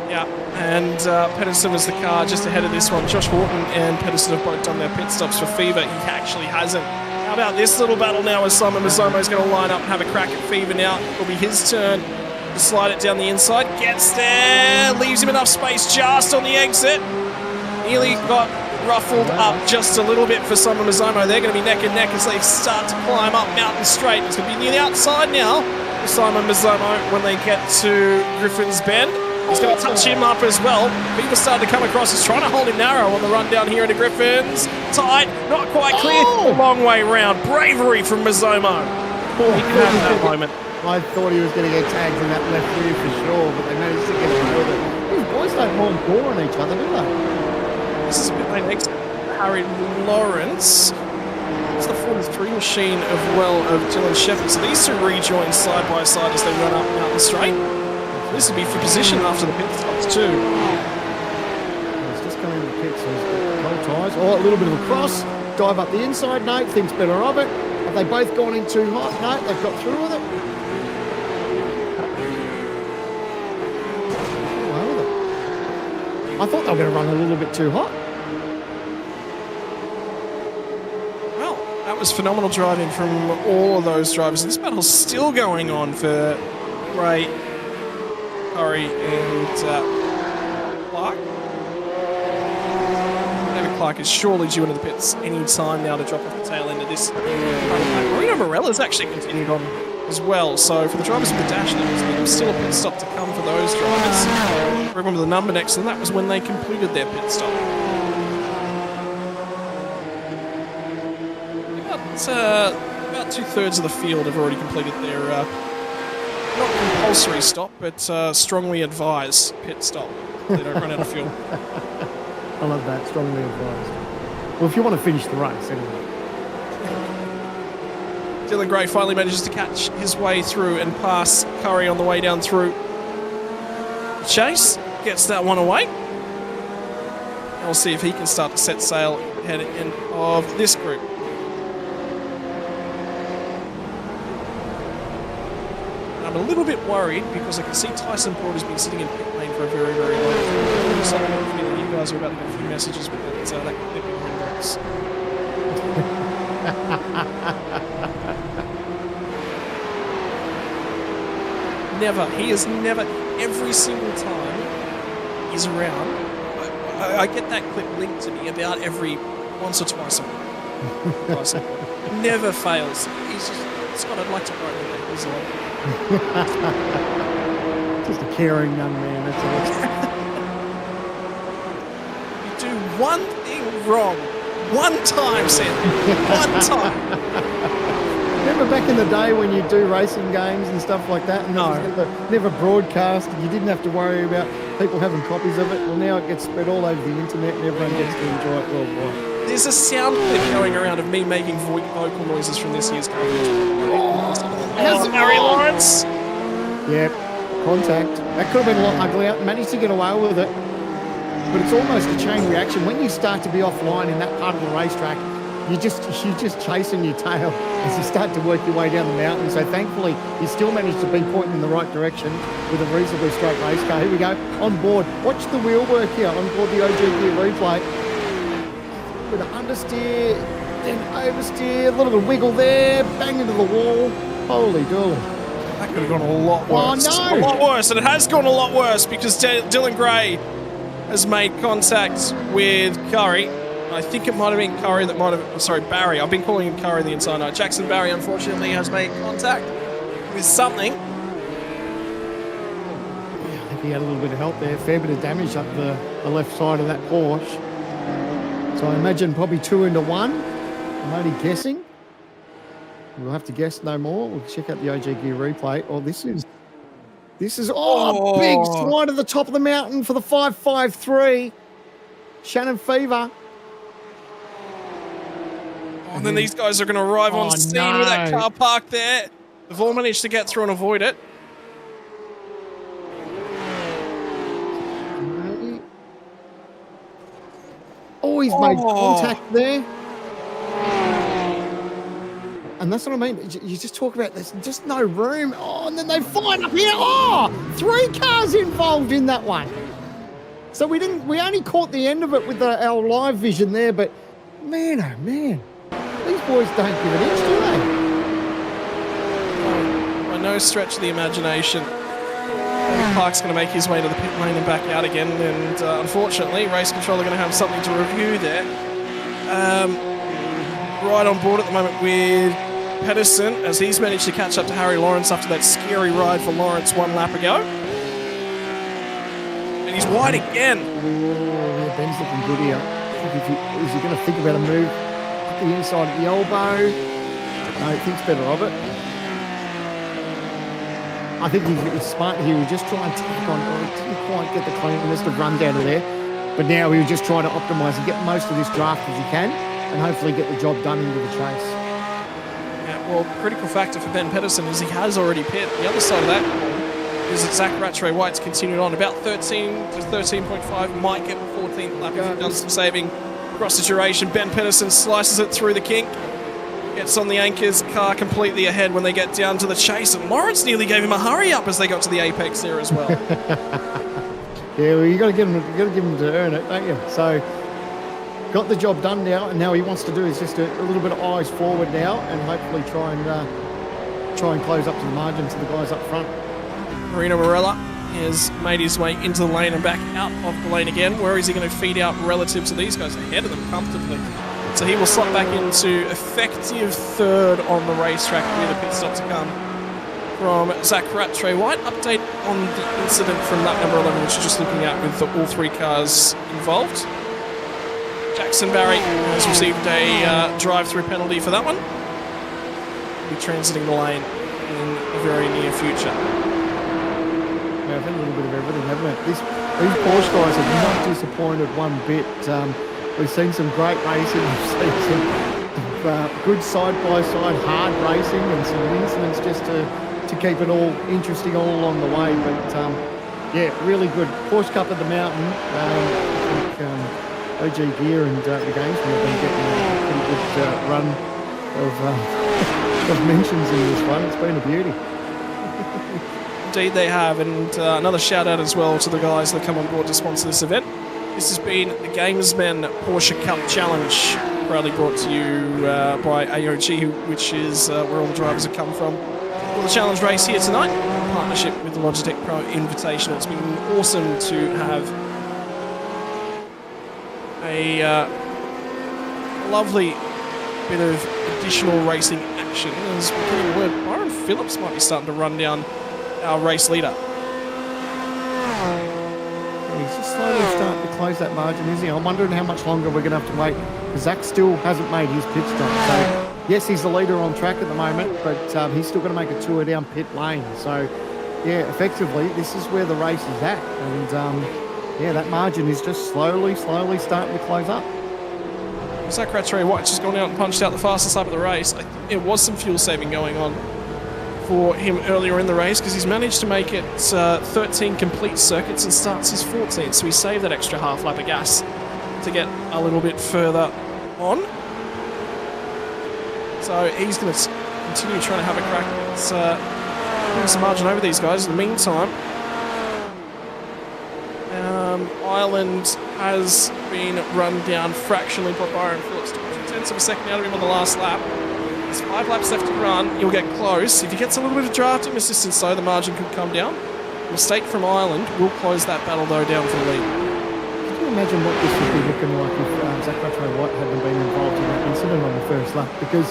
Yeah, and Pedersen was the car just ahead of this one. Josh Horton and Pedersen have both done their pit stops for Fever. He actually hasn't. How about this little battle now as Simon Mazzomo is going to line up and have a crack at Fever now. It'll be his turn to slide it down the inside. Gets there, leaves him enough space just on the exit. Nearly got ruffled up just a little bit for Simon Mazzomo. They're going to be neck and neck as they start to climb up Mountain Straight. It's going to be near the outside now for Simon Mazzomo when they get to Griffin's Bend. He's going to touch him up as well. Fever started to come across. He's trying to hold him narrow on the run down here into Griffin's. Tight, not quite clear. Long way round. Bravery from Mazzomo. He can have that moment. I thought he was going to get tagged in that left rear for sure, but they managed to get away with it. These boys don't mind boring each other, do they? This is a bit late next to Harry Lawrence. It's the 43 machine of Dylan Shepherd. So these two rejoin side by side as they run up Mountain Straight. This would be for position after the pit stops too. He's just coming into the pits, so he's got cold tyres. Oh, a little bit of a cross. Dive up the inside, no, thinks better of it. Have they both gone in too hot? No, they've got through with it. I thought they were going to run a little bit too hot. Well, that was phenomenal driving from all of those drivers. This battle's still going on for Gray, Curry, and Clark. David Clark is surely due into the pits any time now to drop off the tail end of this. Marino Morella's actually continued on as well. So for the drivers with the dash, there's still a pit stop to come for those drivers. Remember the number next to them, that was when they completed their pit stop. About 2/3 of the field have already completed their not compulsory stop, but strongly advised pit stop. They don't run out of fuel. I love that, strongly advised. Well, if you want to finish the race, anyway. Dylan Gray finally manages to catch his way through and pass Curry on the way down through. Chase gets that one away. And we'll see if he can start to set sail ahead of this group. And I'm a little bit worried because I can see Tyson Broad has been sitting in pit lane for a very, very long time. So I have a feeling you guys are about to get a few messages with that clip in your inbox. He is never, every single time he's around, I get that clip linked to me about every once or twice a week. Never fails. He's just, Scott, I'd like to write him. He's just a caring young man, that's You all. do one thing wrong, one time, Sam. One time. Remember back in the day when you do racing games and stuff like that, and no. it was never broadcast, and you didn't have to worry about people having copies of it? Well, now it gets spread all over the internet and everyone gets to enjoy it worldwide. There's a sound clip going around of me making vocal noises from this year's coverage. Harry Lawrence. Yep, contact. That could have been a lot uglier. Managed to get away with it. But it's almost a chain reaction. When you start to be offline in that part of the racetrack, you're just chasing your tail as you start to work your way down the mountain. So thankfully, you still managed to be pointing in the right direction with a reasonably straight race car. Here we go, on board. Watch the wheel work here on board the OG Gear replay. With an understeer, then oversteer, a little bit of wiggle there, bang into the wall. Holy dooly. That could have gone a lot worse. Oh, no. A lot worse, and it has gone a lot worse because Dylan Gray has made contact with Curry. I think it might have been Curry that might have... Sorry, Barry. I've been calling him Curry the entire night. Jackson Barry, unfortunately, has made contact with something. Yeah, I think he had a little bit of help there. Fair bit of damage up the left side of that Porsche. So I imagine probably 2 into 1. I'm only guessing. We'll have to guess no more. We'll check out the OG Gear replay. Oh, this is big slide to the top of the mountain for the 553. Shannon Fever. And then these guys are going to arrive on scene with that car parked there. They've all managed to get through and avoid it. Oh, he's made contact there. And that's what I mean. You just talk about there's just no room. Oh, and then they find up here. Oh, 3 cars involved in that one. So we only caught the end of it with our live vision there, but man, oh man. These boys don't give an inch, do they? By no stretch of the imagination. Clark's going to make his way to the pit lane and back out again, and unfortunately, race control are going to have something to review there. Right on board at the moment with Pedersen, as he's managed to catch up to Harry Lawrence after that scary ride for Lawrence 1 lap ago. And he's wide again. Oh, Ben's looking good here. Is he going to think about a move? The inside of the elbow. No, he thinks better of it. I think he's smart here. He just try and take on. He didn't quite get the cleanest of run down to there. But now he'll just try to optimise and get most of this draft as he can and hopefully get the job done into the chase. Yeah, well, critical factor for Ben Pedersen is he has already pit. The other side of that is that Zach Rattray White's continued on about 13 to 13.5, might get the 14th lap if he's done some saving. Across the duration, Ben Pedersen slices it through the kink, gets on the anchors, car completely ahead when they get down to the chase, and Lawrence nearly gave him a hurry up as they got to the apex there as well. Yeah, well, you got to give him to earn it, don't you? So, got the job done now, and now he wants to do is just a little bit of eyes forward now, and hopefully try and close up to the margin to the guys up front. Marino Morella has made his way into the lane and back out of the lane again. Where is he going to feed out relative to these guys? Ahead of them comfortably. So he will slot back into effective 3rd on the racetrack with a pit stop to come from Zach Rattray White. Update on the incident from lap number 11, which is just looking at with all 3 cars involved. Jackson Barry has received a drive-through penalty for that one. He'll be transiting the lane in the very near future. Yeah, I've had a little bit of everything, haven't it? These Porsche guys have not disappointed one bit. We've seen some great racing. We've seen some good side-by-side hard racing and some incidents just to keep it all interesting all along the way. But yeah, really good. Porsche Cup at the mountain. I think OG Gear and the games have been getting a pretty good run of mentions in this one. It's been a beauty. Indeed they have, and another shout out as well to the guys that come on board to sponsor this event. This has been the Gamesmen Porsche Cup Challenge, proudly brought to you by AOG, which is where all the drivers have come from. For the challenge race here tonight, in partnership with the Logitech Pro Invitational. It's been awesome to have a lovely bit of additional racing action. As we're getting word, Byron Phillips might be starting to run down our race leader. He's just slowly starting to close that margin, isn't he? I'm wondering how much longer we're going to have to wait. Zach still hasn't made his pit stop. So, yes, he's the leader on track at the moment, but he's still going to make a tour down pit lane. So, yeah, effectively, this is where the race is at. And, yeah, that margin is just slowly starting to close up. Zach Rattray White just gone out and punched out the fastest lap of the race. There was some fuel saving going on for him earlier in the race because he's managed to make it 13 complete circuits and starts his 14th, so he saved that extra half lap of gas to get a little bit further on. So he's going to continue trying to have a crack at putting some margin over these guys. In the meantime, Ireland has been run down fractionally by Byron Phillips. 2/10 of a second out of him on the last lap. There's 5 laps left to run. He'll get close. If he gets a little bit of drafting assistance, though, the margin could come down. Mistake from Ireland will close that battle, though, down for the lead. Can you imagine what this would be looking like if Zach Rattray-White hadn't been involved in that incident on the first lap? Because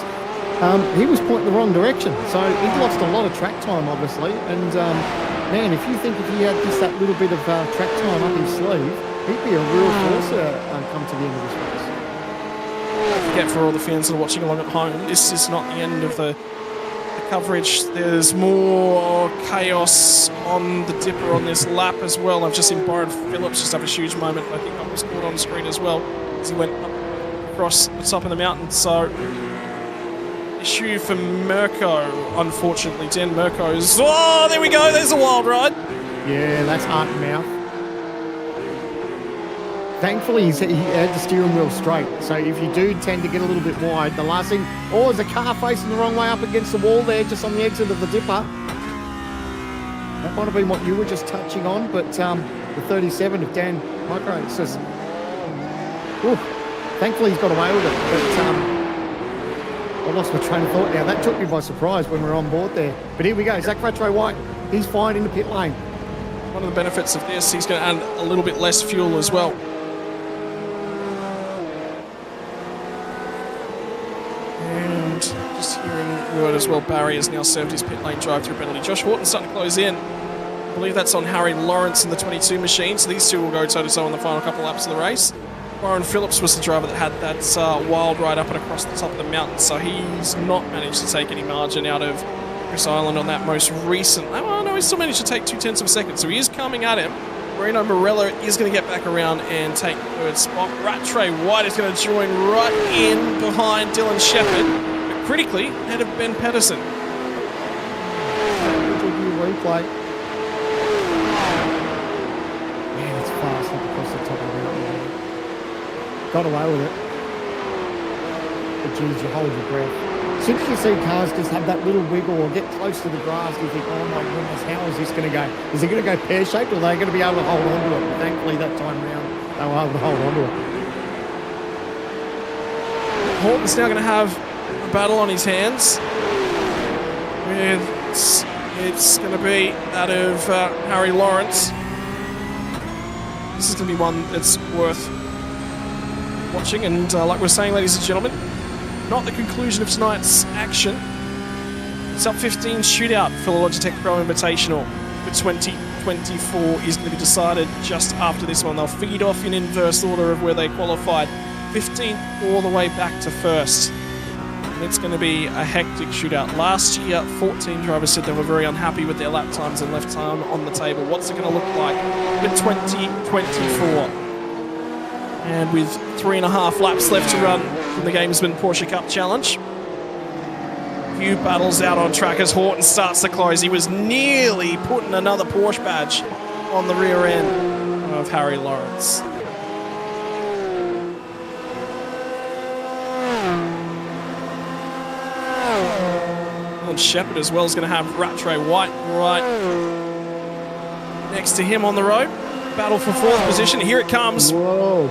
he was pointing the wrong direction, so he'd lost a lot of track time, obviously. And man, if you think if he had just that little bit of track time up his sleeve, he'd be a real force come to the end of this race. Don't forget, for all the fans that are watching along at home, this is not the end of the coverage. There's more chaos on the dipper on this lap as well. I've just seen Byron Phillips just have a huge moment. I think that was caught on screen as well as he went up across the top of the mountain. So issue for Mirko, unfortunately. Dan Mirko's. Oh, there we go. There's a wild ride. Yeah, that's heart and mouth. Thankfully, he had the steering wheel straight. So if you do tend to get a little bit wide, the last thing, there's a car facing the wrong way up against the wall there, just on the exit of the dipper. That might have been what you were just touching on, but the 37 of Dan Micro, it says, thankfully he's got away with it. But I lost my train of thought now. That took me by surprise when we were on board there. But here we go, Zach Rattray-White, he's fine in the pit lane. One of the benefits of this, he's going to add a little bit less fuel as well. And just hearing word as well, Barry has now served his pit lane drive-through penalty. Josh Horton's starting to close in. I believe that's on Harry Lawrence in the 22 machine, so these two will go toe-to-toe in the final couple laps of the race. Byron Phillips was the driver that had that wild ride up and across the top of the mountain, so he's not managed to take any margin out of Chris Island on that most recent. Oh, no, he still managed to take 2/10 of a second, so he is coming at him. Marino Morello is going to get back around and take the third spot. Rattray-White is going to join right in behind Dylan Shepherd, but critically ahead of Ben Pedersen. Replay. Man, it's fast up across the top of the mountain. Got away with it. But geez, you hold your breath. As soon as you see cars just have that little wiggle or get close to the grass, you think, oh my goodness, how is this going to go? Is it going to go pear-shaped or are they going to be able to hold on to it? But thankfully, that time round, they were able to hold on to it. Horton's now going to have a battle on his hands. It's going to be that of Harry Lawrence. This is going to be one that's worth watching, and like we're saying, ladies and gentlemen, not the conclusion of tonight's action. It's up 15 shootout for the Logitech Pro Invitational for 2024 is going to be decided just after this one. They'll feed off in inverse order of where they qualified, 15th all the way back to first. And it's going to be a hectic shootout. Last year, 14 drivers said they were very unhappy with their lap times and left time on the table. What's it going to look like in 2024? And with 3.5 laps left to run from the Gamesman Porsche Cup Challenge. Few battles out on track as Horton starts to close. He was nearly putting another Porsche badge on the rear end of Harry Lawrence. And Shepherd as well is going to have Rattray-White right next to him on the road. Battle for 4th position. Here it comes. Whoa.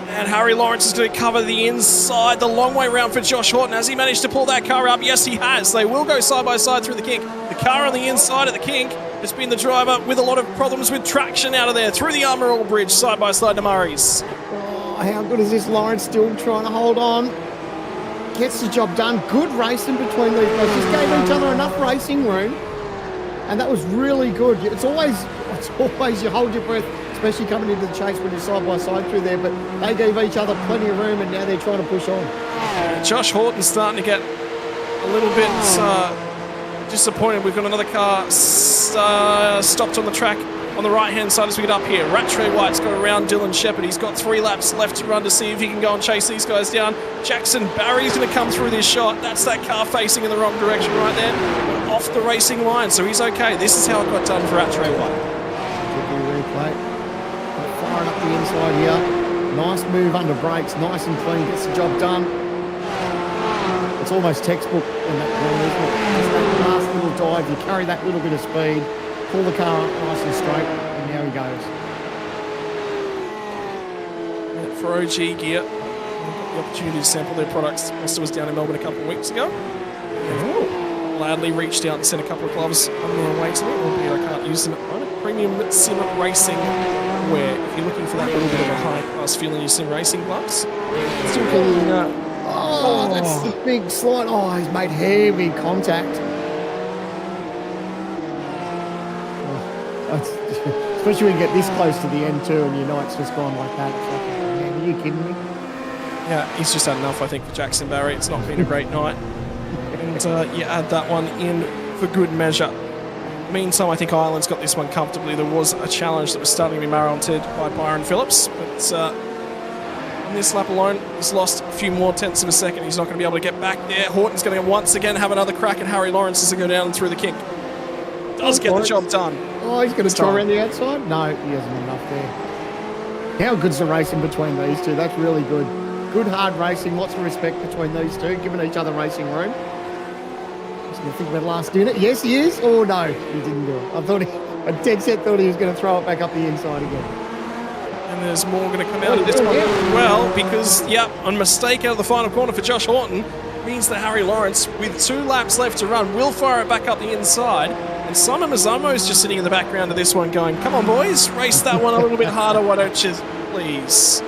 And Harry Lawrence is going to cover the inside, the long way round for Josh Horton. Has he managed to pull that car up? Yes, he has. They will go side by side through the kink. The car on the inside of the kink has been the driver with a lot of problems with traction out of there. Through the Armour All Bridge, side by side to Murray's. Oh, how good is this Lawrence still trying to hold on? Gets the job done. Good racing between these guys. Just gave each other enough racing room. And that was really good. It's always you hold your breath, especially coming into the chase when you're side by side through there, but they gave each other plenty of room and now they're trying to push on. Josh Horton's starting to get a little bit disappointed. We've got another car stopped on the track on the right-hand side as we get up here. Rattray White's got around Dylan Shepherd. He's got 3 laps left to run to see if he can go and chase these guys down. Jackson Barry's going to come through this shot. That's that car facing in the wrong direction right there. We're off the racing line, so he's okay. This is how it got done for Rattray White. Replay. Firing up the inside here. Nice move under brakes. Nice and clean. Gets the job done. It's almost textbook in that corner, isn't it? Just that last little dive. You carry that little bit of speed. Pull the car up nice and straight, and now he goes. For OG Gear, we've got the opportunity to sample their products. Foster was down in Melbourne a couple of weeks ago. Gladly reached out and sent a couple of gloves on their way to me, albeit I can't use them at the moment. Premium Sim Racing wear. If you're looking for that little bit of a high-class feel in your sim racing gloves, still getting... that's the big slide. Oh, he's made heavy contact. Especially when you get this close to the end too and your night's just gone like that. It's like, man, are you kidding me? Yeah, he's just had enough, I think, for Jackson Barry. It's not been a great night. And you add that one in for good measure. Meantime, I think Ireland's got this one comfortably. There was a challenge that was starting to be marathoned by Byron Phillips, but in this lap alone, he's lost a few more tenths of a second. He's not going to be able to get back there. Horton's going to once again have another crack at Harry Lawrence as they go down and through the kink. Does get the job done. Oh, he's going to try around the outside? No, he hasn't enough there. How good's the racing between these two? That's really good. Good hard racing, lots of respect between these two, giving each other racing room. He's going to think about last doing it. Yes, he is. Oh, no, he didn't do it. I dead set thought he was going to throw it back up the inside again. And there's more going to come out of this one as well, because, a mistake out of the final corner for Josh Horton means that Harry Lawrence, with 2 laps left to run, will fire it back up the inside. And Simon Mazzomo is just sitting in the background of this one going, come on, boys, race that one a little bit harder, why don't you, please?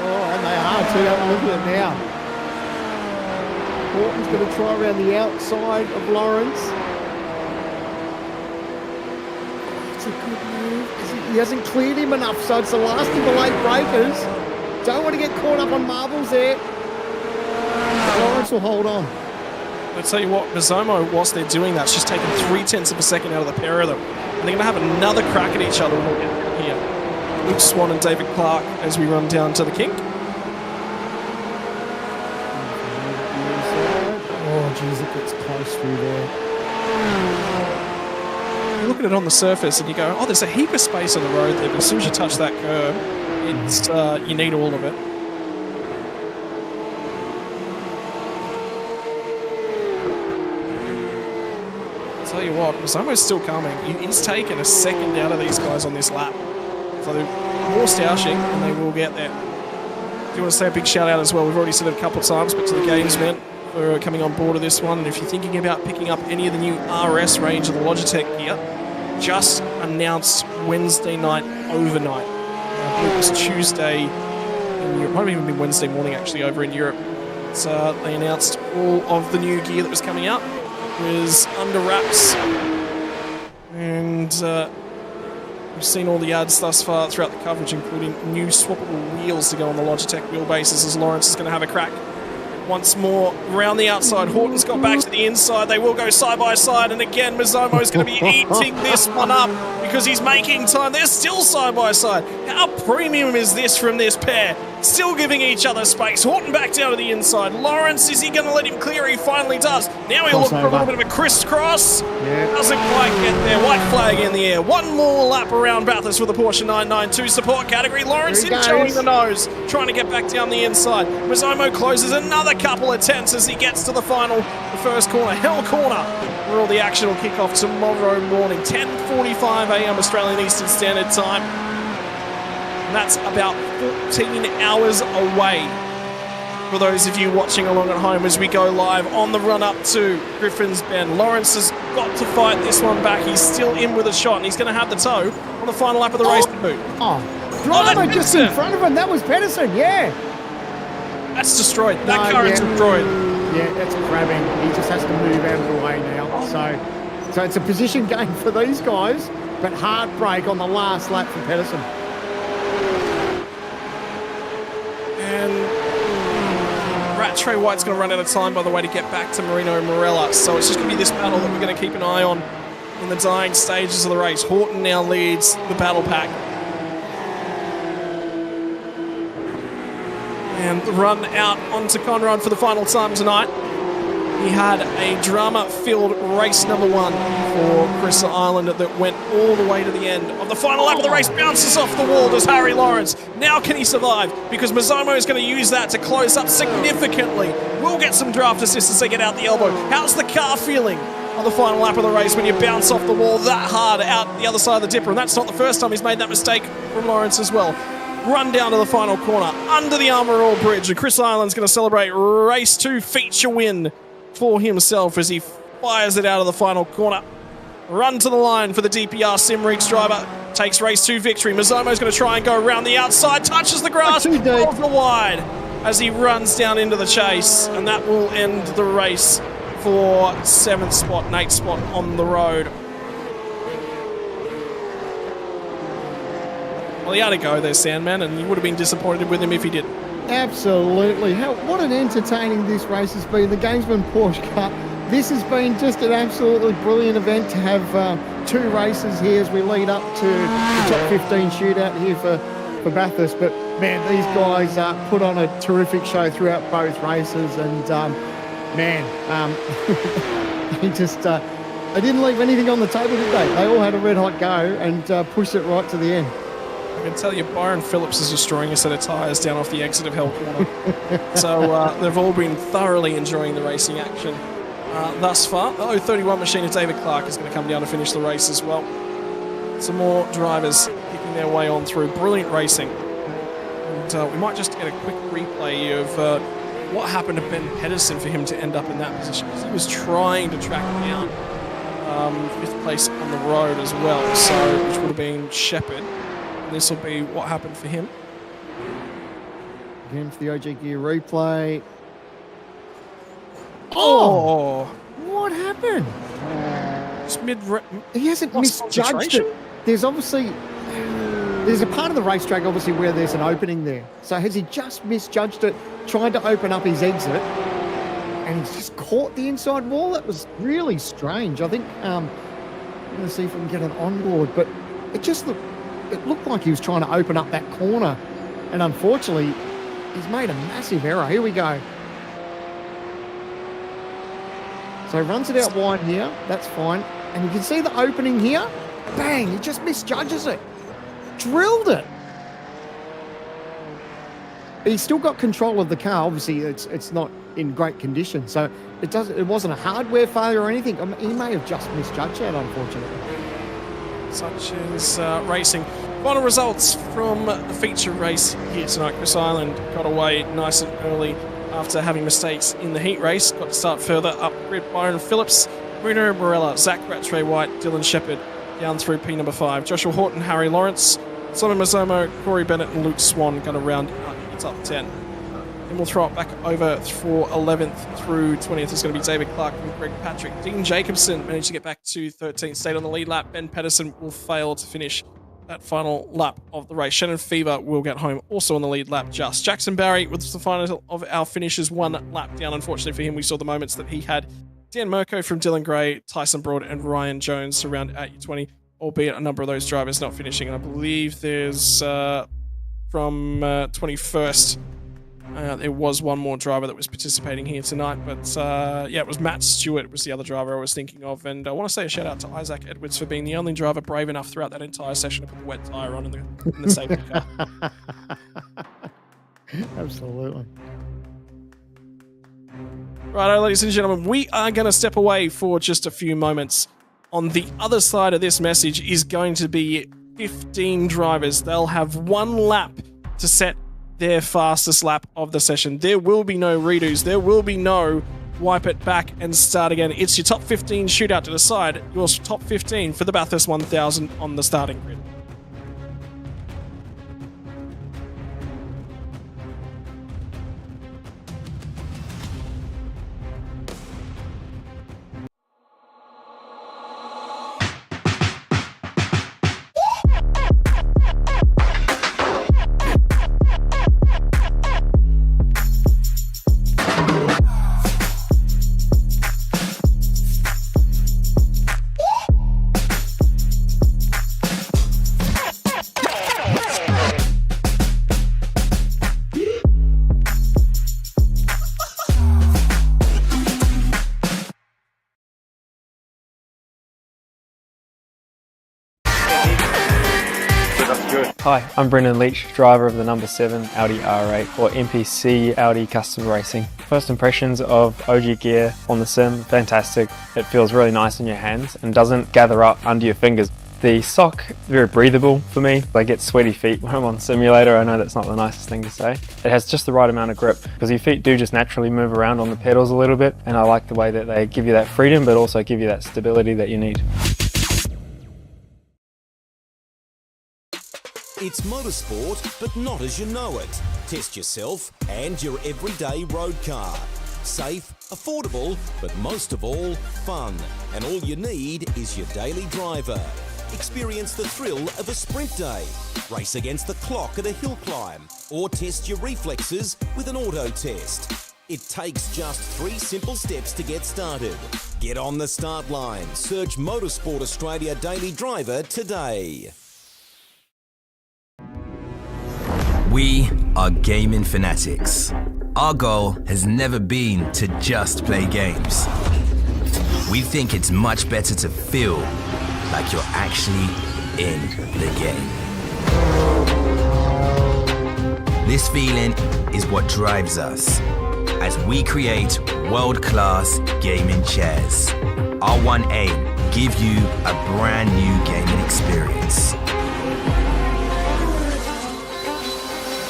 Oh, and they are too. Have a look at it now. Horton's going to try around the outside of Lawrence. It's a good move. He hasn't cleared him enough, so it's the last of the late breakers. Don't want to get caught up on marbles there. Lawrence will hold on. I'll tell you what, Mazzomo, whilst they're doing that, it's just taken 0.3 of a second out of the pair of them. And they're going to have another crack at each other when we get here. Luke Swan and David Clark as we run down to the kink. Oh, geez, it gets close through there. You look at it on the surface and you go, oh, there's a heap of space on the road there, but as soon as you touch that curb, it's you need all of it. Tell you what, Mazzomo's still coming. He's taken a second out of these guys on this lap. So more stoushing, and they will get there. Do you want to say a big shout out as well? We've already said it a couple of times, but to the Gamesmen for coming on board of this one. And if you're thinking about picking up any of the new RS range of the Logitech gear, just announced Wednesday night overnight. I believe it was Tuesday in Europe. Might have even been Wednesday morning actually over in Europe. So they announced all of the new gear that was coming out. Was under wraps, and we've seen all the ads thus far throughout the coverage, including new swappable wheels to go on the Logitech wheelbases, as Lawrence is going to have a crack once more around the outside. Horton's got back to the inside. They will go side by side, and again Mazzomo is going to be eating this one up because he's making time. They're still side by side. How premium is this from this pair? Still giving each other space. Horton back down to the inside. Lawrence, is he going to let him clear? He finally does. Now he'll look for a little bit of a crisscross. Yeah. Doesn't quite get there. White flag in the air. One more lap around Bathurst for the Porsche 992 support category. Lawrence enjoying the nose, trying to get back down the inside. Mazzomo closes another couple of tenths as he gets to the final, the first corner, Hell Corner, where all the action will kick off tomorrow morning, 10:45 a.m. Australian Eastern Standard Time. And that's about 14 hours away for those of you watching along at home as we go live on the run-up to Griffin's Bend. Lawrence has got to fight this one back. He's still in with a shot, and he's going to have the toe on the final lap of the race debut. Driver just in front of him. That was Pedersen, yeah. That's destroyed. That car is destroyed. Yeah, that's crabbing. He just has to move out of the way now. So it's a position game for these guys, but hard break on the last lap for Pedersen. And Rattray White's going to run out of time, by the way, to get back to Marino Morella. So it's just going to be this battle that we're going to keep an eye on in the dying stages of the race. Horton now leads the battle pack. And the run out onto Conrad for the final time tonight. He had a drama-filled race number 1 for Chris Island that went all the way to the end of the final lap of the race. Bounces off the wall, does Harry Lawrence. Now can he survive? Because Mazzomo is going to use that to close up significantly. We'll get some draft assist as they get out the elbow. How's the car feeling on the final lap of the race when you bounce off the wall that hard out the other side of the dipper? And that's not the first time he's made that mistake from Lawrence as well. Run down to the final corner, under the Armour All Bridge, and Chris Island's going to celebrate race 2 feature win for himself as he fires it out of the final corner. Run to the line for the DPR Simreeks driver. Takes race 2 victory. Mazzomo's going to try and go around the outside. Touches the grass. Over wide as he runs down into the chase. And that will end the race for 7th spot and 8th spot on the road. Well, he had to go there, Sandman, and you would have been disappointed with him if he didn't. Absolutely. What an entertaining this race has been. The Gamesman Porsche Cup. This has been just an absolutely brilliant event to have 2 races here as we lead up to the top 15 shootout here for Bathurst. But, man, these guys put on a terrific show throughout both races. And, they didn't leave anything on the table, did they? They all had a red-hot go and pushed it right to the end. I can tell you Byron Phillips is destroying a set of tyres down off the exit of Hell Corner. So they've all been thoroughly enjoying the racing action thus far. The 031 machine of David Clark is going to come down to finish the race as well. Some more drivers picking their way on through. Brilliant racing. And we might just get a quick replay of what happened to Ben Pedersen for him to end up in that position. Because he was trying to track down 5th place on the road as well, so which would have been Shepherd. This will be what happened for him. Again for the OG Gear replay. Oh! What happened? Just he hasn't misjudged it. There's a part of the racetrack obviously where there's an opening there. So has he just misjudged it, tried to open up his exit, and he's just caught the inside wall? That was really strange. I think I'm going to see if we can get an onboard, but it looked like he was trying to open up that corner, and unfortunately, he's made a massive error. Here we go. So he runs it out wide here. That's fine. And you can see the opening here. Bang! He just misjudges it. Drilled it. He's still got control of the car. Obviously, it's not in great condition, so it wasn't a hardware failure or anything. I mean, he may have just misjudged that, unfortunately. Such as racing. Final results from the feature race here tonight. Chris Island got away nice and early after having mistakes in the heat race. Got to start further up grid. Byron Phillips, Bruno Morella, Zach Rattray White, Dylan Shepherd down through P number 5. Joshua Horton, Harry Lawrence, Simon Mazzomo, Corey Bennett and Luke Swan going to round out the top 10. And we'll throw it back over for 11th through 20th. It's going to be David Clark and Greg Patrick. Dean Jacobson managed to get back to 13th, stayed on the lead lap. Ben Pedersen will fail to finish that final lap of the race. Shannon Fever will get home also on the lead lap just. Jackson Barry was the final of our finishes, 1 lap down. Unfortunately for him, we saw the moments that he had. Dan Mirko from Dylan Gray, Tyson Broad and Ryan Jones to round out your 20, albeit a number of those drivers not finishing. And I believe there's from 21st, there was one more driver that was participating here tonight, but it was Matt Stewart was the other driver I was thinking of, and I want to say a shout out to Isaac Edwards for being the only driver brave enough throughout that entire session to put the wet tyre on in the safety car. Absolutely. Right, ladies and gentlemen, we are going to step away for just a few moments. On the other side of this message is going to be 15 drivers. They'll have 1 lap to set their fastest lap of the session. There will be no redos. There will be no wipe it back and start again. It's your top 15 shootout to decide your top 15 for the Bathurst 1000 on the starting grid. Hi, I'm Brendan Leach, driver of the number 7 Audi R8 or MPC Audi Custom Racing. First impressions of OG gear on the sim, fantastic. It feels really nice in your hands and doesn't gather up under your fingers. The sock, very breathable for me. I get sweaty feet when I'm on simulator. I know that's not the nicest thing to say. It has just the right amount of grip because your feet do just naturally move around on the pedals a little bit, and I like the way that they give you that freedom but also give you that stability that you need. It's motorsport, but not as you know it. Test yourself and your everyday road car. Safe, affordable, but most of all, fun. And all you need is your daily driver. Experience the thrill of a sprint day. Race against the clock at a hill climb. Or test your reflexes with an auto test. It takes just 3 simple steps to get started. Get on the start line. Search Motorsport Australia Daily Driver today. We are gaming fanatics. Our goal has never been to just play games. We think it's much better to feel like you're actually in the game. This feeling is what drives us as we create world-class gaming chairs. Our one aim, give you a brand new gaming experience.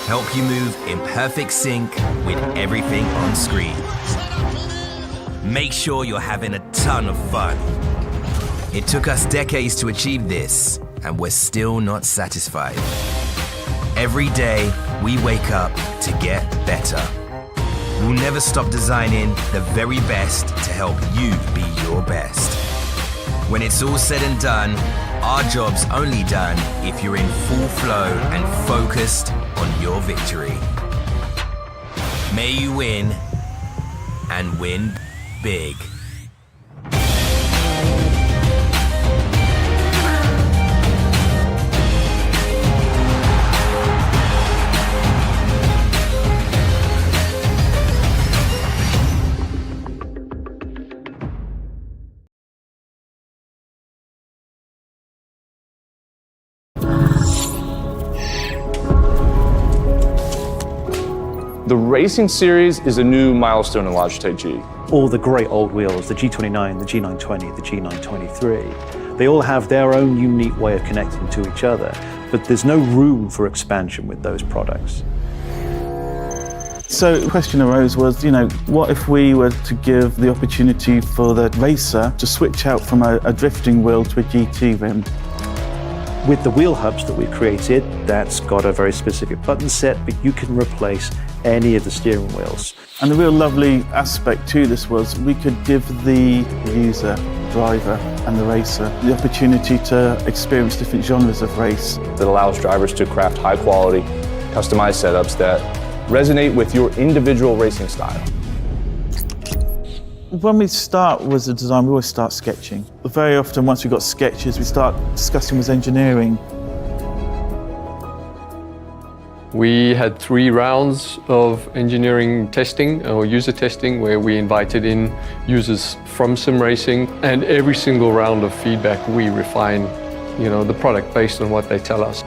Help you move in perfect sync with everything on screen. Make sure you're having a ton of fun. It took us decades to achieve this, and we're still not satisfied. Every day, we wake up to get better. We'll never stop designing the very best to help you be your best. When it's all said and done, our job's only done if you're in full flow and focused on your victory. May you win, and win big. The Racing Series is a new milestone in Logitech G. All the great old wheels, the G29, the G920, the G923, they all have their own unique way of connecting to each other, but there's no room for expansion with those products. So the question arose was, what if we were to give the opportunity for the racer to switch out from a drifting wheel to a GT rim? With the wheel hubs that we've created, that's got a very specific button set, but you can replace any of the steering wheels. And the real lovely aspect to this was we could give the user, driver and the racer the opportunity to experience different genres of race. That allows drivers to craft high quality, customized setups that resonate with your individual racing style. When we start with the design, we always start sketching. Very often, once we've got sketches, we start discussing with engineering. We had 3 rounds of engineering testing or user testing where we invited in users from sim racing, and every single round of feedback we refine, the product based on what they tell us.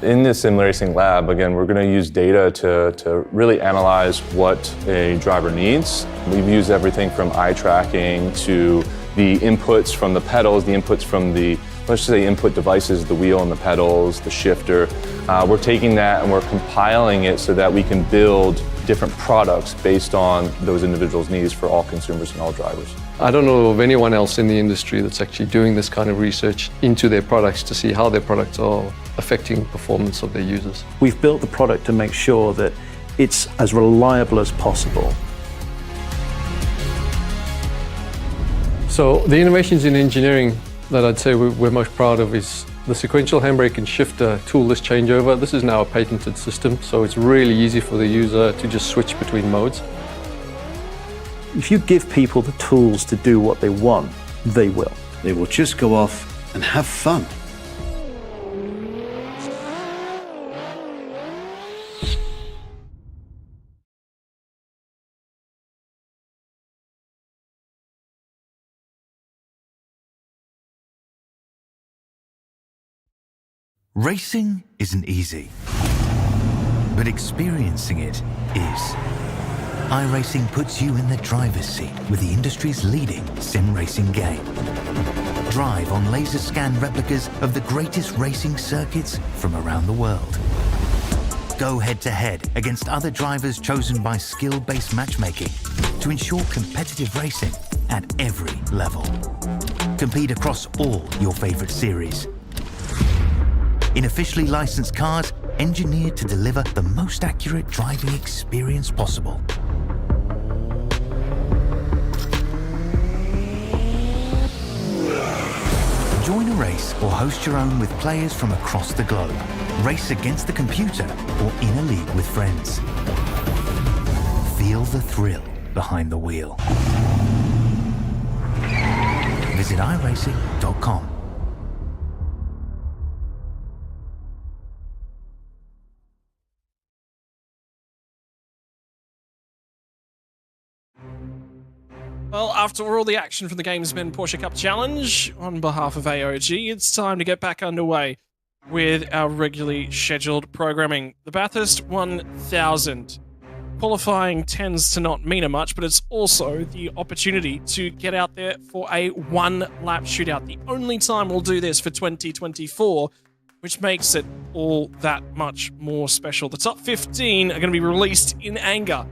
In this sim racing lab, again, we're going to use data to really analyze what a driver needs. We've used everything from eye tracking to the inputs from the pedals, the inputs from the, let's just say, input devices, the wheel and the pedals, the shifter. We're taking that and we're compiling it so that we can build different products based on those individuals' needs for all consumers and all drivers. I don't know of anyone else in the industry that's actually doing this kind of research into their products to see how their products are affecting performance of their users. We've built the product to make sure that it's as reliable as possible. So the innovations in engineering that I'd say we're most proud of is the sequential handbrake and shifter toolless changeover. This is now a patented system, so it's really easy for the user to just switch between modes. If you give people the tools to do what they want, they will. They will just go off and have fun. Racing isn't easy, but experiencing it is. iRacing puts you in the driver's seat with the industry's leading sim racing game. Drive on laser scan replicas of the greatest racing circuits from around the world. Go head to head against other drivers chosen by skill-based matchmaking to ensure competitive racing at every level. Compete across all your favorite series. In officially licensed cars, engineered to deliver the most accurate driving experience possible. Join a race or host your own with players from across the globe. Race against the computer or in a league with friends. Feel the thrill behind the wheel. Visit iRacing.com. Well, after all the action from the Gamesmen Porsche Cup Challenge, on behalf of AOG, it's time to get back underway with our regularly scheduled programming. The Bathurst 1000. Qualifying tends to not mean much, but it's also the opportunity to get out there for a one-lap shootout. The only time we'll do this for 2024, which makes it all that much more special. The top 15 are going to be released in anger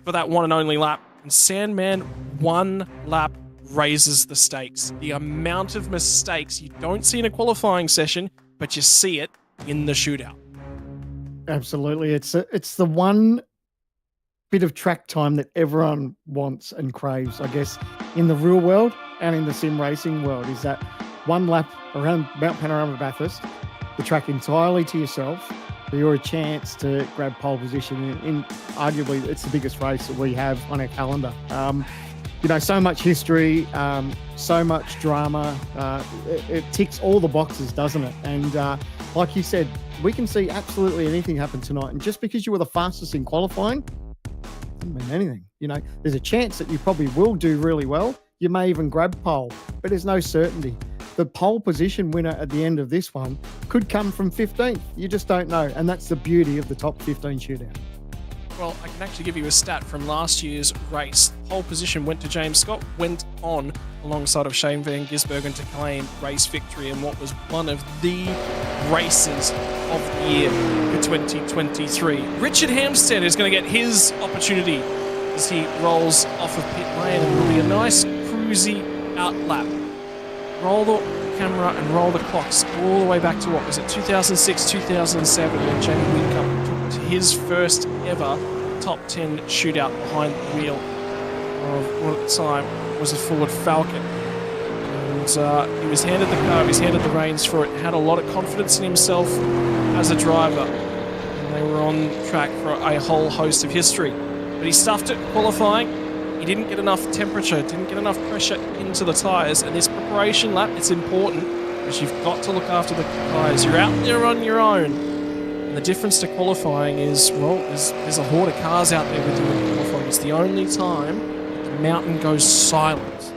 for that one and only lap. And Sandman, one lap raises the stakes. The amount of mistakes you don't see in a qualifying session, but you see it in the shootout. Absolutely. It's the one bit of track time that everyone wants and craves, I guess, in the real world and in the sim racing world, is that one lap around Mount Panorama Bathurst, the track entirely to yourself, for your chance to grab pole position in arguably it's the biggest race that we have on our calendar. So much history, so much drama. It ticks all the boxes, doesn't it? And like you said, we can see absolutely anything happen tonight. And just because you were the fastest in qualifying, doesn't mean anything. There's a chance that you probably will do really well. You may even grab pole, but there's no certainty. The pole position winner at the end of this one could come from 15th. You just don't know. And that's the beauty of the top 15 shootout. Well, I can actually give you a stat from last year's race. Pole position went to James Scott, went on alongside of Shane Van Gisbergen to claim race victory in what was one of the races of the year for 2023. Richard Hampstead is going to get his opportunity as he rolls off of pit lane, and it'll be a nice cruisy outlap. Roll the camera and roll the clocks all the way back to, 2006, 2007, when Jamie Whitcomb took his first ever top 10 shootout behind the wheel of what at the time was a Ford Falcon. And he was handed the car, he was handed the reins for it, had a lot of confidence in himself as a driver. And they were on track for a whole host of history. But he stuffed it qualifying. He didn't get enough temperature, didn't get enough pressure into the tyres, and this preparation lap, it's important because you've got to look after the tyres. You're out there on your own. And the difference to qualifying is, there's a horde of cars out there with you in qualifying. It's the only time the mountain goes silent.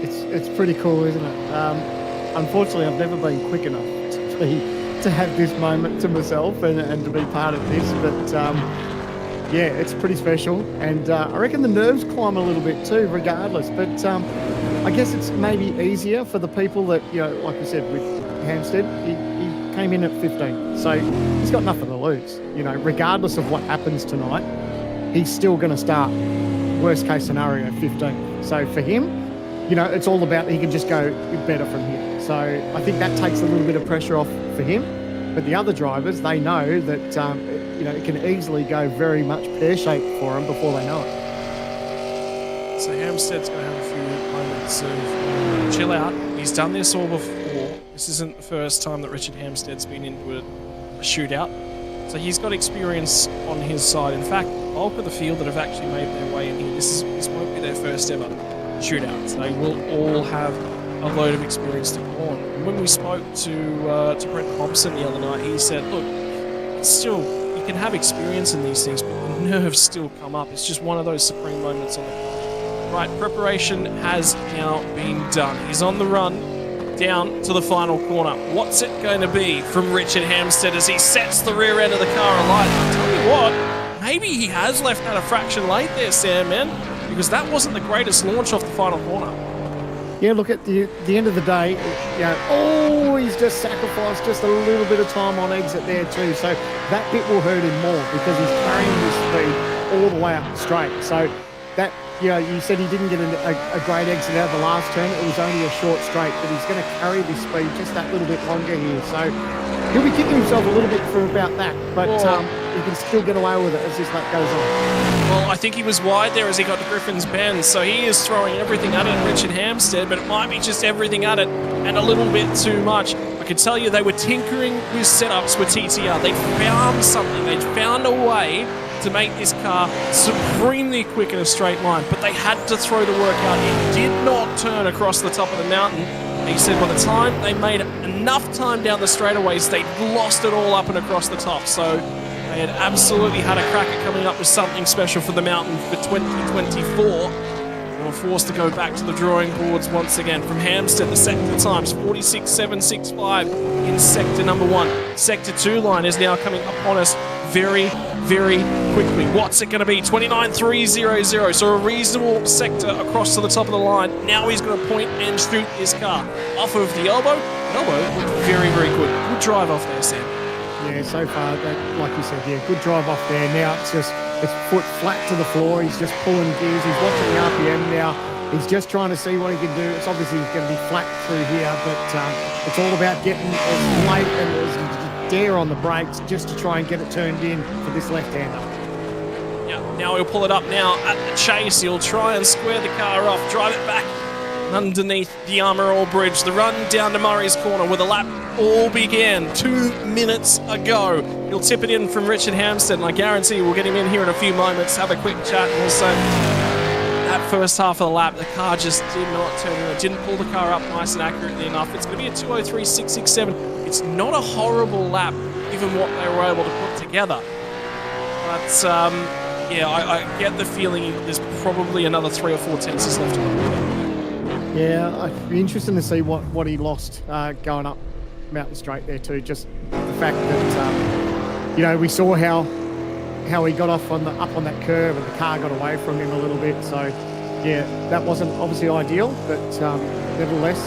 It's pretty cool, isn't it? Unfortunately, I've never been quick enough to have this moment to myself and to be part of this, but yeah, it's pretty special, and I reckon the nerves climb a little bit too, regardless. But I guess it's maybe easier for the people that, like I said, with Hampstead, he came in at 15, so he's got nothing to lose. Regardless of what happens tonight, he's still going to start, worst case scenario, 15. So for him, it's all about he can just go better from here. So I think that takes a little bit of pressure off for him. But the other drivers, they know that it can easily go very much pear-shaped for them before they know it. So Hampstead's going to have a few moments of chill out. He's done this all before. This isn't the first time that Richard Hampstead's been into a shootout. So he's got experience on his side. In fact, the bulk of the field that have actually made their way in here, this won't be their first ever shootout. So they will all have a load of experience to go on. And when we spoke to Brent Hobson the other night, he said, look, it's still, you can have experience in these things, but the nerves still come up. It's just one of those supreme moments on the car. Right, preparation has now been done. He's on the run. down to the final corner. What's it going to be from Richard Hampstead as he sets the rear end of the car alight? I'll tell you what, maybe he has left that a fraction late there, Sandman, because that wasn't the greatest launch off the final corner. Yeah, look, at the end of the day, he's just sacrificed just a little bit of time on exit there too. So that bit will hurt him more because he's carrying his speed all the way up the straight. So that, you said he didn't get a great exit out of the last turn. It was only a short straight, but he's going to carry this speed just that little bit longer here. So he'll be kicking himself a little bit for about that, but he can still get away with it as this lap goes on. Well, I think he was wide there as he got to Griffin's Bend, so he is throwing everything at it, Richard Hampstead, but it might be just everything at it and a little bit too much. I can tell you they were tinkering with setups with TTR. They'd found something. They'd found a way to make this car supremely quick in a straight line, but they had to throw the work out. It did not turn across the top of the mountain. He said by the time they made enough time down the straightaways, they'd lost it all up and across the top. So they had absolutely had a crack at coming up with something special for the mountain for 2024. They were forced to go back to the drawing boards once again. From Hampstead, the sector times 46.765 in sector number 1. Sector 2 line is now coming upon us very, very quickly. What's it going to be? 29.300. So a reasonable sector across to the top of the line. Now he's going to point and shoot his car off of the elbow. The elbow looked very, very good. Good drive off there, Sam. Yeah, so far, like you said, good drive off there. Now it's foot flat to the floor. He's just pulling gears. He's watching the RPM now. He's just trying to see what he can do. It's obviously going to be flat through here, but it's all about getting as late and as dare on the brakes just to try and get it turned in for this left-hander. Yeah, now he'll pull it up now at the chase. He'll try and square the car off, drive it back underneath the Armour All Bridge. The run down to Murray's Corner where the lap all began 2 minutes ago. He'll tip it in from Richard Hampstead, and I guarantee we'll get him in here in a few moments, have a quick chat, and also that first half of the lap, the car just did not turn around. It didn't pull the car up nice and accurately enough. It's going to be a 2:03.667. It's not a horrible lap, given what they were able to put together. But, I get the feeling there's probably another 3 or 4 tenths left on the wheel. Yeah, it'd be interesting to see what he lost going up Mountain Straight there too. Just the fact that we saw how he got off up on that curve and the car got away from him a little bit. So yeah, that wasn't obviously ideal, but nevertheless,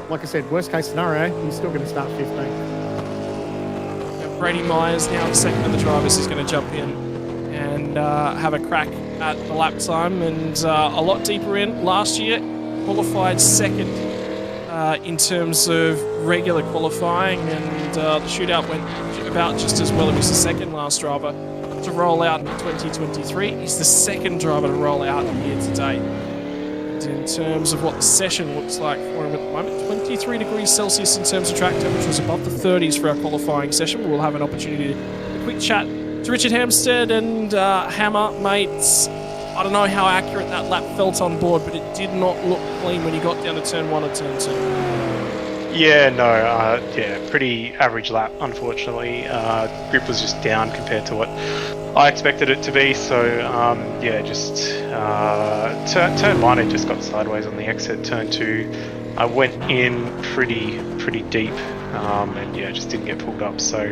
like I said, worst case scenario, he's still going to start 15th. Brady Myers now the second of the drivers is going to jump in and have a crack at the lap time, and a lot deeper in. Last year qualified second in terms of regular qualifying, and the shootout went about just as well. It was the second last driver to roll out in 2023. He's the second driver to roll out here today. And in terms of what the session looks like for him at the moment, 23 degrees Celsius in terms of track temperatures, above the 30s for our qualifying session. We'll have an opportunity to a quick chat to Richard Hampstead and Hammer, mates. I don't know how accurate that lap felt on board, but it did not look clean when you got down to turn 1 or turn 2. Yeah, no, pretty average lap, unfortunately. Grip was just down compared to what I expected it to be, so turn 1 it just got sideways on the exit. Turn 2 I went in pretty deep, and just didn't get pulled up. So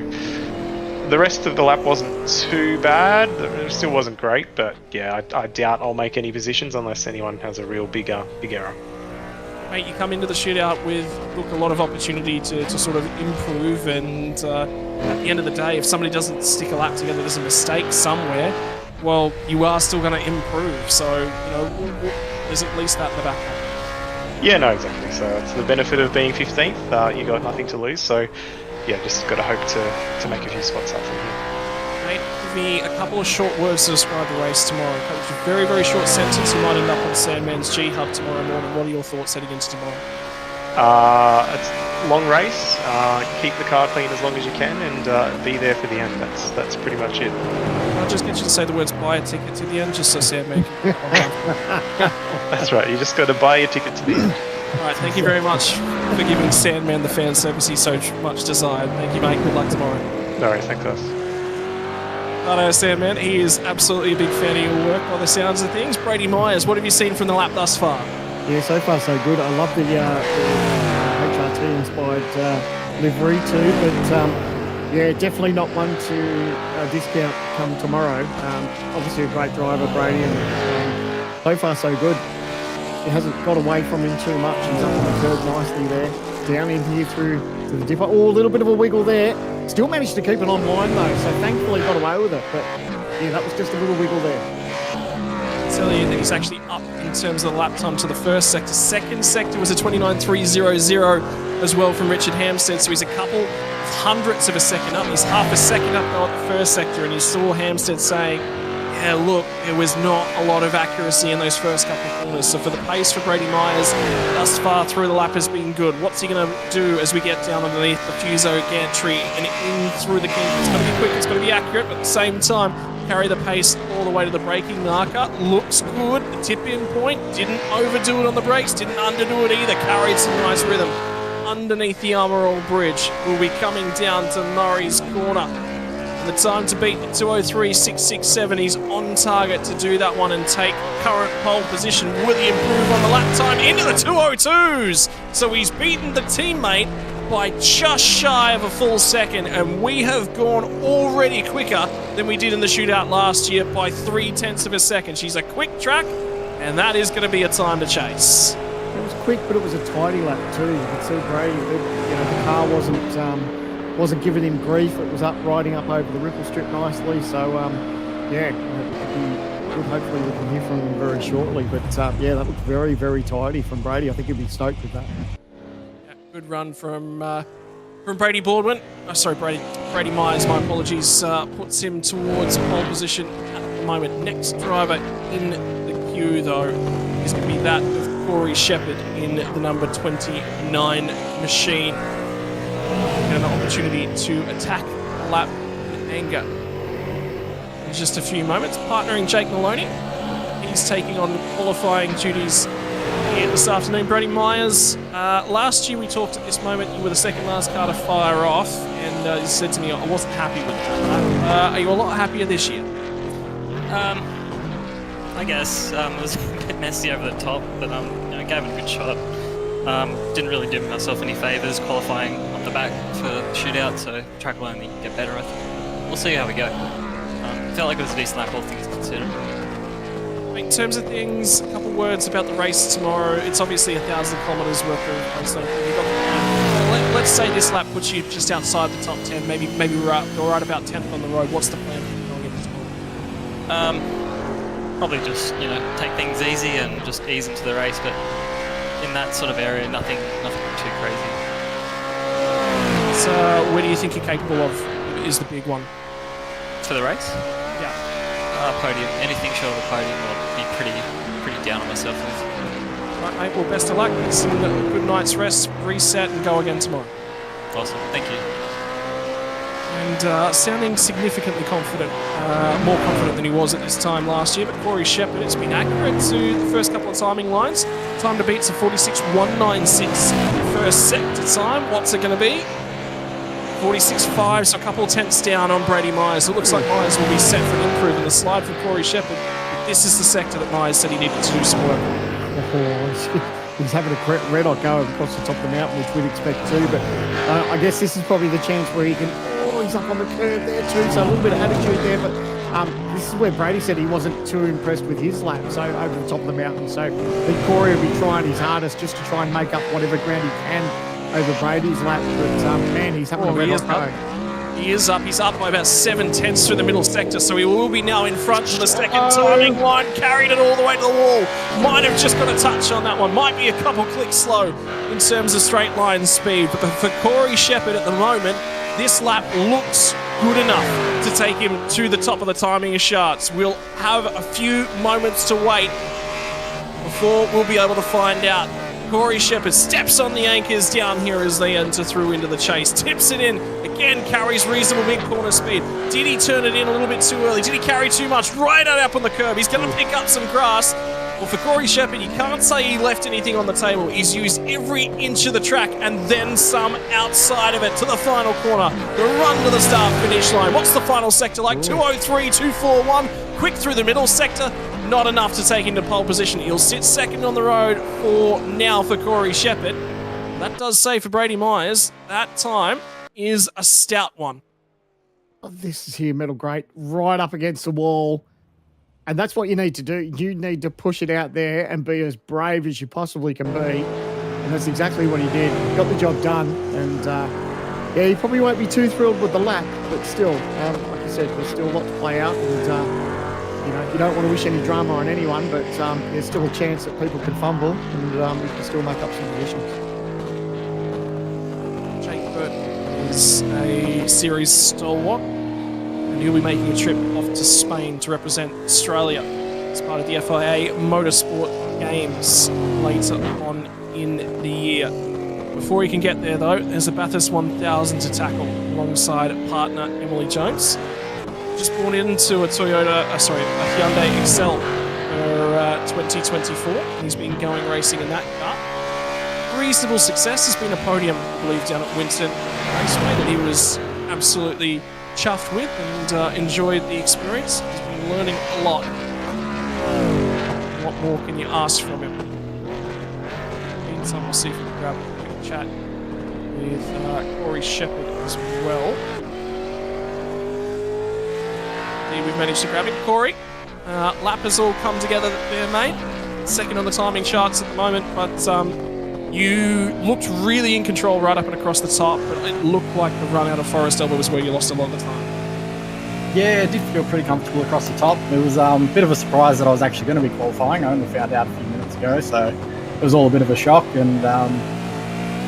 the rest of the lap wasn't too bad. It still wasn't great, but I doubt I'll make any positions unless anyone has a real big error. Mate, you come into the shootout with a lot of opportunity to sort of improve, and at the end of the day, if somebody doesn't stick a lap together, there's a mistake somewhere, well, you are still going to improve. So, there's at least that in the background. Yeah, no, exactly. So it's the benefit of being 15th. You got nothing to lose. So, just got to hope to make a few spots up from here. Mate, give me a couple of short words to describe the race tomorrow. A very, very short sentence. You might end up on Sandman's G Hub tomorrow morning. What are your thoughts heading into tomorrow? It's a long race. Keep the car clean as long as you can, and be there for the end. That's pretty much it. I'll just get you to say the words "buy a ticket" to the end, just so Sandman can. That's right. You just got to buy your ticket to the end. All right. Thank you very much for giving Sandman the fan service he so much desired. Thank you, mate. Good luck tomorrow. No worries. Thanks, guys. I know Sandman. He is absolutely a big fan of your work by the sounds of things. Brady Myers, what have you seen from the lap thus far? Yeah, so far so good. I love the GT-inspired livery too, but yeah, definitely not one to discount come tomorrow. Obviously a great driver, Brady, and so far so good. He hasn't got away from him too much. He's up on the curb nicely there. Down in here through to the dipper. Oh, a little bit of a wiggle there. Still managed to keep it on line though, so thankfully got away with it. But yeah, that was just a little wiggle there. I tell you that he's actually up in terms of the lap time to the first sector. Second sector was a 29.300 as well from Richard Hampstead, so he's a couple hundredths of a second up. He's half a second up now at the first sector, and you saw Hampstead saying, yeah, look, there was not a lot of accuracy in those first couple of corners. So for the pace for Brady Myers, thus far through the lap has been good. What's he going to do as we get down underneath the Fuso gantry and in through the kink? It's going to be quick, it's going to be accurate, but at the same time, carry the pace all the way to the braking marker. Looks good. The tip-in point, didn't overdo it on the brakes, didn't underdo it either. Carried some nice rhythm underneath the Armorall Bridge. We'll be coming down to Murray's Corner. The time to beat the 2:03.667. He's on target to do that one and take current pole position. Will he improve on the lap time into the 2:02s? So he's beaten the teammate by just shy of a full second, and we have gone already quicker than we did in the shootout last year by 0.3 of a second. She's a quick track, and that is going to be a time to chase. It was quick, but it was a tidy lap too. You could see Brady, the car wasn't giving him grief. It was riding up over the ripple strip nicely. So, yeah, good. Hopefully we can hear from him very shortly. But, yeah, that was very, very tidy from Brady. I think he'll be stoked with that. Yeah, good run from Brady Baldwin. Brady Myers, my apologies. Puts him towards pole position at the moment. Next driver in the queue, though, is going to be that of Corey Shepherd in the number 29 machine. An opportunity to attack the lap in anger. In just a few moments, partnering Jake Maloney. He's taking on qualifying duties here this afternoon. Brady Myers, last year we talked at this moment, you were the second last car to fire off, and he said to me, I wasn't happy with that. Are you a lot happier this year? I guess. It was a bit messy over the top, but I gave it a good shot. Didn't really do myself any favours qualifying up the back for the shootout, so track will only get better, I think. We'll see how we go. Felt like it was a decent lap, all things considered. In terms of things, a couple words about the race tomorrow. It's obviously 1,000 kilometres worth of race. Let's say this lap puts you just outside the top 10, maybe we're right about 10th on the road. What's the plan for going into tomorrow? Probably just, take things easy and just ease into the race, but in that sort of area, nothing too crazy. So, where do you think you're capable of is the big one? For the race? Yeah. Podium. Anything short of a podium will be pretty down on myself with. Right, mate. Well, best of luck. Get some good night's rest, reset, and go again tomorrow. Awesome. Thank you. And sounding significantly confident, more confident than he was at this time last year. But Corey Shepherd, it's been accurate to the first couple of timing lines. Time to beat's a 46.196 first sector time. What's it going to be? 46.5, so a couple of tenths down on Brady Myers. It looks like Myers will be set for an improve in the slide for Corey Shepherd. This is the sector that Myers said he needed to do some work on. He's having a red hot go across the top of the mountain, which we'd expect too. But I guess this is probably the chance where he can. Oh, he's up on the curve there too, so a little bit of attitude there. But this is where Brady said he wasn't too impressed with his lap, so over the top of the mountain. So I think Corey will be trying his hardest just to try and make up whatever ground he can over Brady's lap. But man, he's having a red hot go. He is up. He's up by about 7/10 through the middle sector, so he will be now in front of the second timing line. Carried it all the way to the wall. Might have just got a touch on that one. Might be a couple clicks slow in terms of straight line speed. But for Corey Shepherd at the moment, this lap looks good enough to take him to the top of the timing charts. We'll have a few moments to wait before we'll be able to find out. Corey Shepherd steps on the anchors down here as they enter through into the chase. Tips it in. Again, carries reasonable big corner speed. Did he turn it in a little bit too early? Did he carry too much? Right up on the curb. He's going to pick up some grass. Well, for Corey Shepherd, you can't say he left anything on the table. He's used every inch of the track and then some outside of it to the final corner. The run to the start-finish line. What's the final sector like? 2:03, 2:41. Quick through the middle sector. Not enough to take him to pole position. He'll sit second on the road for now for Corey Shepherd. That does say for Brady Myers, that time is a stout one. Oh, this is here, metal grate, right up against the wall. And that's what you need to do. You need to push it out there and be as brave as you possibly can be. And that's exactly what he did. Got the job done. And yeah, he probably won't be too thrilled with the lap, but still, like I said, there's still a lot to play out. And, you know, you don't want to wish any drama on anyone, but there's still a chance that people can fumble and you can still make up some positions. Jake Burton is a series stalwart, and he'll be making a trip off to Spain to represent Australia as part of the FIA Motorsport Games later on in the year. Before he can get there, though, there's a Bathurst 1000 to tackle alongside partner Emily Jones. Just brought into a Hyundai Excel for 2024, and he's been going racing in that car. Reasonable success. Has been a podium, I believe, down at Winton Raceway that he was absolutely chuffed with and enjoyed the experience. He's been learning a lot. What more can you ask from him? Meantime, we'll see if we can grab a quick chat with Corey Shepherd as well. Indeed, we've managed to grab him. Corey, lap has all come together there, mate. Second on the timing charts at the moment, but you looked really in control right up and across the top, but it looked like the run out of Forest Elba was where you lost a lot of the time. Yeah, it did feel pretty comfortable across the top. It was a bit of a surprise that I was actually going to be qualifying. I only found out a few minutes ago, so it was all a bit of a shock. And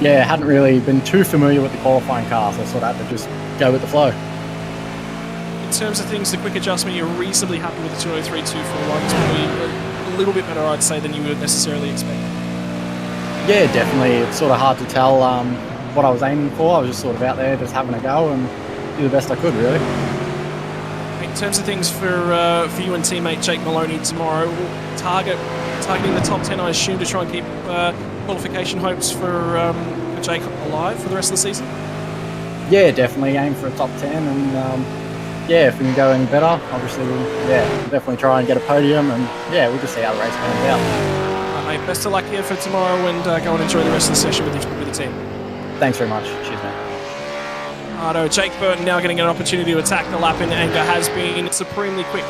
yeah, hadn't really been too familiar with the qualifying car, so I sort of had to just go with the flow. In terms of things, the quick adjustment, you're reasonably happy with the 203, 241. It's probably a little bit better, I'd say, than you would necessarily expect. Yeah, definitely. It's sort of hard to tell what I was aiming for. I was just sort of out there just having a go and do the best I could, really. In terms of things for you and teammate Jake Maloney tomorrow, targeting the top 10, I assume, to try and keep qualification hopes for Jake alive for the rest of the season? Yeah, definitely aim for a top 10, and yeah, if we can go any better, obviously we'll definitely try and get a podium, and yeah, we'll just see how the race pans out. Mate, best of luck here for tomorrow, and go and enjoy the rest of the session with the team. Thanks very much. Cheers, mate. Jake Burton now getting an opportunity to attack the lap in anger, has been supremely quick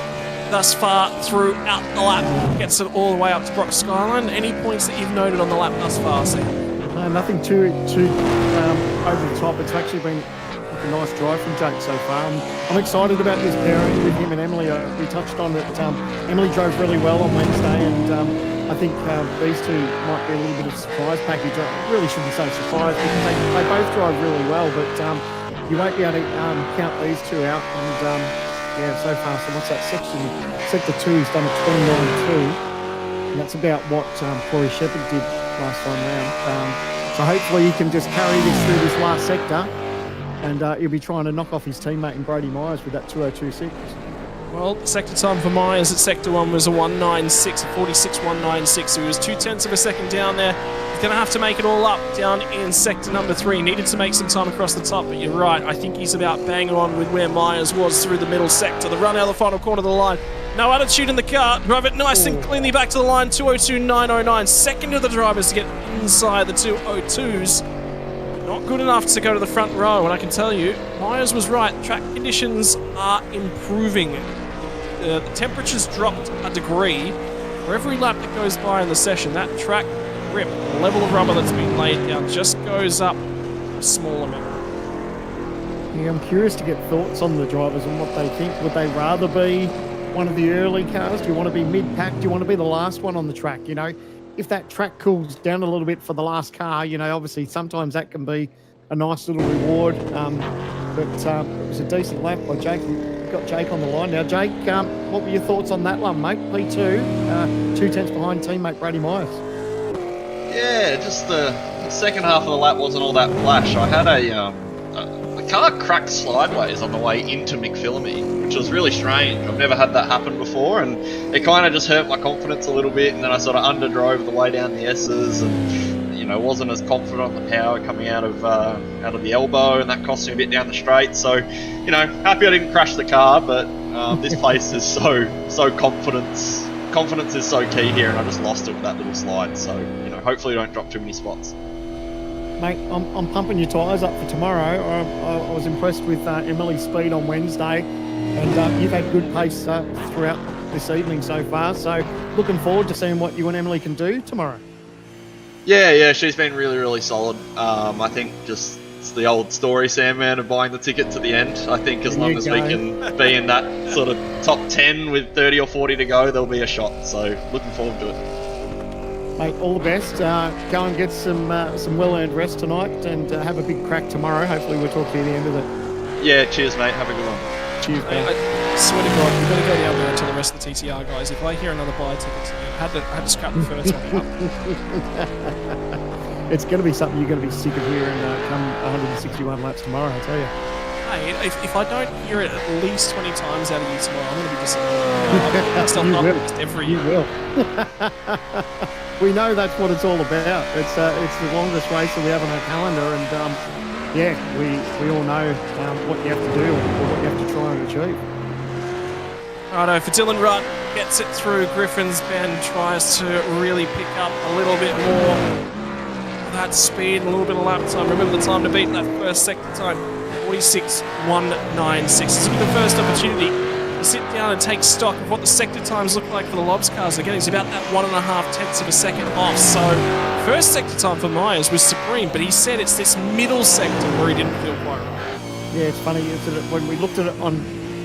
thus far throughout the lap. Gets it all the way up to Brock Skyline. Any points that you've noted on the lap thus far, Sam? Nothing too over the top. It's actually been a nice drive from Jake so far. I'm excited about this pairing with him and Emily. We touched on that. Emily drove really well on Wednesday, and I think these two might be a little bit of a surprise package. I really shouldn't say surprise because they both drive really well, but you won't be able to count these two out. And yeah, so far, so what's that Sector 2, he's done a 29.2, and that's about what Corey Shepherd did last time round. So hopefully he can just carry this through this last sector, and he'll be trying to knock off his teammate in Brady Myers with that 2:02.6. Well, sector time for Myers at Sector 1 was a 196, a 46.196, so he was 0.2 of a second down there. He's going to have to make it all up down in Sector number 3. Needed to make some time across the top, but you're right, I think he's about banging on with where Myers was through the middle sector. The run out of the final corner of the line. No attitude in the car, drove it nice and cleanly back to the line, 2:02.909. Second of the drivers to get inside the 2:02s. Not good enough to go to the front row, and I can tell you, Myers was right. Track conditions are improving. The temperature's dropped a degree. For every lap that goes by in the session, that track grip, the level of rubber that's been laid down, just goes up a small amount. Yeah, I'm curious to get thoughts on the drivers and what they think. Would they rather be one of the early cars? Do you want to be mid-pack? Do you want to be the last one on the track? You know, if that track cools down a little bit for the last car, you know, obviously sometimes that can be a nice little reward. But it was a decent lap by Jake. We've got Jake on the line now. Jake, what were your thoughts on that one, mate? P2, 2/10 behind teammate Brady Myers. Yeah, just the second half of the lap wasn't all that flash. I had the car cracked sideways on the way into McPhillamy, which was really strange. I've never had that happen before, and it kind of just hurt my confidence a little bit, and then I sort of underdrove the way down the S's, and you know, wasn't as confident on the power coming out of the elbow, and that cost me a bit down the straight. So, you know, happy I didn't crash the car, but this place is so confidence confidence is so key here, and I just lost it with that little slide. So, you know, hopefully I don't drop too many spots. Mate, I'm pumping your tyres up for tomorrow. I was impressed with Emily's speed on Wednesday, and you've had good pace throughout this evening so far. So looking forward to seeing what you and Emily can do tomorrow. Yeah, she's been really, really solid. I think just it's the old story, Sandman, of buying the ticket to the end. I think as long as we can be in that sort of top 10 with 30 or 40 to go, there'll be a shot. So looking forward to it. Mate, all the best. Go and get some well-earned rest tonight and have a big crack tomorrow. Hopefully we'll talk to you at the end of it. Yeah, cheers, mate. Have a good one. Cheers, mate. I swear to God, we've got to go down there and tell the rest of the TTR guys. If I hear another buy ticket, I had to scrap the first one up. It's going to be something you're going to be sick of hearing come 161 laps tomorrow, I'll tell you. Hey, if I don't hear it at least 20 times out of you tomorrow, I'm going to be disappointed. You will. We know that's what it's all about. It's the longest race that we have on our calendar, and we all know what you have to do or what you have to try and achieve. Righto, for Dylan Rudd, gets it through Griffin's Bend, tries to really pick up a little bit more that speed and a little bit of lap time. Remember the time to beat that first sector time, 46.196. This will be the first opportunity to sit down and take stock of what the sector times look like for the Lobs cars. Again, he's about that 1.5 tenths of a second off. So first sector time for Myers was supreme, but he said it's this middle sector where he didn't feel quite right. Yeah, it's funny. When we looked at it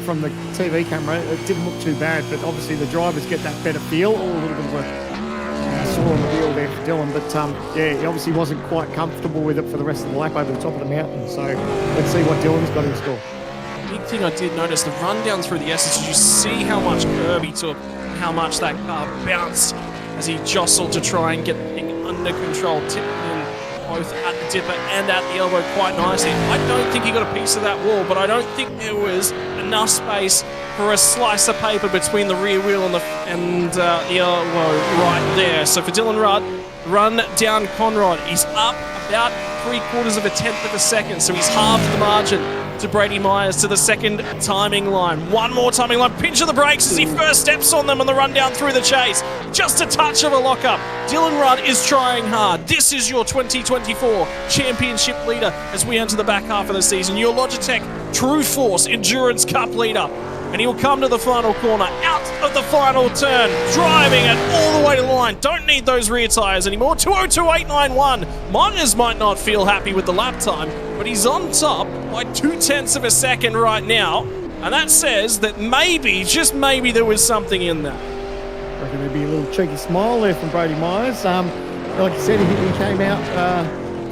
from the TV camera, it didn't look too bad, but obviously the drivers get that better feel. All a little bit of a saw on the wheel there for Dylan, but he obviously wasn't quite comfortable with it for the rest of the lap over the top of the mountain. So let's see what Dylan's got in store. Big thing I did notice, the run down through the S's, did you see how much curb he took and how much that car bounced as he jostled to try and get the thing under control, tipping in both at the dipper and at the elbow quite nicely. I don't think he got a piece of that wall, but I don't think there was enough space for a slice of paper between the rear wheel and the elbow right there. So for Dylan Rudd, run down Conrad. He's up about 3/4 of a tenth of a second, so he's halved the margin to Brady Myers to the second timing line. One more timing line, pinch of the brakes as he first steps on them on the run down through the chase. Just a touch of a lockup. Dylan Rudd is trying hard. This is your 2024 championship leader as we enter the back half of the season. Your Logitech True Force Endurance Cup leader. And he will come to the final corner, out of the final turn, driving it all the way to the line. Don't need those rear tyres anymore. 2:02.891. Myers might not feel happy with the lap time, but he's on top by 0.2 of a second right now. And that says that maybe, just maybe, there was something in that. I reckon there'd be a little cheeky smile there from Brady Myers. Like you said, he came out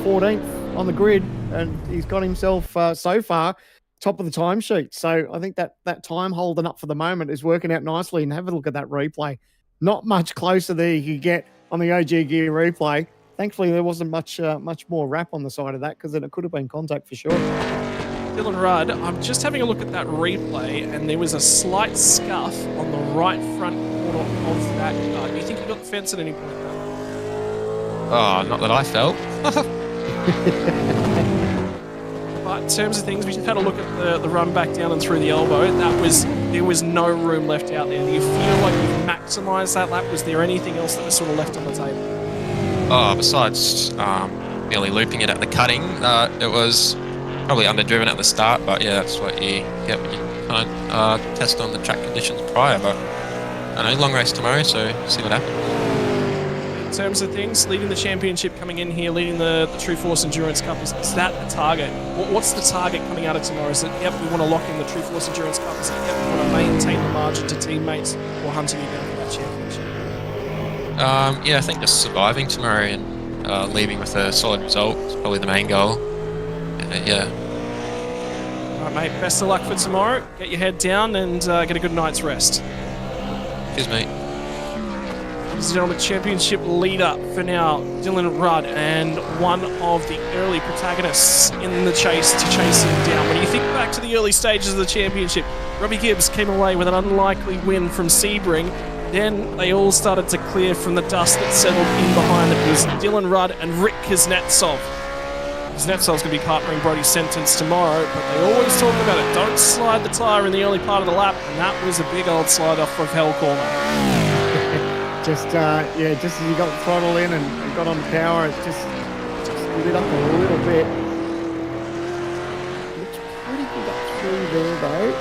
14th on the grid, and he's got himself so far top of the timesheet. So I think that time holding up for the moment is working out nicely. And have a look at that replay. Not much closer there you could get on the OG Gear replay. Thankfully, there wasn't much more wrap on the side of that, because then it could have been contact for sure. Dylan Rudd, I'm just having a look at that replay, and there was a slight scuff on the right front corner of that car. Do you think he got the fence at any point? Oh, not that I felt. But in terms of things, we just had a look at the run back down and through the elbow. There was no room left out there. Do you feel like you've maximised that lap? Was there anything else that was sort of left on the table? Oh, besides nearly looping it at the cutting, it was probably underdriven at the start. But yeah, that's what you get when you can't test on the track conditions prior. But I know long race tomorrow, so see what happens. In terms of things, leading the championship, coming in here, leading the True Force Endurance Cup, is that the target? What's the target coming out of tomorrow? Is it, yep, we want to lock in the True Force Endurance Cup? Is it, yep, we want to maintain the margin to teammates, or hunting you down for that championship? Yeah, I think just surviving tomorrow and leaving with a solid result is probably the main goal. Yeah. All right, mate, best of luck for tomorrow. Get your head down and get a good night's rest. Cheers, mate. Ladies and gentlemen, championship leader for now, Dylan Rudd, and one of the early protagonists in the chase to chase him down. When you think back to the early stages of the championship, Robbie Gibbs came away with an unlikely win from Sebring. Then they all started to clear from the dust that settled in behind it. It was Dylan Rudd and Rick Kuznetsov. Kuznetsov's going to be partnering Brody's sentence tomorrow, but they always talk about it. Don't slide the tyre in the early part of the lap, and that was a big old slide off of Hell Corner. Just as you got the throttle in and got on the power, it just lit up a little bit. Looks pretty good up through there, though.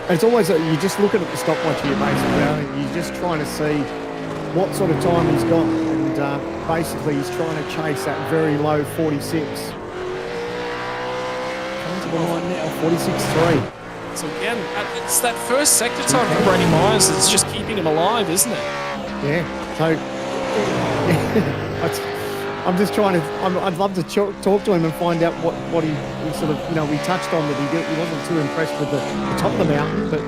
It's always, you're just looking at the stopwatch here, basically. You're just trying to see what sort of time he's got. And basically, he's trying to chase that very low 46. Coming to the line now, 46.3. So again, it's that first sector time for Brady Myers that's just keeping him alive, isn't it? Yeah. So, I'm just trying to. I'd love to talk to him and find out what he sort of, we touched on that he wasn't too impressed with the top of the mountain, but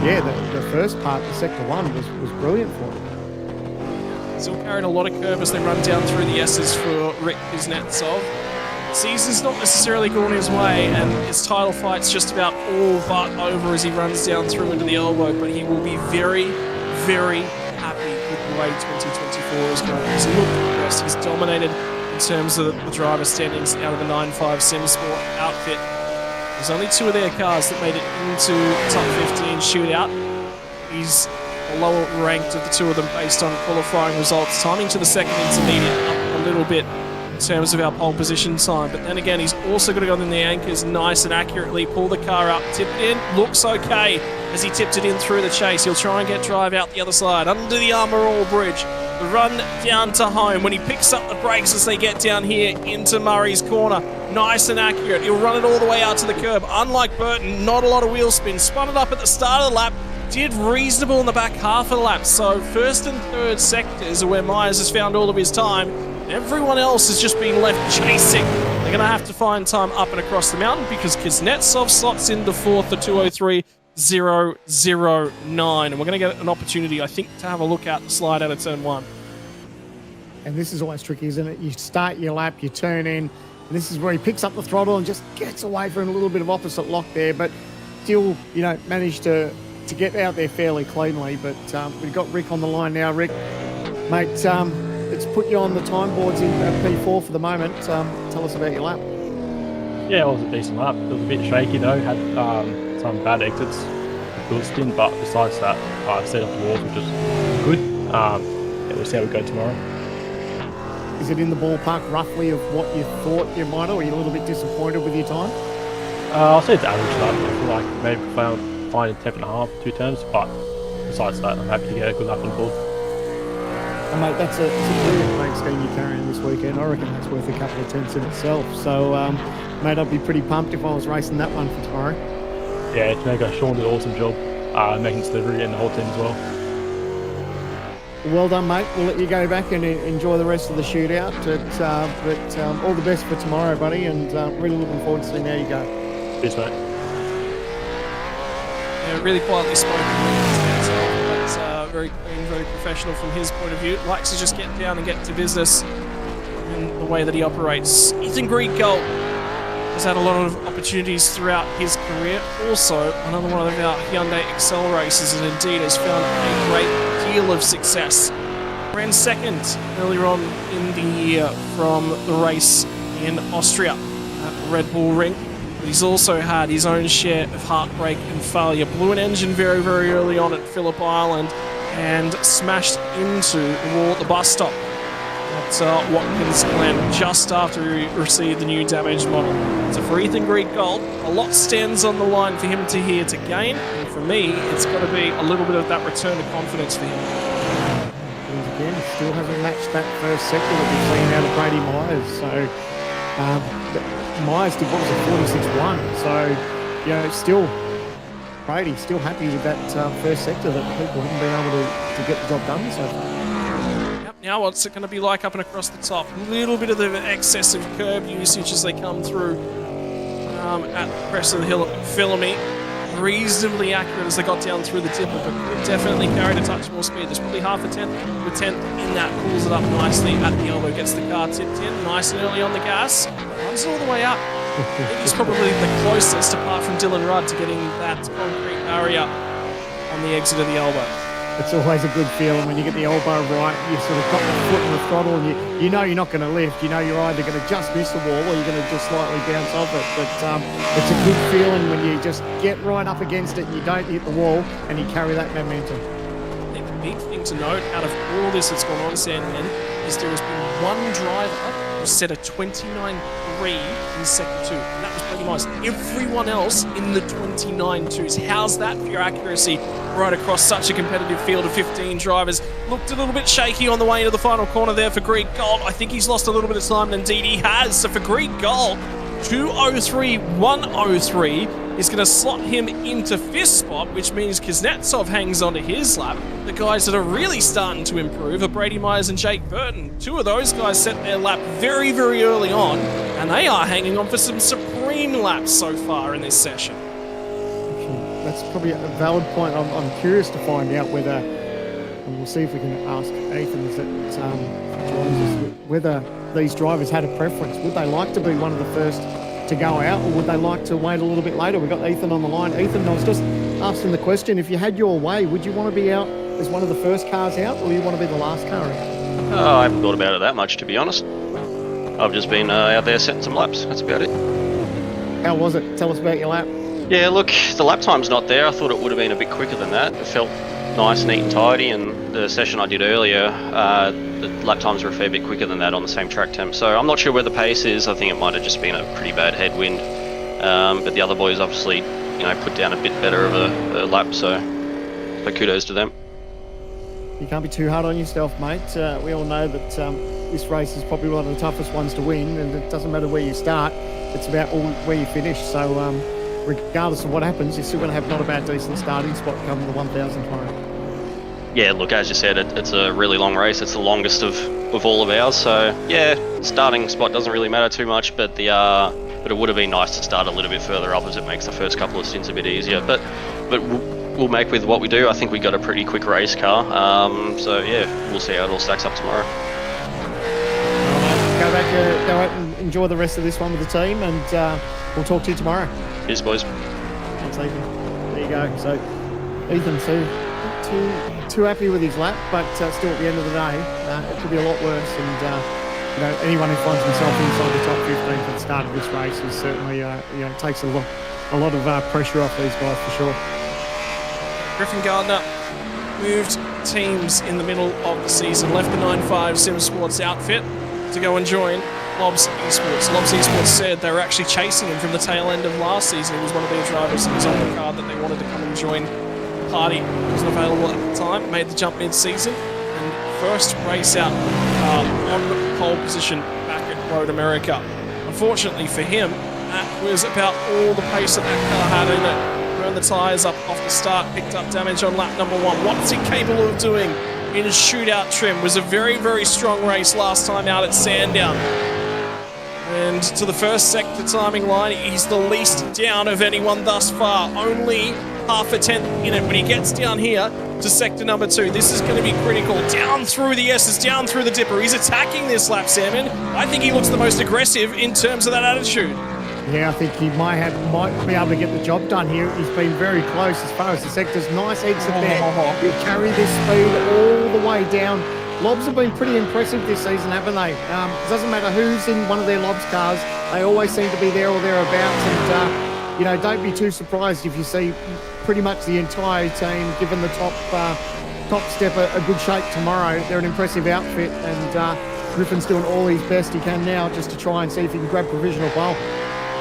yeah, the first part, the sector 1, was brilliant for him. Still carrying a lot of curve as they run down through the S's for Rick Kuznetsov. Season's not necessarily gone his way, and his title fight's just about all but over as he runs down through into the elbow, but he will be very, very happy with the way 2024 is going. He's looked progressed, he's dominated in terms of the driver standings out of the 9.5 Simsport outfit. There's only 2 of their cars that made it into top 15 shootout. He's the lower ranked of the 2 of them based on qualifying results. Timing to the second intermediate up a little bit in terms of our pole position time, but then again, he's also got to go in the anchors nice and accurately, pull the car up, tip it in, looks okay as he tipped it in through the chase. He'll try and get drive out the other side, under the Armour All Bridge, the run down to home. When he picks up the brakes as they get down here into Murray's corner, nice and accurate. He'll run it all the way out to the curb. Unlike Burton, not a lot of wheel spin. Spun it up at the start of the lap, did reasonable in the back half of the lap. So first and third sectors are where Myers has found all of his time. Everyone else has just been left chasing. They're going to have to find time up and across the mountain because Kuznetsov slots into 4th at 2:03.009. And we're going to get an opportunity, I think, to have a look at the slide out of turn 1. And this is always tricky, isn't it? You start your lap, you turn in, and this is where he picks up the throttle and just gets away from a little bit of opposite lock there, but still, managed to get out there fairly cleanly. But we've got Rick on the line now. Rick, mate, let's put you on the time boards in P4 for the moment. Tell us about your lap. Yeah, it was a decent lap. It was a bit shaky though. Had some bad exits, good stint, but besides that, I set up the walls, which is good. Yeah, we'll see how we go tomorrow. Is it in the ballpark roughly of what you thought you might, or are you a little bit disappointed with your time? I'll say it's average lap. I feel like maybe find 10.5, 2 turns, but besides that, I'm happy to get a good lap on board. And mate, that's a brilliant paint scheme you're carrying this weekend. I reckon that's worth a couple of tenths in itself. So, mate, I'd be pretty pumped if I was racing that one for tomorrow. Yeah, Jamaica, Sean did an awesome job making this delivery and the whole team as well. Well done, mate. We'll let you go back and enjoy the rest of the shootout. But all the best for tomorrow, buddy, and really looking forward to seeing how you go. Cheers, mate. Yeah, really quietly spoken. That's very clean, very professional from his point of view. Likes to just get down and get to business in the way that he operates. Ethan Greengold has had a lot of opportunities throughout his career. Also, another one of our Hyundai Excel races, and indeed has found a great deal of success. Ran second earlier on in the year from the race in Austria at the Red Bull Ring. But he's also had his own share of heartbreak and failure. Blew an engine very, very early on at Phillip Island and smashed into the wall at the bus stop at Watkins Glen just after he received the new damaged model. So for Ethan Greengold, a lot stands on the line for him to gain, and for me, it's got to be a little bit of that return to confidence for him. And again, still hasn't matched that first sector that we've seen out of Brady Myers. So Myers did, what was it, 46.1. So, still Brady still happy with that first sector that people haven't been able to get the job done so far. Now what's it going to be like up and across the top? A little bit of the excessive curb usage as they come through at the crest of the hill at Philamy. Reasonably accurate as they got down through the dipper, but could definitely carried a touch more speed. There's probably half a tenth in that. Pulls it up nicely at the elbow, gets the car tipped in nice and early on the gas, runs it all the way up. I think he's probably the closest, apart from Dylan Rudd, to getting that concrete barrier on the exit of the elbow. It's always a good feeling when you get the elbow right, you've sort of got the foot in the throttle, and you know you're not going to lift. You know you're either going to just miss the wall or you're going to just slightly bounce off it. But it's a good feeling when you just get right up against it and you don't hit the wall and you carry that momentum. I think the big thing to note out of all this that's gone on, Sandown, is there has been one driver set a 29.3 in second 2, and that was Brady Myers. Everyone else in the 29.2s. How's that for your accuracy right across such a competitive field of 15 drivers? Looked a little bit shaky on the way into the final corner there for Greg Gold. I think he's lost a little bit of time, and indeed he has. So for Greg Gold, 2:03, 1:03 is going to slot him into 5th spot, which means Kuznetsov hangs on to his lap. The guys that are really starting to improve are Brady Myers and Jake Burton. Two of those guys set their lap very, very early on, and they are hanging on for some supreme laps so far in this session. That's probably a valid point. I'm curious to find out whether, and we'll see if we can ask Ethan that joins us, whether these drivers had a preference. Would they like to be one of the first to go out, or would they like to wait a little bit later? We've got Ethan on the line. Ethan, I was just asking the question, if you had your way, would you want to be out as one of the first cars out, or you want to be the last car out? I haven't thought about it that much, to be honest. I've just been out there setting some laps. That's about it. How was it? Tell us about your lap. Yeah, look, the lap time's not there. I thought it would have been a bit quicker than that. It felt nice, neat and tidy, and the session I did earlier, the lap times were a fair bit quicker than that on the same track temp. So I'm not sure where the pace is. I think it might have just been a pretty bad headwind. But the other boys obviously, put down a bit better of a lap, so kudos to them. You can't be too hard on yourself, mate. We all know that this race is probably one of the toughest ones to win, and it doesn't matter where you start, it's about where you finish. So regardless of what happens, you're still going to have not a bad, decent starting spot come the 1,000 tomorrow. Yeah, look, as you said, it's a really long race. It's the longest of all of ours. So yeah, starting spot doesn't really matter too much, but it would have been nice to start a little bit further up, as it makes the first couple of stints a bit easier. But we'll make with what we do. I think we got a pretty quick race car. So yeah, we'll see how it all stacks up tomorrow. Go back, go out and enjoy the rest of this one with the team, and we'll talk to you tomorrow. Cheers, boys. Thanks, Ethan. There you go. So Ethan, too happy with his lap, but still at the end of the day, it could be a lot worse. And anyone who finds himself inside the top 15 for the start of this race is certainly takes a lot of pressure off these guys for sure. Griffin Gardner moved teams in the middle of the season, left the 9.5 Sim Sports outfit to go and join Lobs Esports. Lobs Esports said they were actually chasing him from the tail end of last season. He was one of their drivers that was on the card that they wanted to come and join the party. He wasn't available at the time, made the jump mid-season, and first race out on the pole position back at Road America. Unfortunately for him, that was about all the pace that car had in it. Burned the tyres up off the start, picked up damage on lap number 1. What's he capable of doing in a shootout trim? Was a very, very strong race last time out at Sandown. And to the first sector timing line, he's the least down of anyone thus far. Only half a tenth in it when he gets down here to sector number 2. This is going to be critical. Down through the S's, down through the dipper. He's attacking this lap, Salmon. I think he looks the most aggressive in terms of that attitude. Yeah, I think he might be able to get the job done here. He's been very close as far as the sectors. Nice exit there. He'll carry this speed all the way down. Lobs have been pretty impressive this season, haven't they? It doesn't matter who's in one of their Lobs cars. They always seem to be there or thereabouts. And, don't be too surprised if you see pretty much the entire team giving the top step a good shake tomorrow. They're an impressive outfit, and Griffin's doing all his best he can now just to try and see if he can grab provisional pole.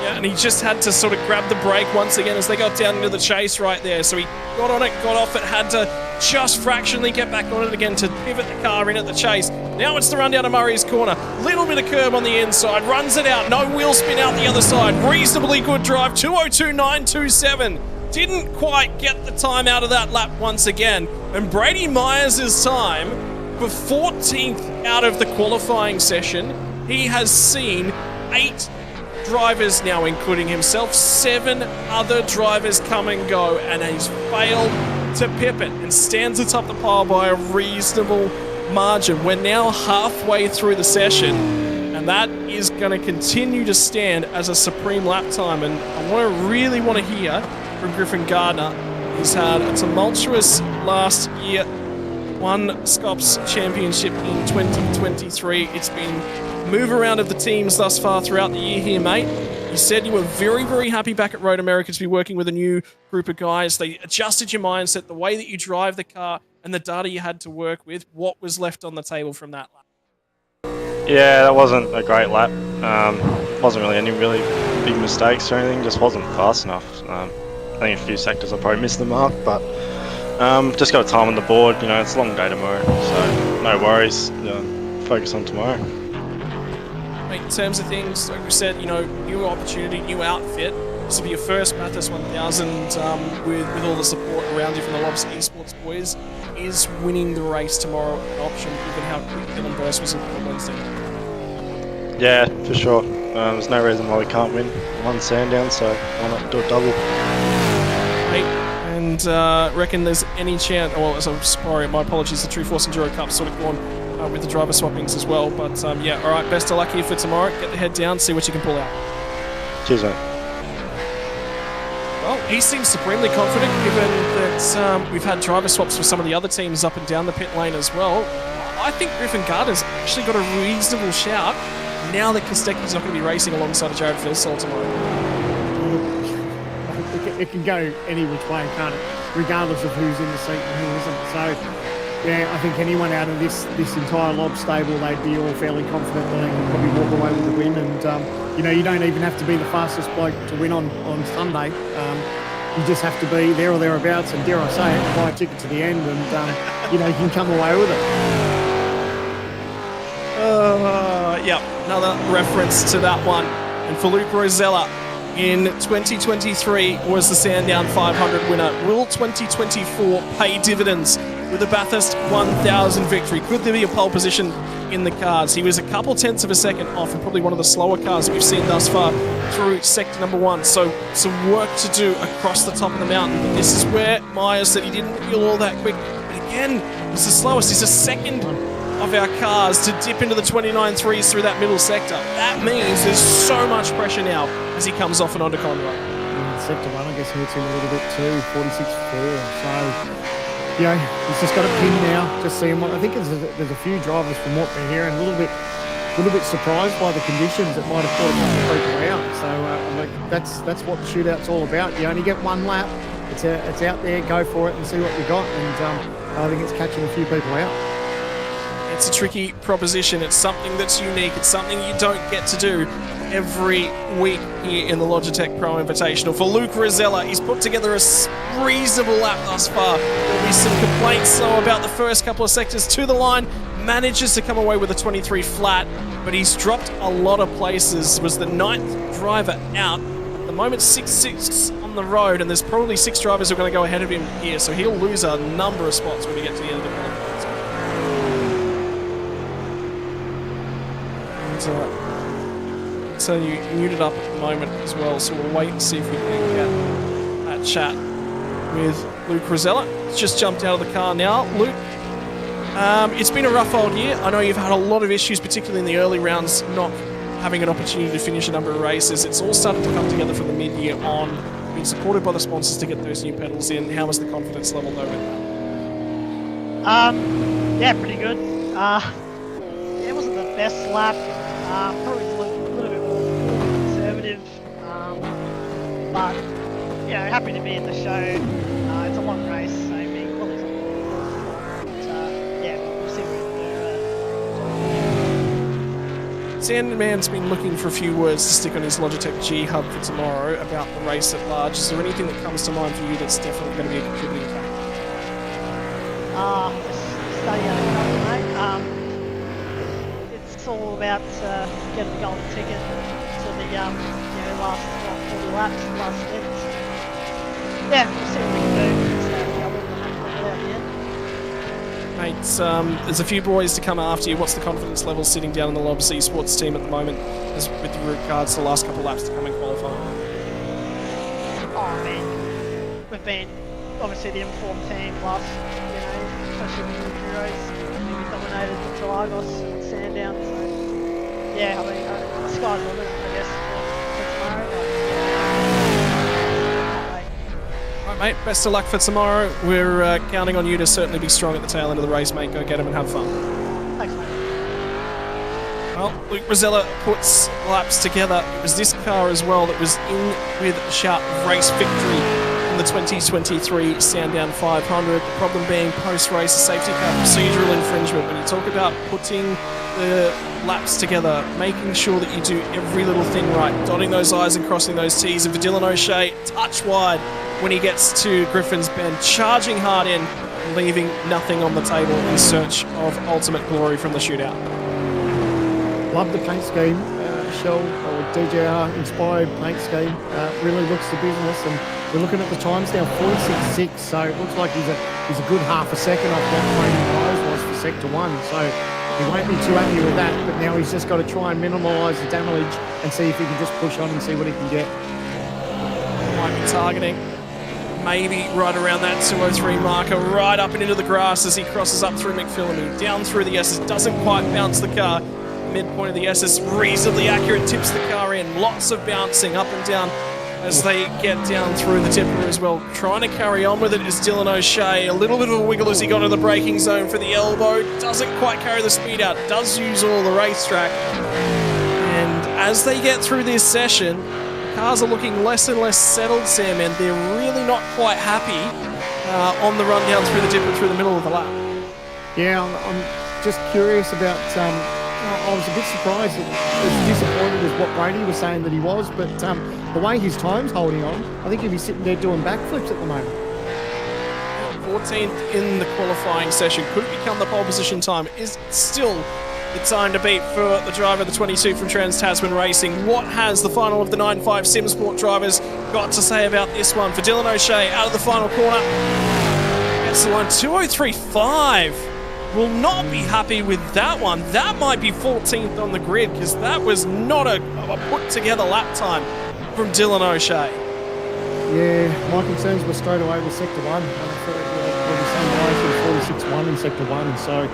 Yeah, and he just had to sort of grab the brake once again as they got down into the chase right there. So he got on it, got off it, had to just fractionally get back on it again to pivot the car in at the chase. Now it's the run down to Murray's corner. Little bit of curb on the inside, runs it out, no wheel spin out the other side. Reasonably good drive, 2:02.927. Didn't quite get the time out of that lap once again. And Brady Myers' time for 14th out of the qualifying session. He has seen 8 drivers now, including himself, 7 other drivers come and go, and he's failed to pip it and stands atop the pile by a reasonable margin. We're now halfway through the session, and that is going to continue to stand as a supreme lap time. And I really want to hear from Griffin Gardner. He's had a tumultuous last year, won Scops Championship in 2023. It's been move around of the teams thus far throughout the year here, mate. You said you were very, very happy back at Road America to be working with a new group of guys. They adjusted your mindset, the way that you drive the car, and the data you had to work with. What was left on the table from that lap? Yeah, that wasn't a great lap. Wasn't really any really big mistakes or anything. Just wasn't fast enough. I think a few sectors I probably missed the mark, but just got time on the board. You know, it's a long day tomorrow, so no worries. Focus on tomorrow. Mate, in terms of things, like we said, you know, new opportunity, new outfit. This will be your first Bathurst 1000 with all the support around you from the Lobs Esports boys. Is winning the race tomorrow an option, given how quick Dylan Burst was on Wednesday? Yeah, for sure. There's no reason why we can't win one Sandown, so why not do a double? Mate, and reckon there's any chance? Well, so sorry, my apologies. The True Force Enduro Cup sort of gone with the driver swappings as well. But yeah, all right. Best of luck here for tomorrow. Get the head down, see what you can pull out. Cheers, mate. Well, he seems supremely confident, given that we've had driver swaps for some of the other teams up and down the pit lane as well. I think Griffin Gardner's actually got a reasonable shout now that Kostecki's not going to be racing alongside of Jared Filsol tomorrow. It can go any which way, can't it? Regardless of who's in the seat and who isn't. So, yeah, I think anyone out of this entire Lob stable, they'd be all fairly confident that they can probably walk away with the win. And, you know, you don't even have to be the fastest bloke to win on Sunday. You just have to be there or thereabouts, and dare I say it, buy a ticket to the end, and, you know, you can come away with it. Yeah, another reference to that one. And for Luke Rosella, in 2023 was the Sandown 500 winner. Will 2024 pay dividends with a Bathurst 1000 victory? Could there be a pole position in the cards? He was a couple tenths of a second off, and probably one of the slower cars that we've seen thus far through sector number 1. So some work to do across the top of the mountain. But this is where Myers said he didn't feel all that quick. But again, he's the slowest. He's a second of our cars to dip into the 29.3s through that middle sector. That means there's so much pressure now as he comes off and onto Conroy. Sector 1, I guess, hurts him a little bit too, 46.4. So, you know, he's just got a pin now. Just seeing what I think there's a few drivers from what they're hearing, a little bit surprised by the conditions that might have brought some people out. So that's what the shootout's all about. You only get one lap. It's out there, go for it and see what you got. And I think it's catching a few people out. It's a tricky proposition. It's something that's unique. It's something you don't get to do every week here in the Logitech Pro Invitational. For Luke Rosella, he's put together a reasonable lap thus far. There'll be some complaints though about the first couple of sectors to the line. Manages to come away with a 23 flat, but he's dropped a lot of places. Was the 9th driver out. At the moment, 6 on the road, and there's probably 6 drivers who are going to go ahead of him here, so he'll lose a number of spots when we get to the end of the qualifying. So you muted up at the moment as well, so we'll wait and see if we can get that chat with Luke Rosella. He's just jumped out of the car now. Luke, it's been a rough old year. I know you've had a lot of issues, particularly in the early rounds, not having an opportunity to finish a number of races. It's all started to come together from the mid-year on. Been supported by the sponsors to get those new pedals in. How was the confidence level though with that? Yeah, pretty good. It wasn't the best lap. Probably a little bit more conservative, but you know, happy to be in the show. It's a long race, so being quality's on board. But yeah, we'll see what we can do. Sandman's been looking for a few words to stick on his Logitech G hub for tomorrow about the race at large. Is there anything that comes to mind for you that's definitely going to be a contributing factor? Stay out of trouble, mate. It's all about getting the golden ticket to the last 40 laps, last minutes. Yeah, we'll see what we can do. Mate, there's a few boys to come after you. What's the confidence level sitting down in the Lobs Esports team at the moment, as with regards to the last couple of laps to come and qualify? Oh man, we've been obviously the informed team last, especially with the Euros. We dominated the Galagos and Sandown, so yeah, I mean, the sky's the limit, I guess, for tomorrow. Alright mate, best of luck for tomorrow. We're counting on you to certainly be strong at the tail end of the race, mate. Go get them and have fun. Thanks, mate. Well, Luke Rosella puts laps together. It was this car as well that was in with a sharp race victory in from the 2023 Sandown 500. The problem being post-race safety car procedural infringement. When you talk about putting the laps together, making sure that you do every little thing right, dotting those I's and crossing those T's. And for Dylan O'Shea, touch wide when he gets to Griffin's Bend, charging hard in, leaving nothing on the table in search of ultimate glory from the shootout. Love the paint scheme. Shell or DJR inspired paint scheme really looks the business, and we're looking at the times now, 46.6, so it looks like he's a good half a second off what Brady Rose was for Sector 1, so he won't be too happy with that, but now he's just got to try and minimise the damage and see if he can just push on and see what he can get. Might be targeting maybe right around that 203 marker, right up and into the grass as he crosses up through McPhillamy, down through the S's, doesn't quite bounce the car. Midpoint of the S's, reasonably accurate, tips the car in. Lots of bouncing up and down as they get down through the tipper as well. Trying to carry on with it is Dylan O'Shea. A little bit of a wiggle as he got into the braking zone for the elbow. Doesn't quite carry the speed out. Does use all the racetrack. And as they get through this session, cars are looking less and less settled, Sam, and they're really not quite happy on the run down through the tipper through the middle of the lap. Yeah, I'm just curious about... I was a bit surprised, as disappointed as what Brady was saying that he was, but the way his time's holding on, I think he'd be sitting there doing backflips at the moment. 14th in the qualifying session, could become the pole position time, is still the time to beat for the driver of the 22 from Trans-Tasman Racing. What has the final of the 9.5 SimSport drivers got to say about this one? For Dylan O'Shea, out of the final corner, gets the line 2:03.5. Will not be happy with that one. That might be 14th on the grid because that was not a put-together lap time from Dylan O'Shea. Yeah, my concerns were straight away with Sector 1. I thought the same guy 46.1 in Sector 1, so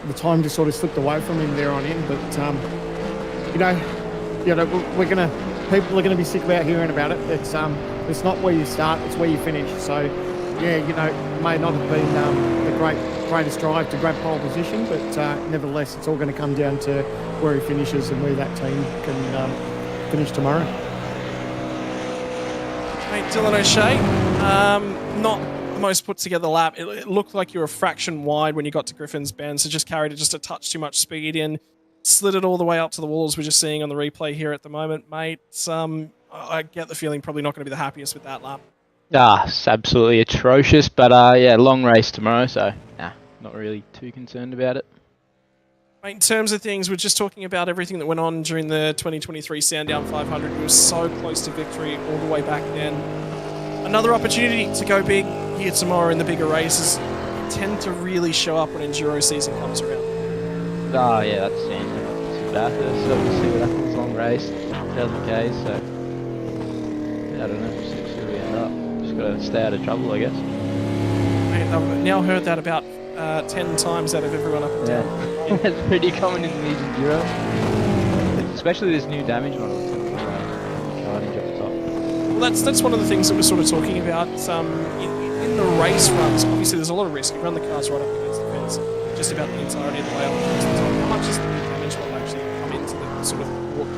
the time just sort of slipped away from him there on in. But, we're going to... People are going to be sick about hearing about it. It's not where you start, it's where you finish. So, yeah, it may not have been the greatest drive to grab pole position, but nevertheless, it's all going to come down to where he finishes and where that team can finish tomorrow. Hey, Dylan O'Shea, not the most put together lap. It looked like you were a fraction wide when you got to Griffin's Bend, so just carried it just a touch too much speed in, slid it all the way up to the walls we're just seeing on the replay here at the moment, mate. I get the feeling probably not going to be the happiest with that lap. It's absolutely atrocious, but long race tomorrow, so not really too concerned about it. Mate, in terms of things, we're just talking about everything that went on during the 2023 Sandown 500. We were so close to victory all the way back then. Another opportunity to go big here tomorrow in the bigger races tend to really show up when Enduro season comes around. That's Sandown. Bathurst, so we'll see what happens. Long race, 1,000 Ks, so I don't know, see where we end up. Just got to stay out of trouble, I guess. Mate, I've now heard that about 10 times out of everyone up and down. That's pretty common in these Enduro. Especially this new damage model. Carnage up the top. Well, that's one of the things that we're sort of talking about in the race runs. Obviously, there's a lot of risk. You run the cars right up against the fence just about the entirety of the way up against the top. How much does the new damage model actually come into the sort of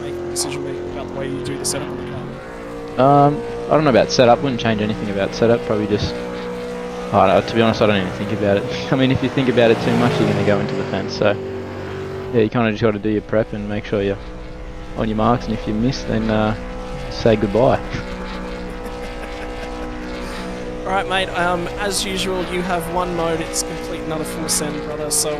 making decision making about the way you do the setup of the car? I don't know about setup. Wouldn't change anything about setup. Probably just... to be honest, I don't even think about it. I mean, if you think about it too much, you're going to go into the fence. So, yeah, you kind of just got to do your prep and make sure you're on your marks. And if you miss, then say goodbye. All right, mate. As usual, you have one mode. It's complete and utter full send, brother. So,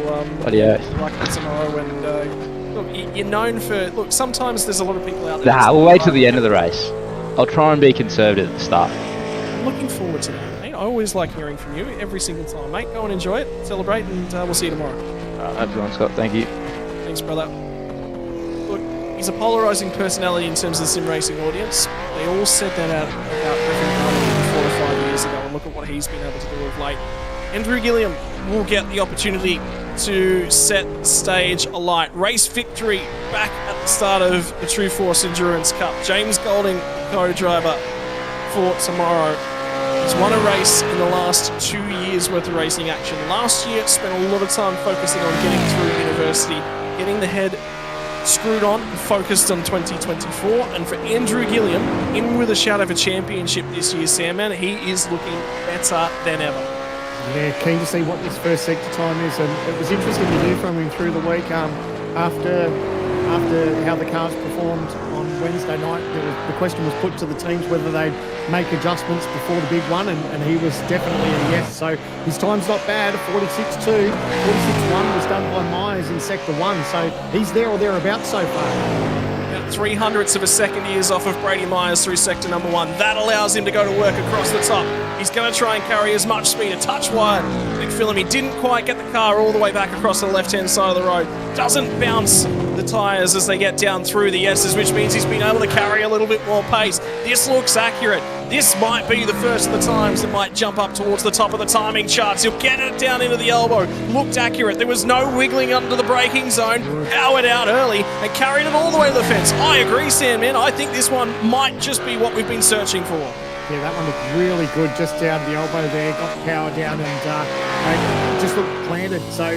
luck for tomorrow. And look, you're known for... Look, sometimes there's a lot of people out there... We'll wait till the end of the race. I'll try and be conservative at the start. I'm looking forward to that, mate. I always like hearing from you every single time, mate. Go and enjoy it, celebrate, and we'll see you tomorrow. Everyone, Scott, thank you. Thanks, brother. Look, he's a polarising personality in terms of the sim racing audience. They all said that about Griffin 4 or 5 years ago, and look at what he's been able to do of late. Andrew Gilliam will get the opportunity to set the stage alight. Race victory back at the start of the True Force Endurance Cup. James Golding, co-driver for tomorrow. He's won a race in the last 2 years worth of racing action. Last year, spent a lot of time focusing on getting through university, getting the head screwed on and focused on 2024. And for Andrew Gilliam, in with a shout of a championship this year, Sandman, he is looking better than ever. Yeah, keen to see what this first sector time is, and it was interesting to hear from him through the week after how the cars performed on Wednesday night. The question was put to the teams whether they'd make adjustments before the big one, and he was definitely a yes. So his time's not bad, 46.2. 46.1 was done by Myers in Sector 1, so he's there or thereabouts so far. 0.03 of a second he is off of Brady Myers through sector number 1. That allows him to go to work across the top. He's going to try and carry as much speed, a touch wide. McPhillamy didn't quite get the car all the way back across the left-hand side of the road. Doesn't bounce the tyres as they get down through the S's, which means he's been able to carry a little bit more pace. This looks accurate. This might be the first of the times that might jump up towards the top of the timing charts. He'll get it down into the elbow. Looked accurate. There was no wiggling under the braking zone. Powered out early and carried it all the way to the fence. I agree, Sandman. I think this one might just be what we've been searching for. Yeah, that one looked really good just down the elbow there. Got the power down and just looked planted. So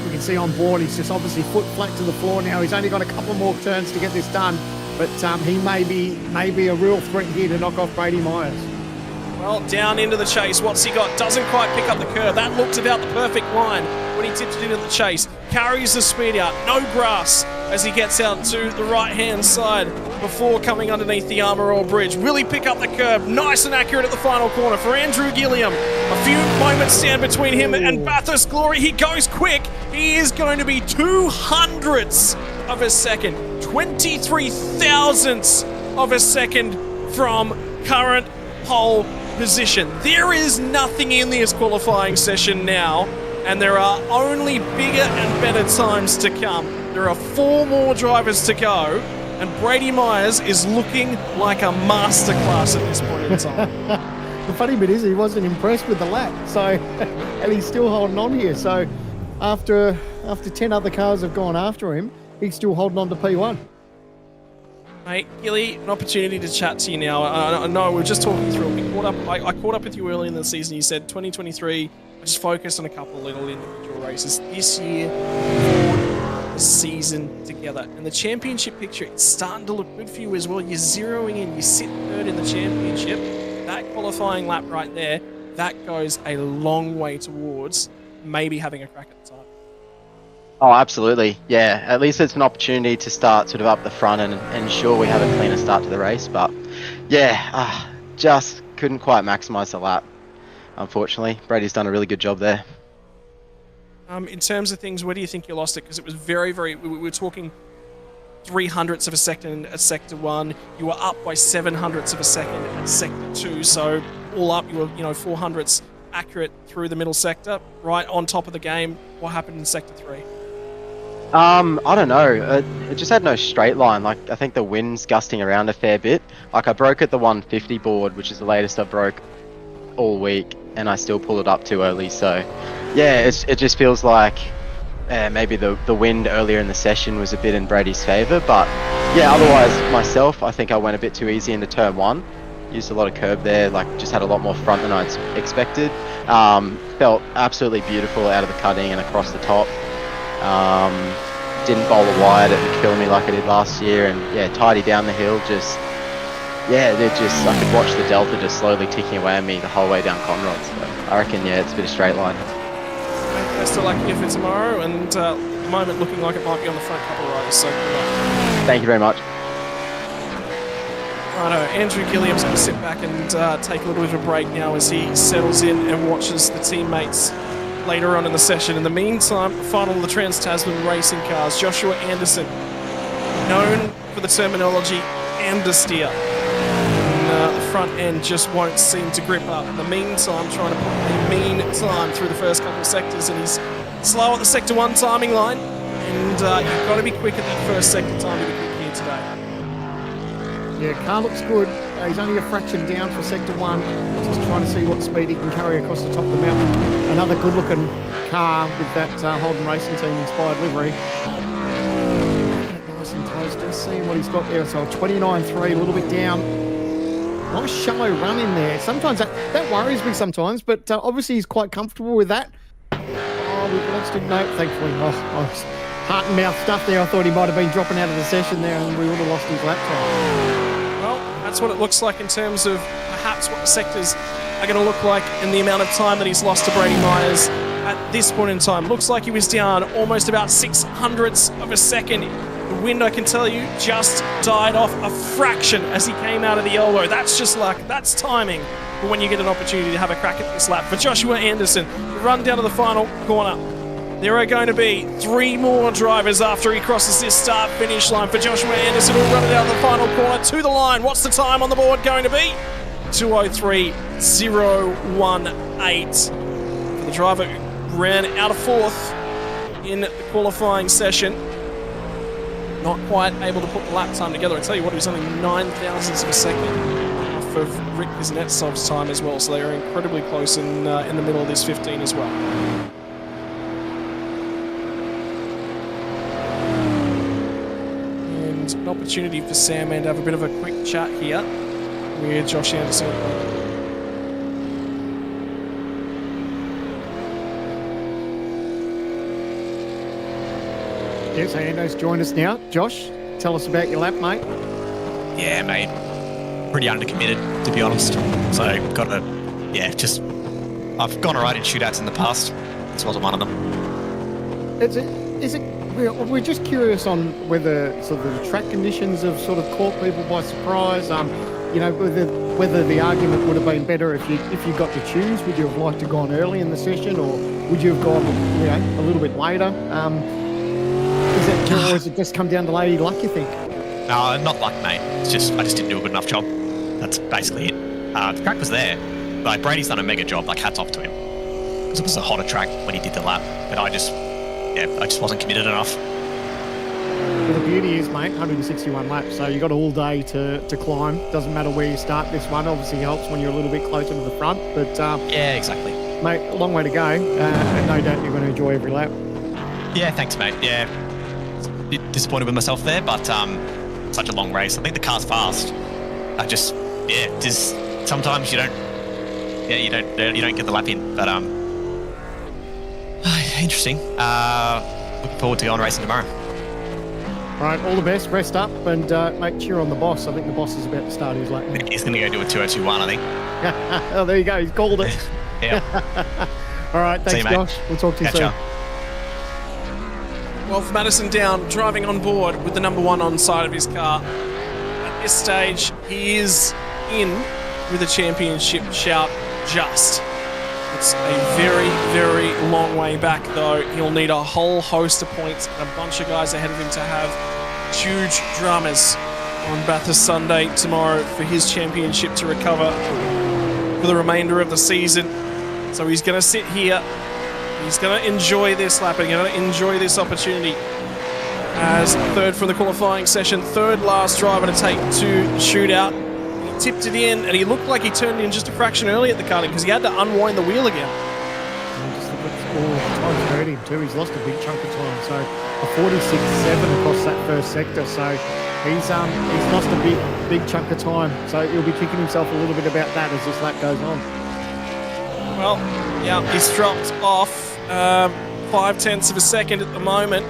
we can see on board he's just obviously foot flat to the floor now. He's only got a couple more turns to get this done. But he may be a real threat here to knock off Brady Myers. Well, down into the chase. What's he got? Doesn't quite pick up the curve. That looked about the perfect line when he tipped it into the chase. Carries the speed out. No grass as he gets out to the right-hand side before coming underneath the Armour All Bridge. Will he pick up the curve? Nice and accurate at the final corner for Andrew Gilliam. A few moments stand between him and Bathurst Glory. He goes quick. He is going to be 200ths of a second. 23 thousandths of a second from current pole position. There is nothing in this qualifying session now, and there are only bigger and better times to come. There are 4 more drivers to go, and Brady Myers is looking like a masterclass at this point in time. The funny bit is he wasn't impressed with the lap, so and he's still holding on here. So after 10 other cars have gone after him, he's still holding on to P1. Mate, Gilly, an opportunity to chat to you now. I know we were just talking through it. I caught up with you early in the season. You said 2023, I just focused on a couple of little individual races. This year, the season together. And the championship picture, it's starting to look good for you as well. You're zeroing in. You sit third in the championship. That qualifying lap right there, that goes a long way towards maybe having a crack at the time. Oh, absolutely. Yeah, at least it's an opportunity to start sort of up the front and ensure we have a cleaner start to the race. But yeah, just couldn't quite maximise the lap, unfortunately. Brady's done a really good job there. In terms of things, where do you think you lost it? Because it was very, we were talking 300ths of a second at Sector 1. You were up by 700ths of a second at Sector 2. So all up, you were 400ths accurate through the middle sector, right on top of the game. What happened in Sector 3? I don't know. It just had no straight line. Like, I think the wind's gusting around a fair bit. Like, I broke at the 150 board, which is the latest I broke all week, and I still pulled it up too early. So, yeah, it just feels like maybe the wind earlier in the session was a bit in Brady's favour. But, yeah, otherwise, myself, I think I went a bit too easy into turn 1. Used a lot of curb there, like, just had a lot more front than I'd expected. Felt absolutely beautiful out of the cutting and across the top. Didn't bowl a wide at McPhillamy like I did last year, and yeah, tidy down the hill. I could watch the delta just slowly ticking away at me the whole way down Conrod. So I reckon, yeah, it's a bit of straight line. Best of luck here for tomorrow, and at the moment looking like it might be on the front couple of riders. So good luck. Thank you very much. Righto, Andrew Gilliam's going to sit back and take a little bit of a break now as he settles in and watches the teammates later on in the session. In the meantime, the final of the Trans-Tasman racing cars, Joshua Anderson, known for the terminology understeer. And the front end just won't seem to grip up. In the meantime, trying to put a mean time through the first couple of sectors, and he's slow at the Sector 1 timing line, and you've got to be quick at that first sector time to be quick here today. Yeah, car looks good. He's only a fraction down for Sector 1. Just trying to see what speed he can carry across the top of the mountain. Another good-looking car with that Holden Racing Team inspired livery. Nice and close. Just seeing what he's got there. So 29.3, a little bit down. Nice shallow run in there. Sometimes that worries me sometimes, but obviously he's quite comfortable with that. Oh, we've lost him. No, thankfully. Oh, I was heart and mouth stuff there. I thought he might have been dropping out of the session there and we would have lost his lap time. Well, that's what it looks like in terms of perhaps what the sectors are going to look like in the amount of time that he's lost to Brady Myers at this point in time. Looks like he was down almost about 600ths of a second. The wind, I can tell you, just died off a fraction as he came out of the elbow. That's just luck. That's timing for when you get an opportunity to have a crack at this lap. For Joshua Anderson, the run down to the final corner. There are going to be 3 more drivers after he crosses this start-finish line. For Joshua Anderson, who'll run it out of the final corner to the line. What's the time on the board going to be? 2:03.018. For the driver who ran out of 4th in the qualifying session. Not quite able to put the lap time together. I tell you what, he was only 9,000ths of a second off of Rick Kuznetsov's time as well, so they are incredibly close in the middle of this 15 as well. And an opportunity for Sam Man to have a bit of a quick chat here with Josh Anderson. Yes, Ando's joined us now. Josh, tell us about your lap, mate. Yeah, mate. Pretty undercommitted, to be honest. So, I've gone alright in shootouts in the past. This wasn't one of them. We're just curious on whether sort of the track conditions have sort of caught people by surprise. Whether the argument would have been better if you got to choose. Would you have liked to have gone early in the session, or would you have gone, a little bit later? Or has it just come down to lady luck, you think? No, not luck, mate. It's just I just didn't do a good enough job. That's basically it. The track was there. Like, Brady's done a mega job. Like, hats off to him. Because it was a hotter track when he did the lap. But I just wasn't committed enough. Well, the beauty is, mate, 161 laps, so you got all day to climb. Doesn't matter where you start this one. Obviously helps when you're a little bit closer to the front. But yeah, exactly. Mate, a long way to go. And no doubt you're going to enjoy every lap. Yeah, thanks, mate. Yeah. Bit disappointed with myself there, but such a long race. I think the car's fast. Just sometimes you don't get the lap in. But interesting. Looking forward to going racing tomorrow. All right, all the best. Rest up and mate, cheer on the boss. I think the boss is about to start his lap. He's going to go do a 2:02.1, I think. Oh, there you go. He's called it. Yeah. All right, thanks, See you, mate. Josh. We'll talk to you soon. Ya. Well, for Madison Down, driving on board with the number 1 on side of his car. At this stage, he is in with a championship shout just. It's a very, very long way back, though. He'll need a whole host of points and a bunch of guys ahead of him to have huge dramas on Bathurst Sunday tomorrow for his championship to recover for the remainder of the season. So he's going to sit here. He's going to enjoy this lap and going to enjoy this opportunity as third from the qualifying session, third last driver to take to shootout. He tipped it in and he looked like he turned in just a fraction early at the cutting because he had to unwind the wheel again. Just look at all the time's hurt him too. He's lost a big chunk of time. So a 46.7 across that first sector. So he's lost a big chunk of time. So he'll be kicking himself a little bit about that as this lap goes on. Well, yeah, he's dropped off 0.5 of a second at the moment.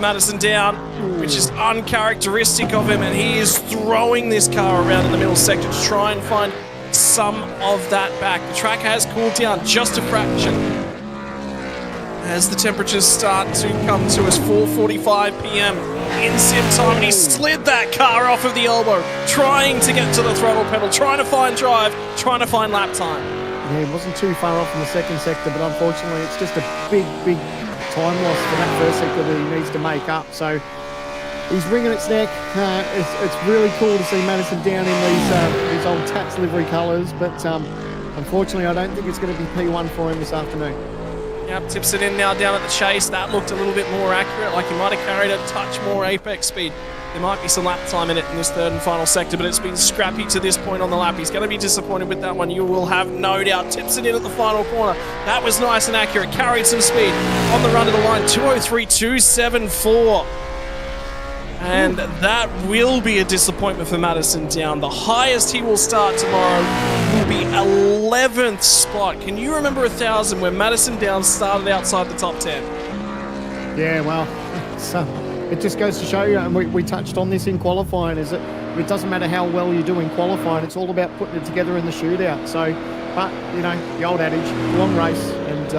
Madison Down, which is uncharacteristic of him, and he is throwing this car around in the middle sector to try and find some of that back. The track has cooled down just a fraction as the temperatures start to come to us. 4:45 p.m. in sim time, and he slid that car off of the elbow, trying to get to the throttle pedal, trying to find drive, trying to find lap time. Yeah, he wasn't too far off in the second sector, but unfortunately it's just a big time loss for that first sector that he needs to make up. So he's wringing its neck. It's really cool to see Madison Down in these old Tats livery colours, but unfortunately I don't think it's going to be P1 for him this afternoon. Yep, tips it in now down at the chase. That looked a little bit more accurate, like he might have carried a touch more apex speed. There might be some lap time in it in this third and final sector, but it's been scrappy to this point on the lap. He's going to be disappointed with that one. You will have no doubt. Tips it in at the final corner. That was nice and accurate. Carried some speed on the run to the line. 2:03.274. And that will be a disappointment for Madison Down. The highest he will start tomorrow will be 11th spot. Can you remember 1,000 where Madison Down started outside the top 10? Yeah, well, it just goes to show you, and we touched on this in qualifying, is that it doesn't matter how well you do in qualifying, it's all about putting it together in the shootout. So, but, the old adage, long race, and,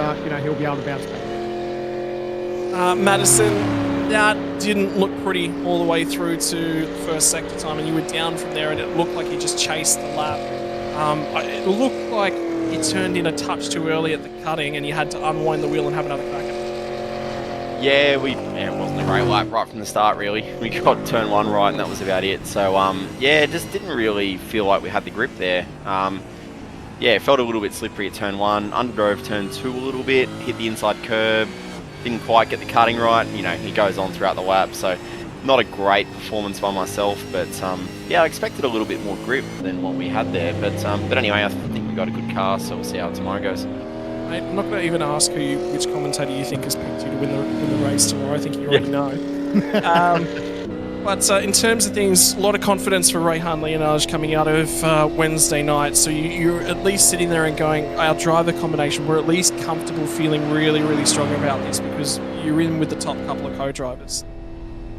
he'll be able to bounce back. Madison, that didn't look pretty all the way through to the first sector time, and you were down from there, and it looked like you just chased the lap. It looked like you turned in a touch too early at the cutting, and you had to unwind the wheel and have another crack at it. Yeah, it wasn't a great lap right from the start, really. We got turn 1 right, and that was about it. So, just didn't really feel like we had the grip there. It felt a little bit slippery at turn 1, underdrove turn 2 a little bit, hit the inside curb, didn't quite get the cutting right. He goes on throughout the lap, so not a great performance by myself, but I expected a little bit more grip than what we had there. But anyway, I think we got a good car, so we'll see how tomorrow goes. Mate, I'm not going to even ask which commentator you think has picked you to win the race tomorrow. I think you already know. But in terms of things, a lot of confidence for Rehan Leonage coming out of Wednesday night. So you're at least sitting there and going, our driver combination, we're at least comfortable feeling really, really strong about this because you're in with the top couple of co-drivers.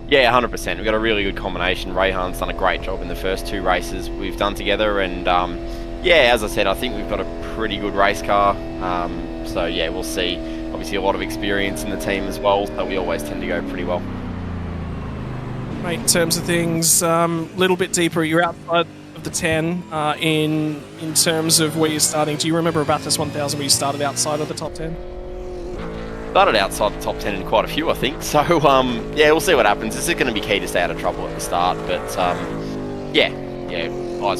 Yeah, 100%. We've got a really good combination. Rehan's done a great job in the first 2 races we've done together, and as I said, I think we've got a pretty good race car. We'll see. Obviously a lot of experience in the team as well, so we always tend to go pretty well. Mate, in terms of things, a little bit deeper, you're outside of the 10 in terms of where you're starting. Do you remember a Bathurst 1000 where you started outside of the top 10? Started outside the top 10 in quite a few, I think. So, we'll see what happens. This is going to be key to stay out of trouble at the start, but eyes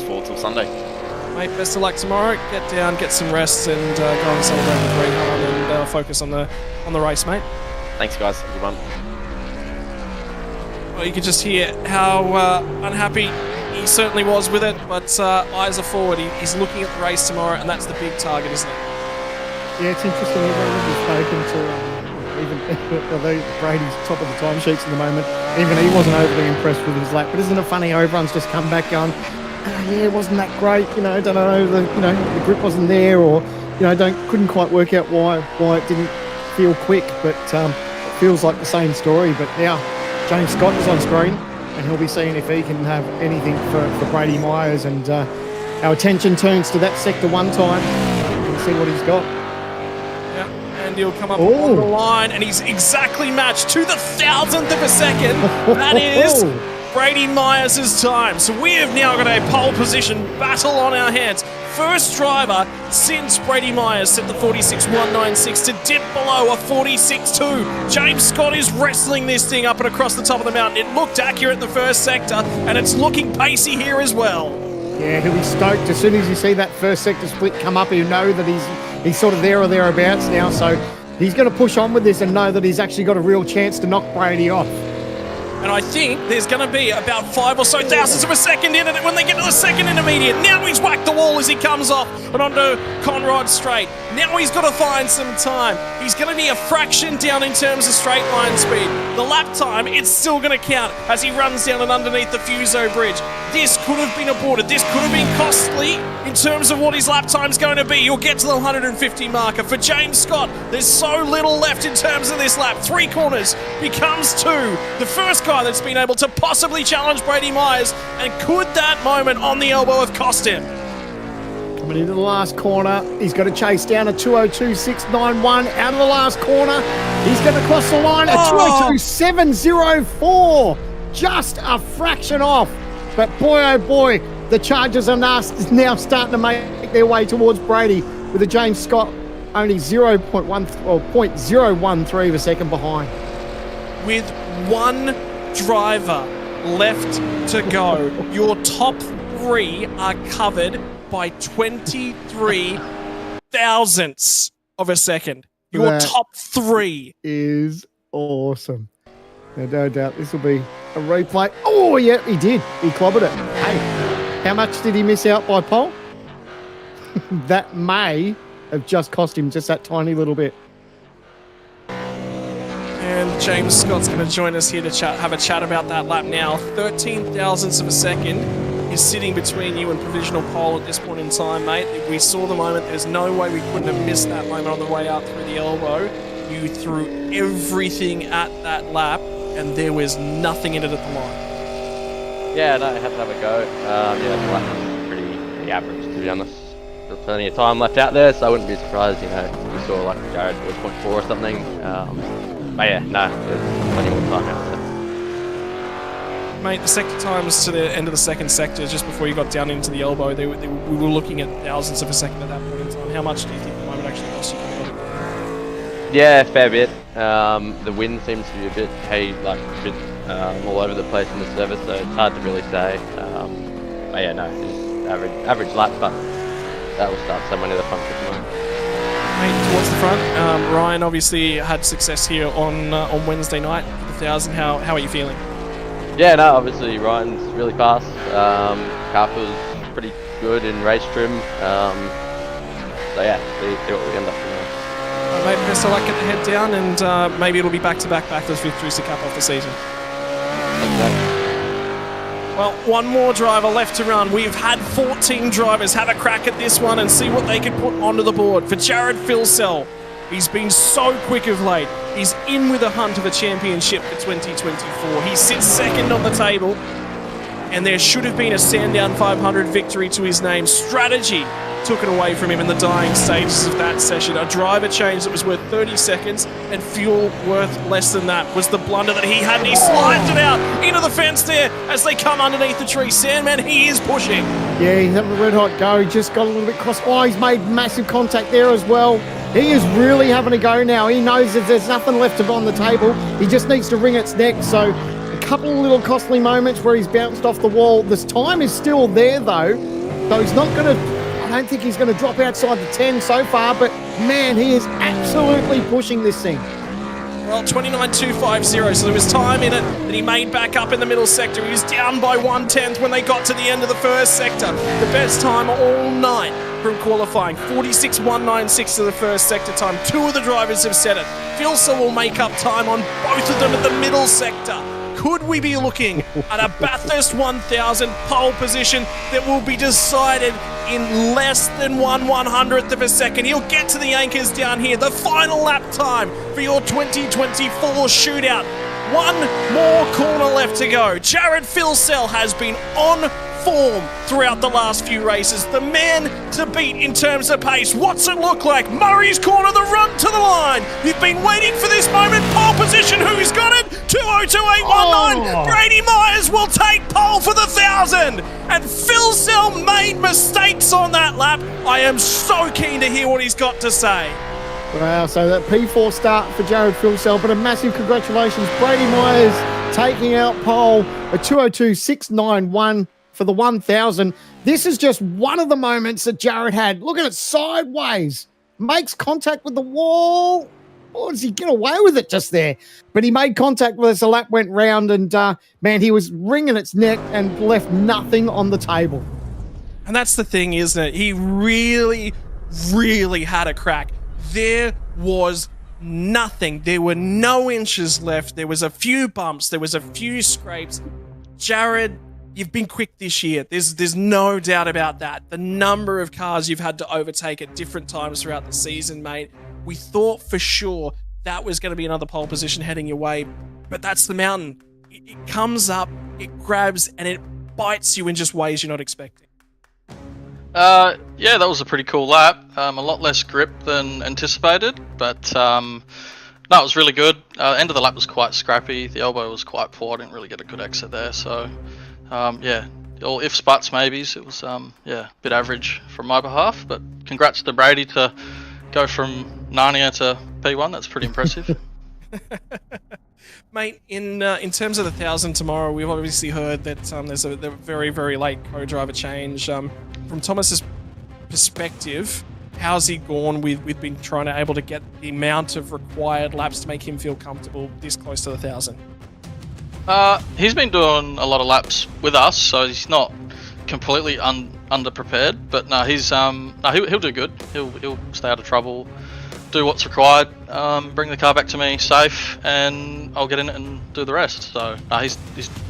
forward till Sunday. Mate, best of luck tomorrow. Get down, get some rest, and go and celebrate with Rehan and focus on the race, mate. Thanks, guys. Have a good one. Well, you could just hear how unhappy he certainly was with it, but eyes are forward. He's looking at the race tomorrow, and that's the big target, isn't it? Yeah, it's interesting. We've spoken to even although Brady's top of the timesheets at the moment, even he wasn't overly impressed with his lap. But isn't it funny? Everyone's just come back going, it wasn't that great. Don't know, the grip wasn't there, or couldn't quite work out why it didn't feel quick. But it feels like the same story. But now James Scott is on screen, and he'll be seeing if he can have anything for Brady Myers. And our attention turns to that sector 1 time and see what he's got. And he'll come up on the line, and he's exactly matched to the 1,000th of a second. That is Brady Myers' time. So we have now got a pole position battle on our hands. First driver since Brady Myers set the 46.196 to dip below a 46.2. James Scott is wrestling this thing up and across the top of the mountain. It looked accurate in the first sector, and it's looking pacey here as well. Yeah, he'll be stoked. As soon as you see that first sector split come up, he'll know that he's sort of there or thereabouts now. So he's going to push on with this and know that he's actually got a real chance to knock Brady off. And I think there's going to be about 5 or so thousandths of a second in it when they get to the second intermediate. Now he's whacked the wall as he comes off and onto Conrod Straight. Now he's got to find some time. He's going to be a fraction down in terms of straight line speed. The lap time, it's still going to count as he runs down and underneath the Fuso Bridge. This could have been aborted. This could have been costly in terms of what his lap time's going to be. He'll get to the 150 marker. For James Scott, there's so little left in terms of this lap. 3 corners becomes 2. The first guy that's been able to possibly challenge Brady Myers, and could that moment on the elbow have cost him? Coming into the last corner, he's got to chase down a 202.691 out of the last corner. He's going to cross the line at 202.704, just a fraction off. But boy, oh boy, the Chargers are now starting to make their way towards Brady, with a James Scott only 0.013 of a second behind. With 1 driver left to go, your top 3 are covered by 23 thousandths of a second. Your That top 3 is awesome. Now, no doubt this will be a replay. Oh, yeah, he did. He clobbered it. Hey, how much did he miss out by pole? That may have just cost him just that tiny little bit. And James Scott's going to join us here to have a chat about that lap now. 13 thousandths of a second is sitting between you and provisional pole at this point in time, mate. If we saw the moment, there's no way we couldn't have missed that moment on the way out through the elbow. You threw everything at that lap. and there was nothing in it at the line. Yeah, no, I had to have a go. Yeah, the lap was pretty average, to be honest. There's plenty of time left out there, so I wouldn't be surprised, you know, if we saw like Jared 4.4 or something. But yeah, no, there's plenty more time out there. Mate, the sector times to the end of the second sector, just before you got down into the elbow, we were looking at thousandths of a second at that point in time. How much do you think the moment actually cost you? Yeah, fair bit. The wind seems to be a bit all over the place in the service, so it's hard to really say. But yeah, no, just average lap, but that will start somewhere near the front at the moment. Mate, towards the front, Ryan obviously had success here on Wednesday night for the 1,000. How are you feeling? Yeah, no, obviously Ryan's really fast. Car feels pretty good in race trim. So yeah, see what we end up doing. Mate, best of luck at the head down, and maybe it'll be back-to-back Bathurst victories to cap off the season. Well, one more driver left to run. We've had 14 drivers have a crack at this one and see what they can put onto the board. For Jared Filsell, he's been so quick of late. He's in with a hunt of a championship for 2024. He sits second on the table, and there should have been a Sandown 500 victory to his name. Strategy took it away from him in the dying stages of that session. A driver change that was worth 30 seconds and fuel worth less than that was the blunder that he had, and he slides it out into the fence there as they come underneath the tree. Sandman, he is pushing. Yeah, he's having a red hot go. He just got a little bit cross. Oh, he's made massive contact there as well. He is really having a go now. He knows that there's nothing left on the table. He just needs to wring its neck. So a couple of little costly moments where he's bounced off the wall. This time is still there though. So he's not going to, I don't think he's going to drop outside the 10 so far, but man, he is absolutely pushing this thing. Well, 29.250, so there was time in it that he made back up in the middle sector. He was down by 1/10 when they got to the end of the first sector. The best time all night from qualifying, 46.196 to the first sector time. Two of the drivers have said it. Filsa will make up time on both of them at the middle sector. Could we be looking at a Bathurst 1000 pole position that will be decided in less than 1/100th of a second? He'll get to the anchors down here. The final lap time for your 2024 shootout. One more corner left to go. Jared Filsell has been on form throughout the last few races. The man to beat in terms of pace. What's it look like? Murray's corner, the run to the line. You've been waiting for this moment. Pole position, who's got it? 2:02.819. Brady Myers will take pole for the 1,000. And Filsell made mistakes on that lap. I am so keen to hear what he's got to say. Wow, so that P4 start for Jared Filsell, but a massive congratulations. Brady Myers taking out pole at 2:02.691 for the 1,000. This is just one of the moments that Jared had. Look at it sideways. Makes contact with the wall. Oh, does he get away with it just there? But he made contact with us. The lap went round and, man, he was wringing its neck and left nothing on the table. And that's the thing, isn't it? He really, really had a crack. There was nothing. There were no inches left. There was a few bumps. There was a few scrapes. Jared, you've been quick this year. There's no doubt about that. The number of cars you've had to overtake at different times throughout the season, mate. We thought for sure that was going to be another pole position heading your way, but that's the mountain. It comes up, it grabs, and it bites you in just ways you're not expecting. Yeah, that was a pretty cool lap. A lot less grip than anticipated, but no, it was really good. End of the lap was quite scrappy. The elbow was quite poor. I didn't really get a good exit there, so yeah, all ifs, buts, maybes. It was yeah, a bit average from my behalf, but congrats to Brady to go from Narnia to P1. That's pretty impressive. Mate, in terms of the 1,000 tomorrow, we've obviously heard that there's a very, very late co-driver change. From Thomas's perspective, how's he gone? We've been trying to able to get the amount of required laps to make him feel comfortable this close to the 1,000. He's been doing a lot of laps with us, so he's not completely underprepared. But no, he'll do good. He'll stay out of trouble, do what's required, bring the car back to me safe, and I'll get in it and do the rest. So no, he's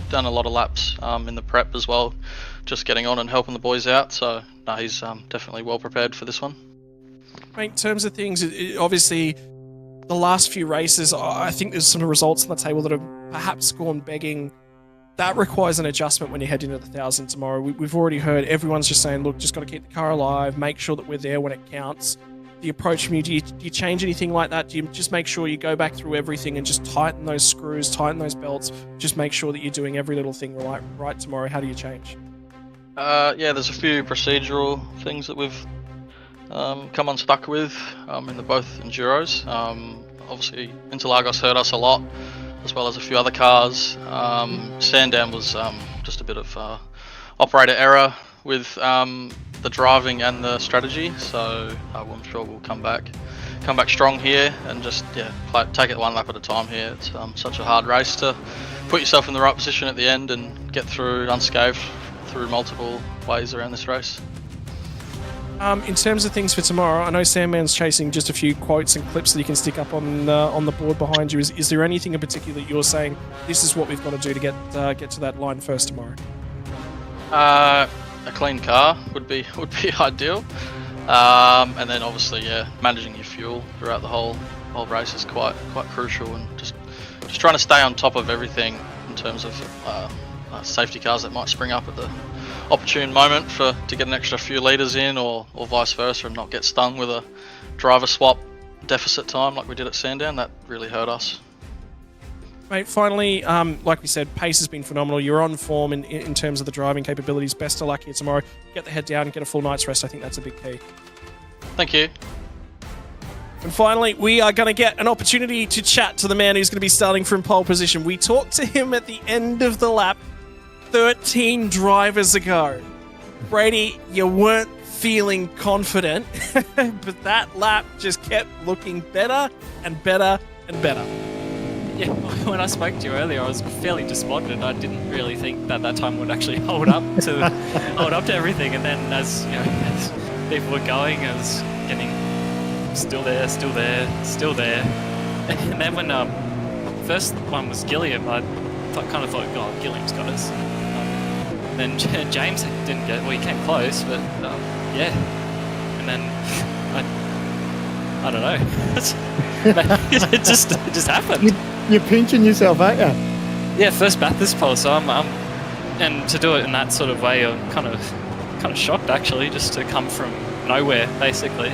done a lot of laps in the prep as well, just getting on and helping the boys out. So no, he's definitely well prepared for this one. Mate, in terms of things, obviously the last few races, I think there's some results on the table that have perhaps gone begging. That requires an adjustment when you head into the 1,000 tomorrow. We've already heard everyone's just saying, look, just got to keep the car alive, make sure that we're there when it counts. The approach from you, do you change anything like that? Do you just make sure you go back through everything and just tighten those screws, tighten those belts, just make sure that you're doing every little thing right tomorrow? How do you change? Yeah, there's a few procedural things that we've come unstuck with in both Enduros. Obviously, Interlagos hurt us a lot, as well as a few other cars. Sandown was just a bit of operator error with the driving and the strategy, so I'm sure we'll come back strong here and just take it one lap at a time here. It's such a hard race to put yourself in the right position at the end and get through unscathed through multiple ways around this race. In terms of things for tomorrow, I know Sandman's chasing just a few quotes and clips that you can stick up on the board behind you. Is there anything in particular that you're saying, this is what we've got to do to get to that line first tomorrow? A clean car would be ideal, and then obviously managing your fuel throughout the whole race is quite crucial, and just trying to stay on top of everything in terms of safety cars that might spring up at the opportune moment to get an extra few litres in, or vice versa, and not get stung with a driver swap deficit time like we did at Sandown. That really hurt us. Mate, finally, like we said, pace has been phenomenal. You're on form in terms of the driving capabilities. Best of luck here tomorrow. Get the head down and get a full night's rest. I think that's a big key. Thank you. And finally, we are going to get an opportunity to chat to the man who's going to be starting from pole position. We talked to him at the end of the lap 13 drivers ago. Brady, you weren't feeling confident, but that lap just kept looking better and better and better. Yeah, when I spoke to you earlier, I was fairly despondent. I didn't really think that time would actually hold up to everything. And then as people were going, I was getting still there. And then when first one was Gilliam, I kind of thought, God, Gilliam's got us. Then James didn't get. Well, he came close, but yeah. And then I don't know. it just happened. You're pinching yourself, aren't you? Yeah, first Bathurst pole, so I'm and to do it in that sort of way, I'm kind of shocked actually, just to come from nowhere, basically.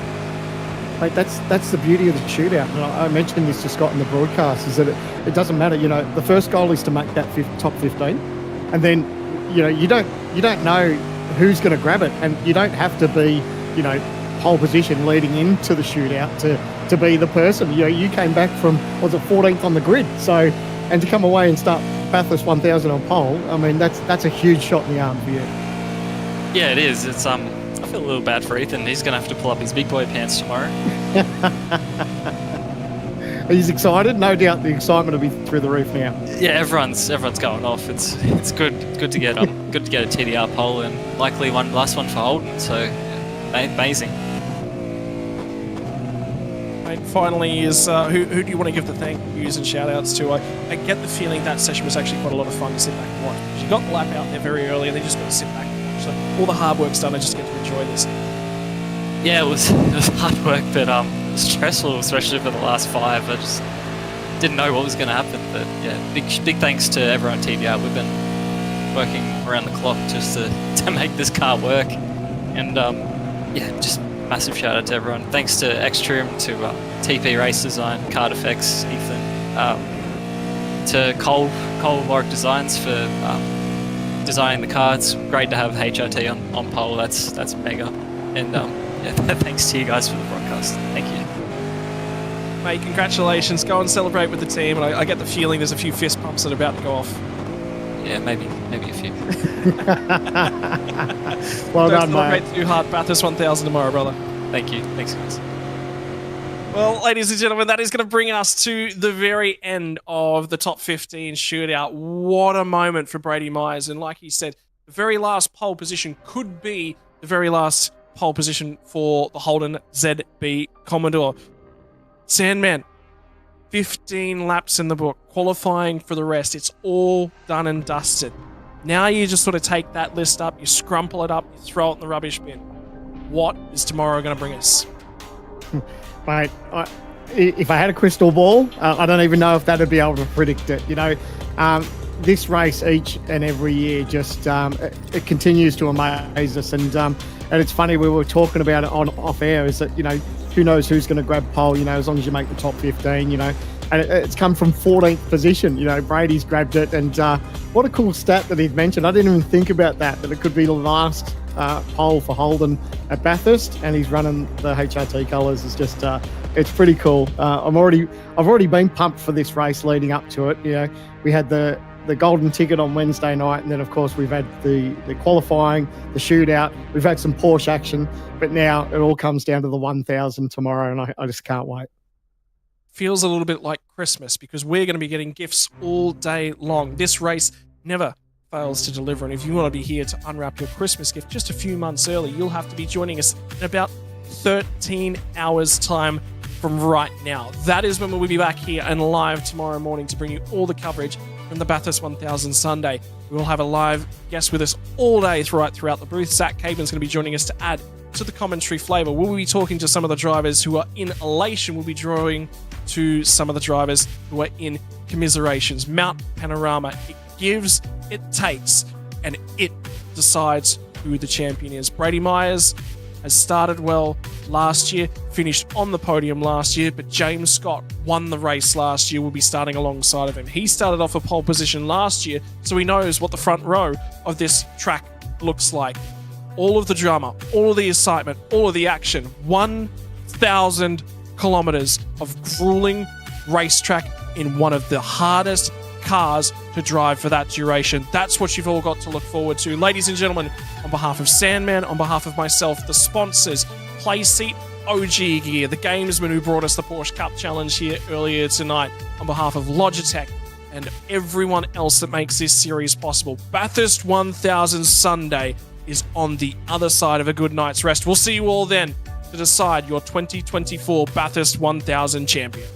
Mate, that's the beauty of the shootout. And I mentioned this to Scott in the broadcast, is that it doesn't matter. The first goal is to make that top 15, and then you don't know who's going to grab it, and you don't have to be pole position leading into the shootout to be the person. You came back from 14th on the grid, so and to come away and start Bathurst 1000 on pole, I mean that's a huge shot in the arm for you. Yeah, it is. It's I feel a little bad for Ethan. He's going to have to pull up his big boy pants tomorrow. He's excited. No doubt the excitement will be through the roof now. Yeah, everyone's going off. It's good to get a TDR pole, and likely last one for Holden. So amazing. Finally, is who do you want to give the thank yous and shout outs to? I get the feeling that session was actually quite a lot of fun to sit back and watch. You got the lap out there very early, and then just got to sit back and watch. So all the hard work's done. I just get to enjoy this. Yeah, it was hard work, but stressful, especially for the last 5. I just didn't know what was going to happen. But yeah, big thanks to everyone at TBR. We've been working around the clock just to make this car work, and just massive shout out to everyone. Thanks to Xtrim, to TP Race Design, Card Effects, Ethan, to Cole Warwick Designs for designing the cards. Great to have HRT on pole. That's mega. And thanks to you guys for the broadcast. Thank you. Mate, congratulations. Go and celebrate with the team. And I get the feeling there's a few fist pumps that are about to go off. Yeah, maybe a few. Well Don't done, mate. celebrate too hard. Bathurst 1000 tomorrow, brother. Thank you. Thanks, guys. Well, ladies and gentlemen, that is going to bring us to the very end of the top 15 shootout. What a moment for Brady Myers. And like he said, the very last pole position could be the very last pole position for the Holden ZB Commodore. Sandman, 15 laps in the book, qualifying for the rest. It's all done and dusted. Now you just sort of take that list up, you scrumple it up, you throw it in the rubbish bin. What is tomorrow going to bring us? Mate, if I had a crystal ball, I don't even know if that'd be able to predict it. This race each and every year just it continues to amaze us, and it's funny, we were talking about it on off air, is that who knows who's going to grab pole, as long as you make the top 15, and it's come from 14th position. Brady's grabbed it, and what a cool stat that he'd mentioned. I didn't even think about that it could be the last pole for Holden at Bathurst, and he's running the HRT colours. It's just it's pretty cool. I've already been pumped for this race leading up to it. We had the golden ticket on Wednesday night, and then of course we've had the qualifying, the shootout, we've had some Porsche action, but now it all comes down to the 1000 tomorrow, and I just can't wait. Feels a little bit like Christmas, because we're going to be getting gifts all day long. This race never fails to deliver, and if you want to be here to unwrap your Christmas gift just a few months early, you'll have to be joining us in about 13 hours time from right now. That is when we'll be back here and live tomorrow morning to bring you all the coverage from the Bathurst 1000 Sunday. We will have a live guest with us all day throughout the booth. Zach Caban's going to be joining us to add to the commentary flavour. We'll be talking to some of the drivers who are in elation. We'll be drawing to some of the drivers who are in commiserations. Mount Panorama, it gives, it takes, and it decides who the champion is. Brady Myers has started well last year, finished on the podium last year, but James Scott won the race last year, will be starting alongside of him. He started off a pole position last year, so he knows what the front row of this track looks like. All of the drama, all of the excitement, all of the action. 1,000 kilometers of grueling racetrack in one of the hardest cars to drive for that duration. That's what you've all got to look forward to. Ladies and gentlemen, on behalf of Sandman, on behalf of myself, the sponsors, Playseat, OG Gear, the gamesman who brought us the Porsche Cup Challenge here earlier tonight, on behalf of Logitech and everyone else that makes this series possible, Bathurst 1000 Sunday is on the other side of a good night's rest. We'll see you all then to decide your 2024 Bathurst 1000 champion.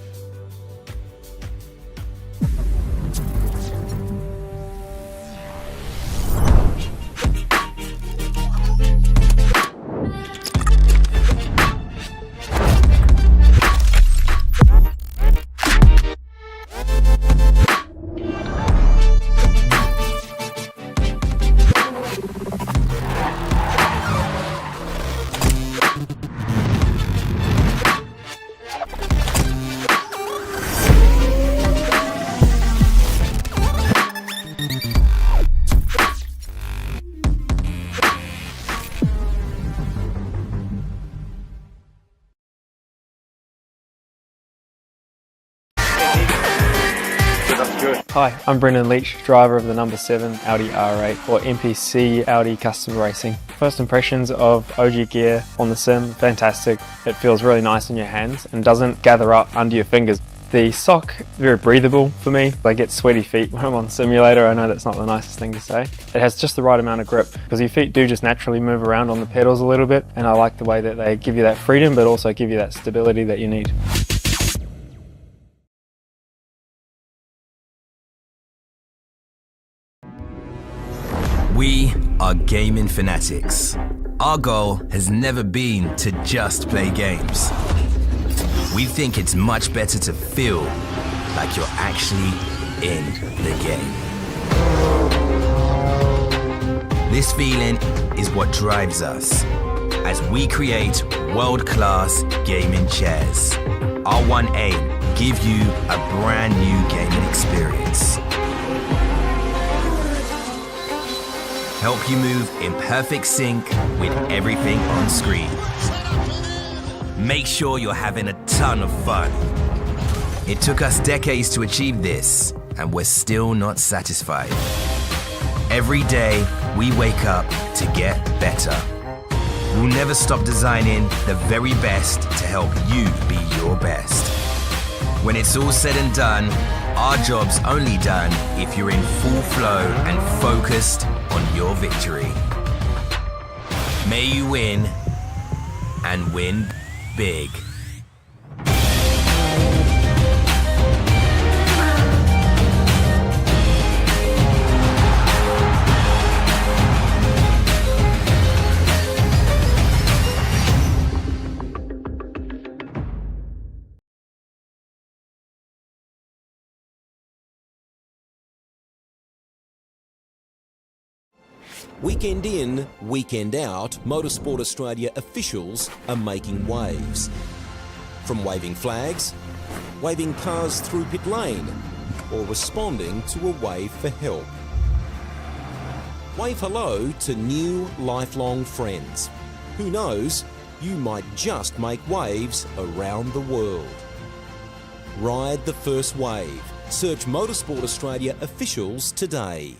Hi, I'm Brendan Leach, driver of the number 7 Audi R8 or MPC Audi Custom Racing. First impressions of OG Gear on the sim, fantastic. It feels really nice in your hands and doesn't gather up under your fingers. The sock, very breathable for me. I get sweaty feet when I'm on the simulator. I know that's not the nicest thing to say. It has just the right amount of grip because your feet do just naturally move around on the pedals a little bit, and I like the way that they give you that freedom but also give you that stability that you need. We are gaming fanatics. Our goal has never been to just play games. We think it's much better to feel like you're actually in the game. This feeling is what drives us as we create world-class gaming chairs. Our one aim, give you a brand new gaming experience. Help you move in perfect sync with everything on screen. Make sure you're having a ton of fun. It took us decades to achieve this, and we're still not satisfied. Every day, we wake up to get better. We'll never stop designing the very best to help you be your best. When it's all said and done, our job's only done if you're in full flow and focused on your victory. May you win, and win big. Weekend in, weekend out, Motorsport Australia officials are making waves. From waving flags, waving cars through pit lane, or responding to a wave for help. Wave hello to new lifelong friends. Who knows, you might just make waves around the world. Ride the first wave. Search Motorsport Australia officials today.